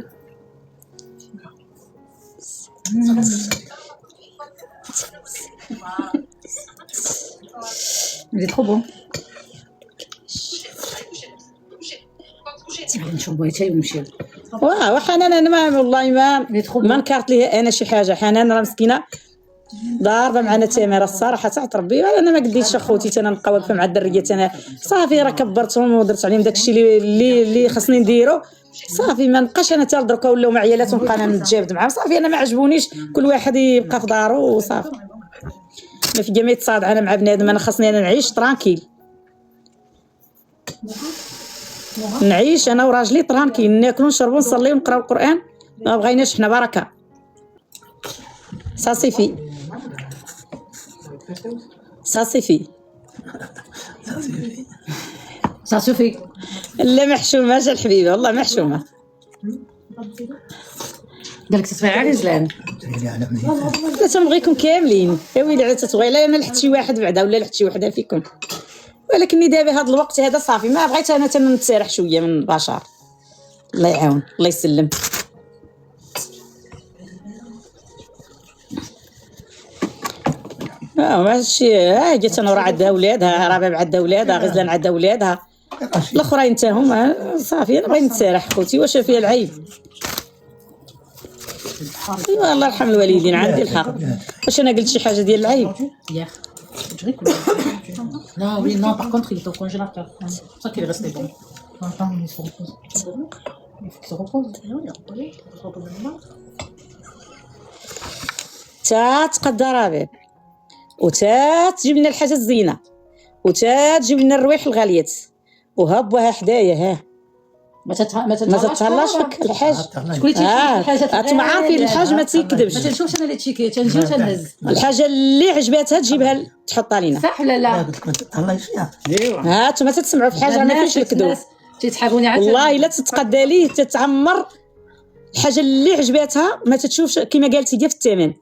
Il est trop beau. نشربوا شاي ونمشيو.
وحنان انا ما والله ما نكرت ليها انا شي حاجه حنان راه مسكينه ضاربه معنا تماره الصراحه تاع ربي انا ما قديتش اخوتي انا نبقى واقفه مع الدريات انا صافي راه كبرتهم ودرت عليهم داكشي اللي خصني نديرو صافي ما نبقاش انا حتى دركا ولاو مع عيالاتهم نبقى انا نتجابد معاهم صافي انا ما عجبونيش كل واحد يبقى في دارو وصافي ما في جميع تصاد انا مع بنادم انا خصني انا نعيش ترانكيل نعيش انا وراجلي ترانكيل ناكلو نشربو نصليو نقراو القران ما بغيناش حنا بركه صافي
صافي
لا محشومه جا الحبيبه والله محشومه
قالك تسمعي على رجلان
لا تنبغيكم كاملين يا ويلي عاد تتبغي لا انا لحت شي واحد بعدا ولا لحت شي وحده فيكم ولكني دابا هذا الوقت هذا صافي ما بغيت انا تنتسارح شويه من البشر الله يعاون الله يسلم ماشي جات انا راه عندها ولادها راه عندها ولادها غزلان عندها ولادها الاخرين حتى هما صافي انا بغيت نتسارح خوتي واش فيها العيب ايوا الله يرحم الوالدين عندي الحق واش انا قلت شي حاجه ديال العيب
Non, oui, non, par contre, il est au congélateur. C'est pour ça qu'il est resté bon.
Attends, il se repose.
Il faut qu'il se repose.
تا تقدر ربي وتا تجيب لنا الحاجه الزينه وتا تجيب لنا الروايح الغاليات وهبوها حدايا ها
ما تتهلاش
فيك الحاج
شكون اللي تيشوف الحاجات
انتم عارفين الحاج ما تيكذبش
ما تنشوفش انا اللي تشيكي تنجيو تنهز
الحاجه اللي عجباتها تجيبها تحطها لينا
صح ولا لا
قلت لك ما تهلاش فيها.
ها انتم تسمعوا في حاجه ما فيش الكذوب
تيتحابوني عاد
والله الا تتقدى ليه تتعمر الحاجه اللي عجباتها ما تتشوفش كما قالتي ديال في الثمن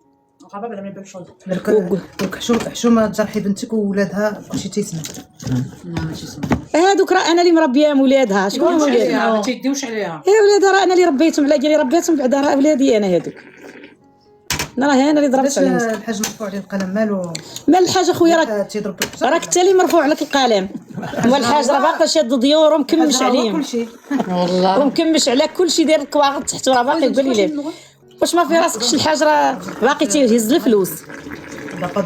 حشومه تجرحي بنتك وولادها كلشي تيسمع
هادوك راه انا اللي مربياهم ولادها شكون ولادها
ما تيديوش عليها
يا ولادها راه انا اللي ربيتهم على قالي ربيتهم بعدا راه ولادي انا هادوك انا اللي ضربت عليهم
الحاج مرفوع عليه القلم مالو
مال الحاج اخويا راك انت اللي مرفوع لك القلم والحاج راه باقي شاد ديور ومكمش عليهم
والله
ومكمش على كلشي داير الكواغط تحت راه باقي يقول لي واش ما في راسك شي الحاج راه باقي تيهز الفلوس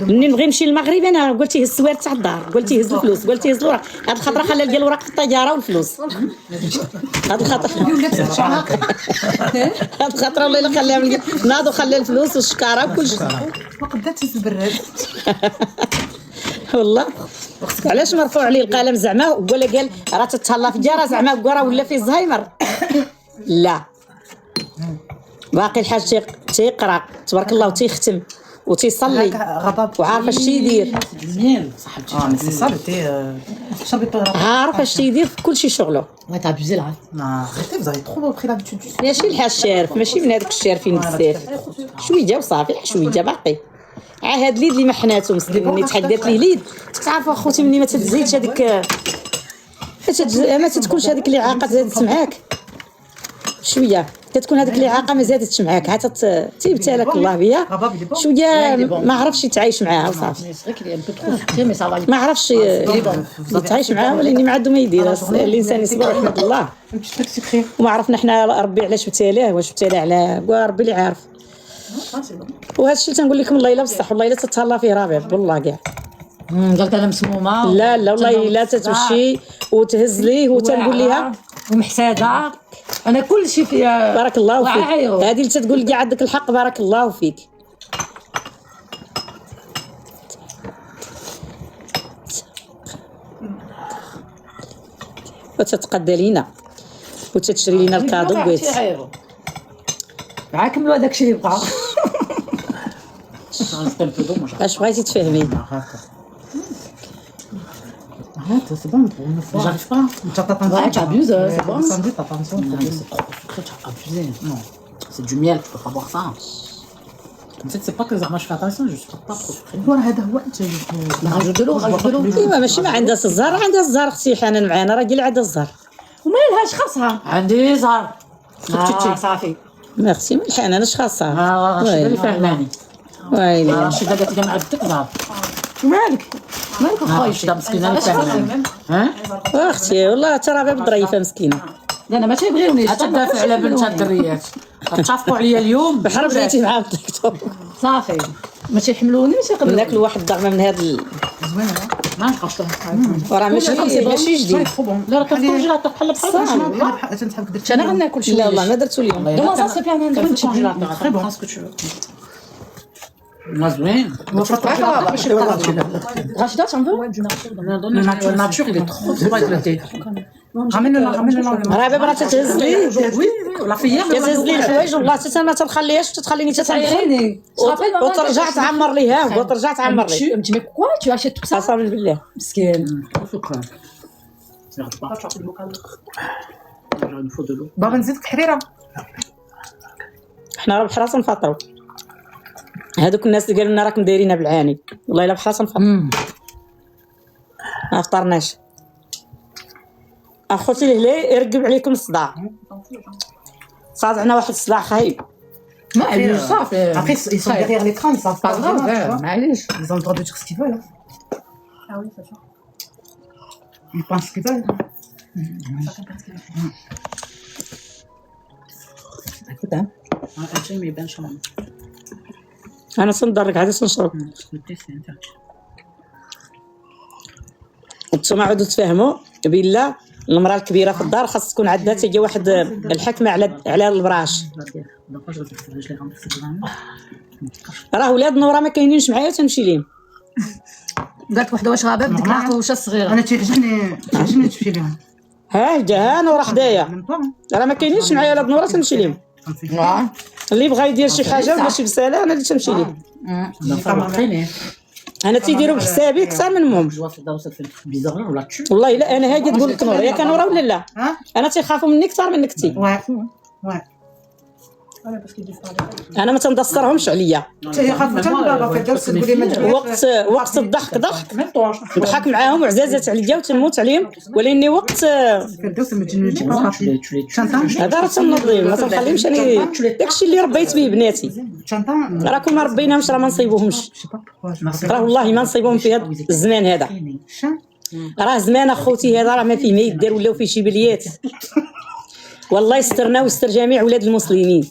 مني نبغي نمشي للمغرب انا قلت يهز السوار تاع الدار قلت يهز الفلوس قلت يهز الوراق هاد الخطره خلى لقى الوراق في الطياره والفلوس هاد الخطره والله الا خلاها ناضو خلى الفلوس والشكاره وكلشي
ما قدرتش تهز البراد
والله علاش مرفوع عليه القلم زعما ولا قال راه تتهلا في جاره زعما راه ولا فيه زهايمر لا باقي الحاج تيقرا تبارك الله وتيختم وتيصلي
غضب
وعارف اش تيدير
مزيان صاحبتي
سي صابتي شربي
عارف اش تيدير في كلشي شغله
ما تعبزي لها
arrêtez vous avez trop pris l'habitude
ماشي الحاج شارف ماشي من هذوك الشارفين بزاف شويه وصافي شويه باقي هاد اليد اللي محناتو مسكين ملي تحدات ليه اليد تعرف اخوتي ملي ما تتزيدش هذيك ما تتكونش هذيك اللي عاقه زادت معاك شويه كتكون هذيك الاعاقه ما زادتش معاك عاد تيبتلك الله بيا شويه ما عرفش يتعايش معاها وصافي ما عرفش يتعايش معاها ولاني ما عنده ما يدير الانسان يصبر ويحمد الله وما عرفنا حنا ربي علاش ابتلاه واش ابتلاه على ربي اللي عارف وهذا الشيء تنقول لكم الله الا بصح والله الا تتهلا فيه ربيع والله كاع
قالت انا مسمومه
لا والله لا تتمشي وتهز ليه وتنقول ليها
ومحساده انا كل شيء فيها
بارك الله فيك هذه اللي تتقول كاع عندك الحق بارك الله فيك وتتقدى لينا وتتشري لنا الكادو بغيتي
عاكملوا هذاك الشيء اللي بقى
اش بغيتي تفهمي
C'est bon, j'arrive pas.
Ouais, tu abuses, c'est bon.
Abusé. Non, c'est du miel, tu peux pas boire ça. En fait, c'est pas que moi je fais attention, je suis pas trop sucré.
rajoute de l'eau, rajoute de l'eau.
ايوا ماشي ما عندها الزهر عندها الزهر اختي حنان معانا راه قال عندها الزهر
وما لهاش خاصها
عندي زهر.
صافي
ميرسي من الحنان اش خاصها
شنو اللي فهماني؟
ويلي
شي قالت لي عندك زهر.
مالك
اخويا شي مسكينه اللي فهماني. ها؟
اختي والله ترى باب ظريفه مسكينه
لا انا ما تيبغيونيش
تدافع على بنت الدريات تشافقوا عليا اليوم
بحال بغيتي مع الدكتور
صافي ما تيحملونيش يقبلوا
ناكلوا واحد الضغمه من هاد
زوينه ما نبقاش
راه ماشي جديد
لا راه كتخرج لها بحال
انا غناكل شويه
لا والله ما درتو اليوم
دوما صا سي بيان ندير
très bon ce que tu veux. Moi, زوين.
راشده تنظر
Le nature, il est trop éclaté. Ramène-le.
راه بابا راه تتهز لي
La fillère,
تتهز لي الحوايج والله حتى ما تنخليهاش تتخليني تتعيريني وترجع تعمر ليها وترجع تعمر لي
انت مي كوا tu achètes tout ça
قسما بالله
مسكين
بابا نزيدك حريره
حنا راه بحراس نفطروا هذوك الناس اللي قالوا لنا راكم دايرينها بالعاني والله الا بحراس نفطروا ما فطرناش اخوتي الهلال يرقب عليكم الصداع صادعنا واحد الصداع خايب
ما صافي
Après, ils sont derrière l'écran, ils savent pas vraiment, tu vois.
معليش
Ils ont le droit de dire ce qu'ils veulent.
Ah oui, c'est sûr.
Ils pensent ce qu'ils veulent.
écoute hein. Un chien mais ben chaman.
انا تندرك عاد تنشرب نتوما عاودوا تفهموا بالله المراه الكبيره في الدار خاص تكون عندها حتى هي واحد الحكمه على البراش راه ولاد نورا ما كاينينش معايا تنمشي ليهم
قالت وحده واش غابه بدك العطوشه الصغيره
انا تعجبني تمشي لهم.
ها نورا حدايا راه ما كاينينش معايا ولاد نورا تنمشي ليهم اللي بغا يدير شي حاجه ولا شي رساله انا اللي تمشي ليه انا تيديروا بحسابي اكثر من امهم والله لا انا هاجي تقول لك نورا ياك نورا ولا لا انا تيخافوا مني اكثر منك تي انا ما تندسترهمش عليا وقت الضحك ضحك ضحك معاهم وعزازات عليا وتنموت عليهم ولاني وقت هذا راه تنظيم ما تنخليهمش انا داكشي اللي ربيت به بناتي راكم ما ربيناهمش راه ما نصيبوهمش راه والله ما نصيبوهم في هذا الزمان هذا راه زمان اخوتي هذا راه ما فيه ما يدار ولاو فيه شي بليات والله يسترنا ويستر جميع ولاد المسلمين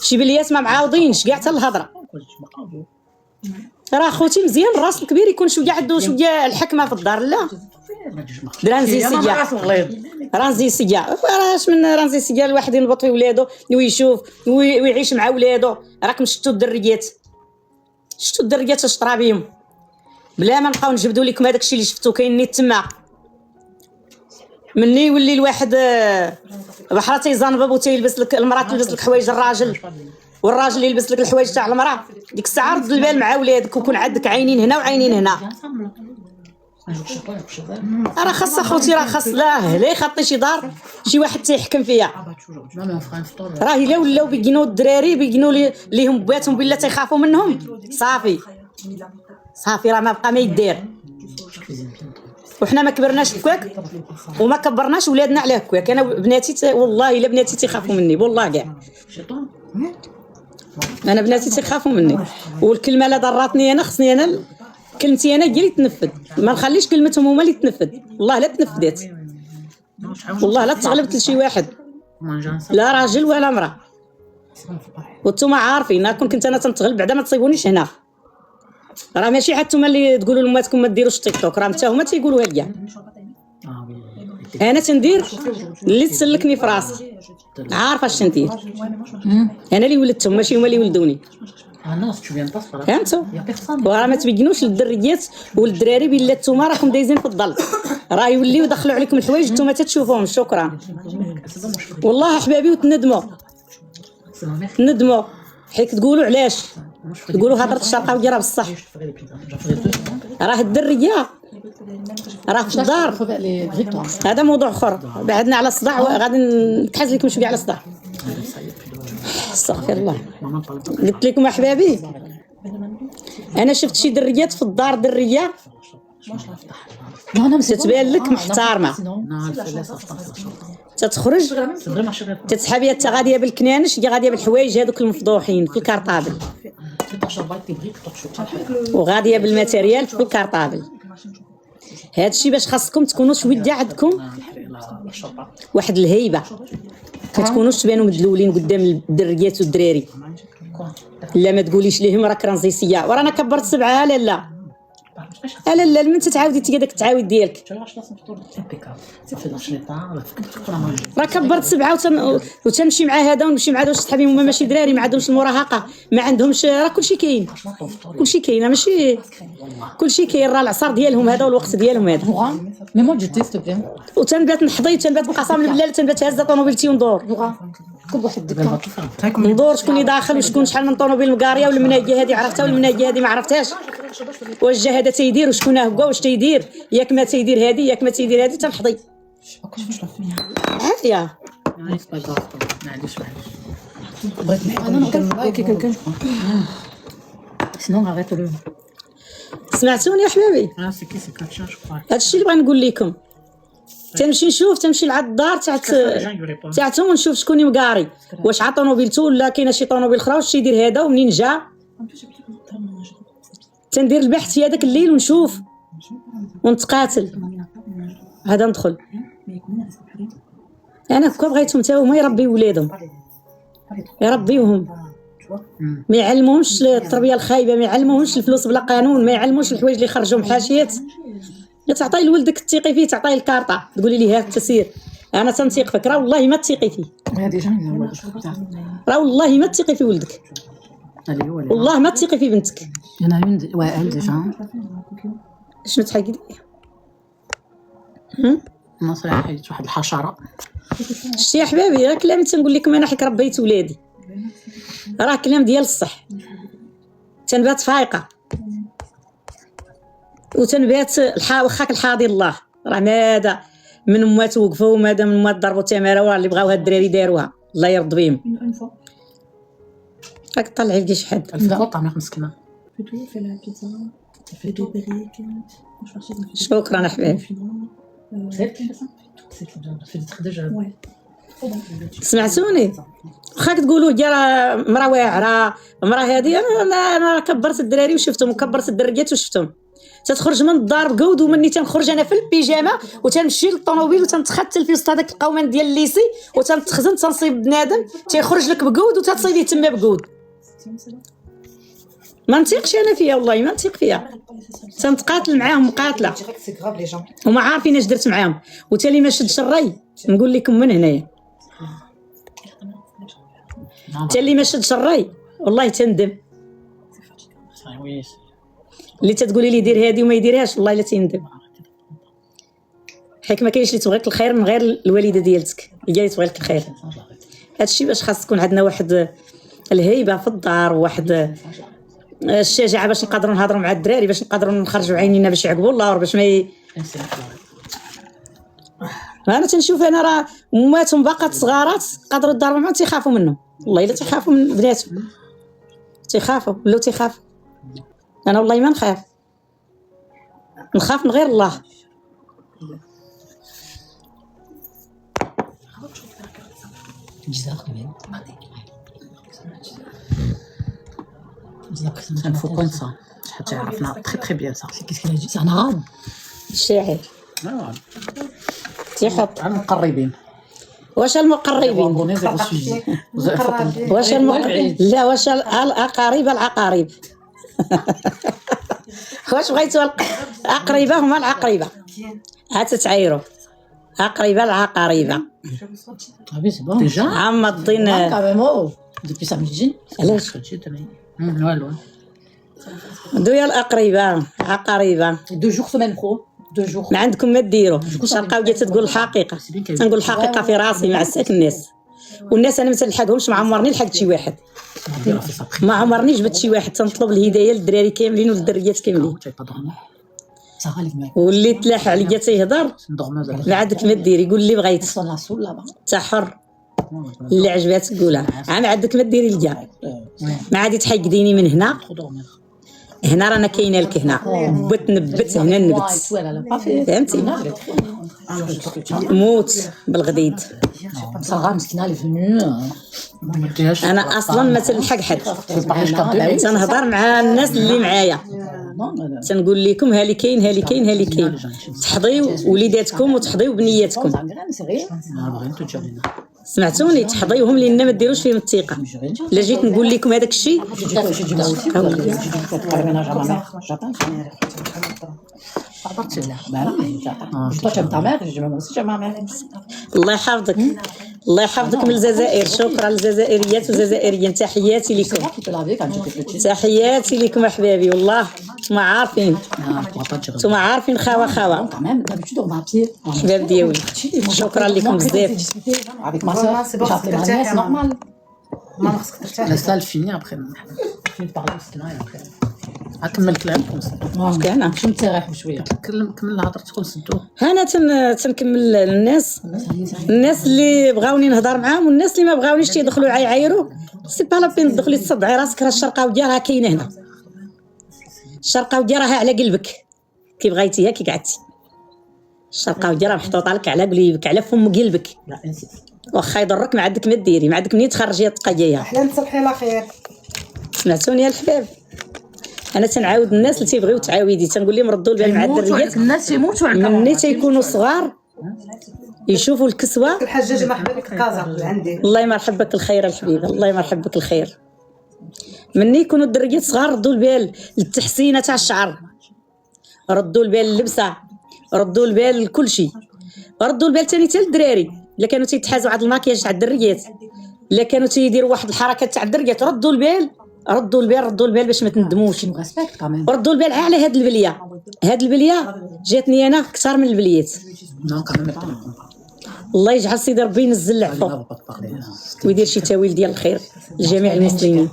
شي بليات ما معاوضينش كاع حتى الهضره راه خوتي مزيان الراس الكبير يكون شويه عنده شويه الحكمه في الدار لا رانزي سيا رانزي سيا راش من رانزي سيا الواحد ينبط في ولادو ويشوف ويعيش مع ولادو راكم شفتوا الدريات اش طرا بهم بلا ما نبقاو نجبدوا لكم هذاك الشيء اللي شفتو كاين نيت تما مني يولي الواحد بحال تيزنبب وتيلبس لك المراه تلبس لك حوايج الراجل والراجل يلبس لك الحوايج تاع المراه ديك الساعه رد البال مع ولادك وكون عندك عينين هنا وعينين هنا راه خاص اخوتي راه خاص لا يخطي شي دار شي واحد تيحكم فيها راه الا ولاو بيقينوا الدراري بيقينوا ليهم بواتهم بلا تيخافوا منهم صافي راه ما بقى ما يدير وحنا ما كبرناش هكاك وما كبرناش ولادنا على هكاك. انا بناتي والله الا بناتي تيخافوا مني والله كاع. انا بناتي تيخافوا مني، والكلمه لا ضراتني انا خصني انا كلمتي انا هي اللي تنفذ، ما نخليش كلمتهم هما اللي تنفذ. والله لا تنفذت، والله لا تغلبت لشي واحد، لا راجل ولا امراه. وانتوما عارفين كنت انا تنتغلب بعدا ما تصيبونيش هنا. راه ماشي حتى نتوما اللي تقولوا لماتكم ما ديروش تيك توك، راه حتى هما تيقولوها ليا. انا تندير اللي تسلكني في راسي، عارفه اش تندير. انا اللي ولدتهم ماشي هما اللي ولدوني. فهمتوا؟ وراه ما تبينوش للدريات والدراري بلا نتوما راكم دايزين في الظل، راه يوليو يدخلوا عليكم الحوايج نتوما تتشوفوهم. شكرا والله احبابي. وتندموا حيت تقولوا علاش تقولوا هضره الشرقاويه راه بصح. راه الدريه راه في الدار، هذا موضوع اخر. بعدنا على الصداع، غادي نتحاز لكم شويه على الصداع. استغفر الله. قلت لكم احبابي انا شفت شي دريات في الدار، دريه تتبان لك محترمه، تتخرج تتسحابيها حتى غاديه بالكنانش، هي غاديه بالحوايج هذوك المفضوحين في الكارطابل، وغاديه بالماتيريال في الكارطابل. هذا الشيء باش خاصكم تكونوا شويه عندكم واحد الهيبه، ما تكونوش تبانوا مدلولين قدام الدريات والدراري. لا ما تقوليش ليهم راك رانزيسيه ورانا كبرت 7. لا من تتعاودي تي داك التعاود ديالك، راه كبرت 7 وتمشي مع هذا ونمشي مع هذا. واش صحابي هما ماشي دراري، ما عندهمش المراهقه، ما عندهمش، راه كلشي كاين، ماشي كلشي كاين. راه العصر ديالهم هذا والوقت ديالهم هذا.
مي مو جدي s'il te plaît.
وتنبات نحضي، تنبات بقسم بالله تنبات هازه طونوبيلتي وندور شكون داخل وشكون شحال من طونوبيل مقاريه، والمناجيه هذه عرفتها والمناجيه هذه ما عرفتهاش، واش جا هذا تيدير وشكون هو واش تيدير، ياك ما تيدير هذه ياك ما تيدير هذه، تنحضي عافيه. سمعتوني يا حبابي؟ هادشي اللي بغا نقول لكم. تمشي لعند الدار تاعتهم ونشوف شكون مقاري، واش عا طونوبيلتو ولا كاينه شي طونوبيل اخرى، واش تيدير هذا ومنين جا. تندير البحث في هذاك الليل ونشوف ونتقاتل. هذا ندخل انا هكا بغيتهم حتى هما يربيو ولادهم، يربيوهم، ما يعلموهمش التربيه الخايبه، ما يعلموهمش الفلوس بلا قانون، ما يعلموش الحوايج اللي يخرجوا حاشيات. تعطي لولدك تثيقي فيه، تعطيه الكارطه تقولي لي ها تسير انا تنثيق فيك، راه والله ما تثيقي فيه، راه والله ما تثيقي في ولدك، والله ما تثيقي في بنتك.
انا عندي وائل ديجا
شنو تحكي لي؟
انا صراحه حيت واحد الحشره.
شتي يا حبابي، راه كلام تنقول لكم انا حيت ربيت ولادي، راه كلام ديال الصح. تنبات فايقه وتنبات واخاك الحاضي الله، راه ماذا من امات وقفوا وماذا من امات ضربوا التماره، وراه اللي بغاوها الدراري داروها الله يرض بهم. راك طلعي لي شي حد
الفطه مسكينه.
شكرا حبيبي. سمعتوني؟ واخا تقولوا يا راه مرا واعره مرا هذه، انا كبرت الدراري وشفتهم وكبرت الدريات وشفتهم. تتخرج من الدار بقود، ومني تنخرج انا في البيجامه وتنمشي للطوموبيل وتنتختل في وسط هذاك القومان ديال الليسي وتنتخزن تنصيب بنادم تيخرج لك بقود وتتصيبيه تما بقود. ما نثيقش انا فيها، والله ما نثيق فيها، تنتقاتل معاهم مقاتله وما عارفين اش درت معاهم. وتالي ما شد شري نقول لكم من هنايا، تالي ما شد شري والله تندم. اللي تتقولي لي دير هذه وما يديرهاش والله لا تندم. حيت ما كاينش اللي تبغيك الخير من غير الوالده ديالتك، هي اللي تبغي لك الخير. هادشي باش خاص تكون عندنا واحد الهيبه في الدار، وواحد الشجاعه باش نقدروا نهضروا مع الدراري، باش نقدروا نخرجوا عينينا باش يعقبوا الله، باش ما انا تنشوف انا راه اماتهم باقات صغارات قادروا يضربوا معهم تيخافوا منهم، والله الا تيخافوا من بناتهم، تيخافوا ولا تيخاف. انا والله ما نخاف من غير الله،
Ça ne faut pas ça. تعرفنا très bien ça.
Qu'est-ce qu'elle a dit? C'est en arabe.
الشاعر تيحط
المقربين.
واش المقربين؟ واش لا واش الأقارب العقارب. واش بغيتو الأقربة هما العقربة. هاتتعايروا أقربة العقاربة.
Ah oui, c'est bon.
Déjà?
عم الضين
Ah, carrément. Depuis samedi.
علاش
والو.
دويا الأقربة عقاربة.
2 jours semaine pro. 2 jours.
ما عندكم ما ديروا شرقاو جات تقول الحقيقة. تنقول الحقيقة في راسي مع ساك الناس. والناس انا ما تنلحقهمش، ما عمرني لحقت شي واحد، ما عمرني جبت شي واحد. تنطلب الهدايه للدراري كاملين وللدريات كاملين. واللي تلاح عليا تيهضر ما عندك ما دير، يقول اللي بغيت انت حر، اللي عجباتك قولها. ما عندك ما ديري ليا، ما عادي تحيديني من هنا. هنا رانا كاينه لك، هنا بت نبت هنا نبت، فهمتي؟ موت بالغديد. انا اصلا ما تنلحق حد، تنهضر مع الناس اللي معايا، تنقول لكم هالي كاين هالي كاين هالي كاين، تحضيو وليداتكم وتحضيو بنياتكم. سمعتوني؟ تحضيوهم لان ما ديروش فيهم الثقه. الا جيت نقول لكم هذاك الشيء الله يحفظك، الله يحفظك من الجزائر. شكرا للجزائريات والجزائريين، تحياتي لكم، تحياتي لكم احبابي. والله نتوما عارفين، نتوما عارفين خاوه خاوه احباب ديالي. شكرا لكم بزاف.
ماما خصك ترتاح.
لا سال فيني ابخي اكمل كلامكم.
انا
شو متراح بشويه
كمل الهضره تكون سدوه.
انا تنكمل الناس اللي بغاوني نهضر معاهم، والناس اللي ما بغاونيش تيدخلوا يعايروا. سي با لا بين تدخلي تصدعي راسك، راه الشرقاويه راه كاينه هنا. الشرقاويه راها على قلبك كي بغيتيها كي قعدتي. الشرقاويه راه محطوطه لك على قلبك، على فم قلبك. واخا يضرك ما عندك ما ديري، ما عندك منين تخرجي تقييها.
احلام تصبحي على خير.
سمعتوني يا الحباب؟ انا تنعاود الناس اللي تيبغيو تعاودي، تنقول لهم ردوا البال مع الدريات.
الناس يموتوا على
مني تيكونوا صغار يشوفوا الكسوه.
الحجاج مرحبا بك كازا اللي عندي.
الله يمرحب بك الخير الحبيب، الله يمرحب بك الخير. مني يكونوا الدريات صغار ردوا البال للتحسينه تاع الشعر، ردوا البال اللبسه، ردوا البال لكل شيء، ردوا البال ثاني حتى للدراري. الا كانوا تيتحازوا على الماكياج تاع الدريات، الا كانوا تيديروا واحد الحركات تاع الدريات، ردوا البال، ردوا البال، ردوا البال باش ما تندموش. ردوا البال على هاد البليه. هاد البليه جاتني انا اكثر من البليات. الله يجعل سيدي ربي ينزل العفو ويدير شي تاويل ديال الخير لجميع المسلمين.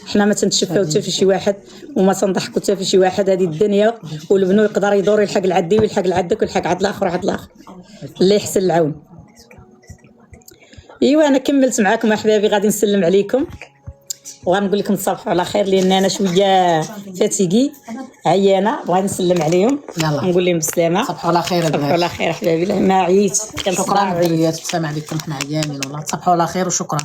حنا ما تنتشفاو حتى في شي واحد وما تنضحكوا حتى في شي واحد. هذه الدنيا، والبنو يقدر يدور يلحق العدي ويلحق العدك ويلحق عند الاخر وعند الاخر. الله يحسن العون. ايوا انا كملت معاكم احبابي، غادي نسلم عليكم وغنقول لكم تصبحوا على خير، لان انا شويه فاتيكي عيانه، بغيت نسلم عليهم نقول لهم بالسلامه.
تصبحوا على خير.
تصبحوا على خير احبابي. ما عييت،
شكرا دريات، السلام عليكم، حنا عيانين والله. تصبحوا على خير وشكرا.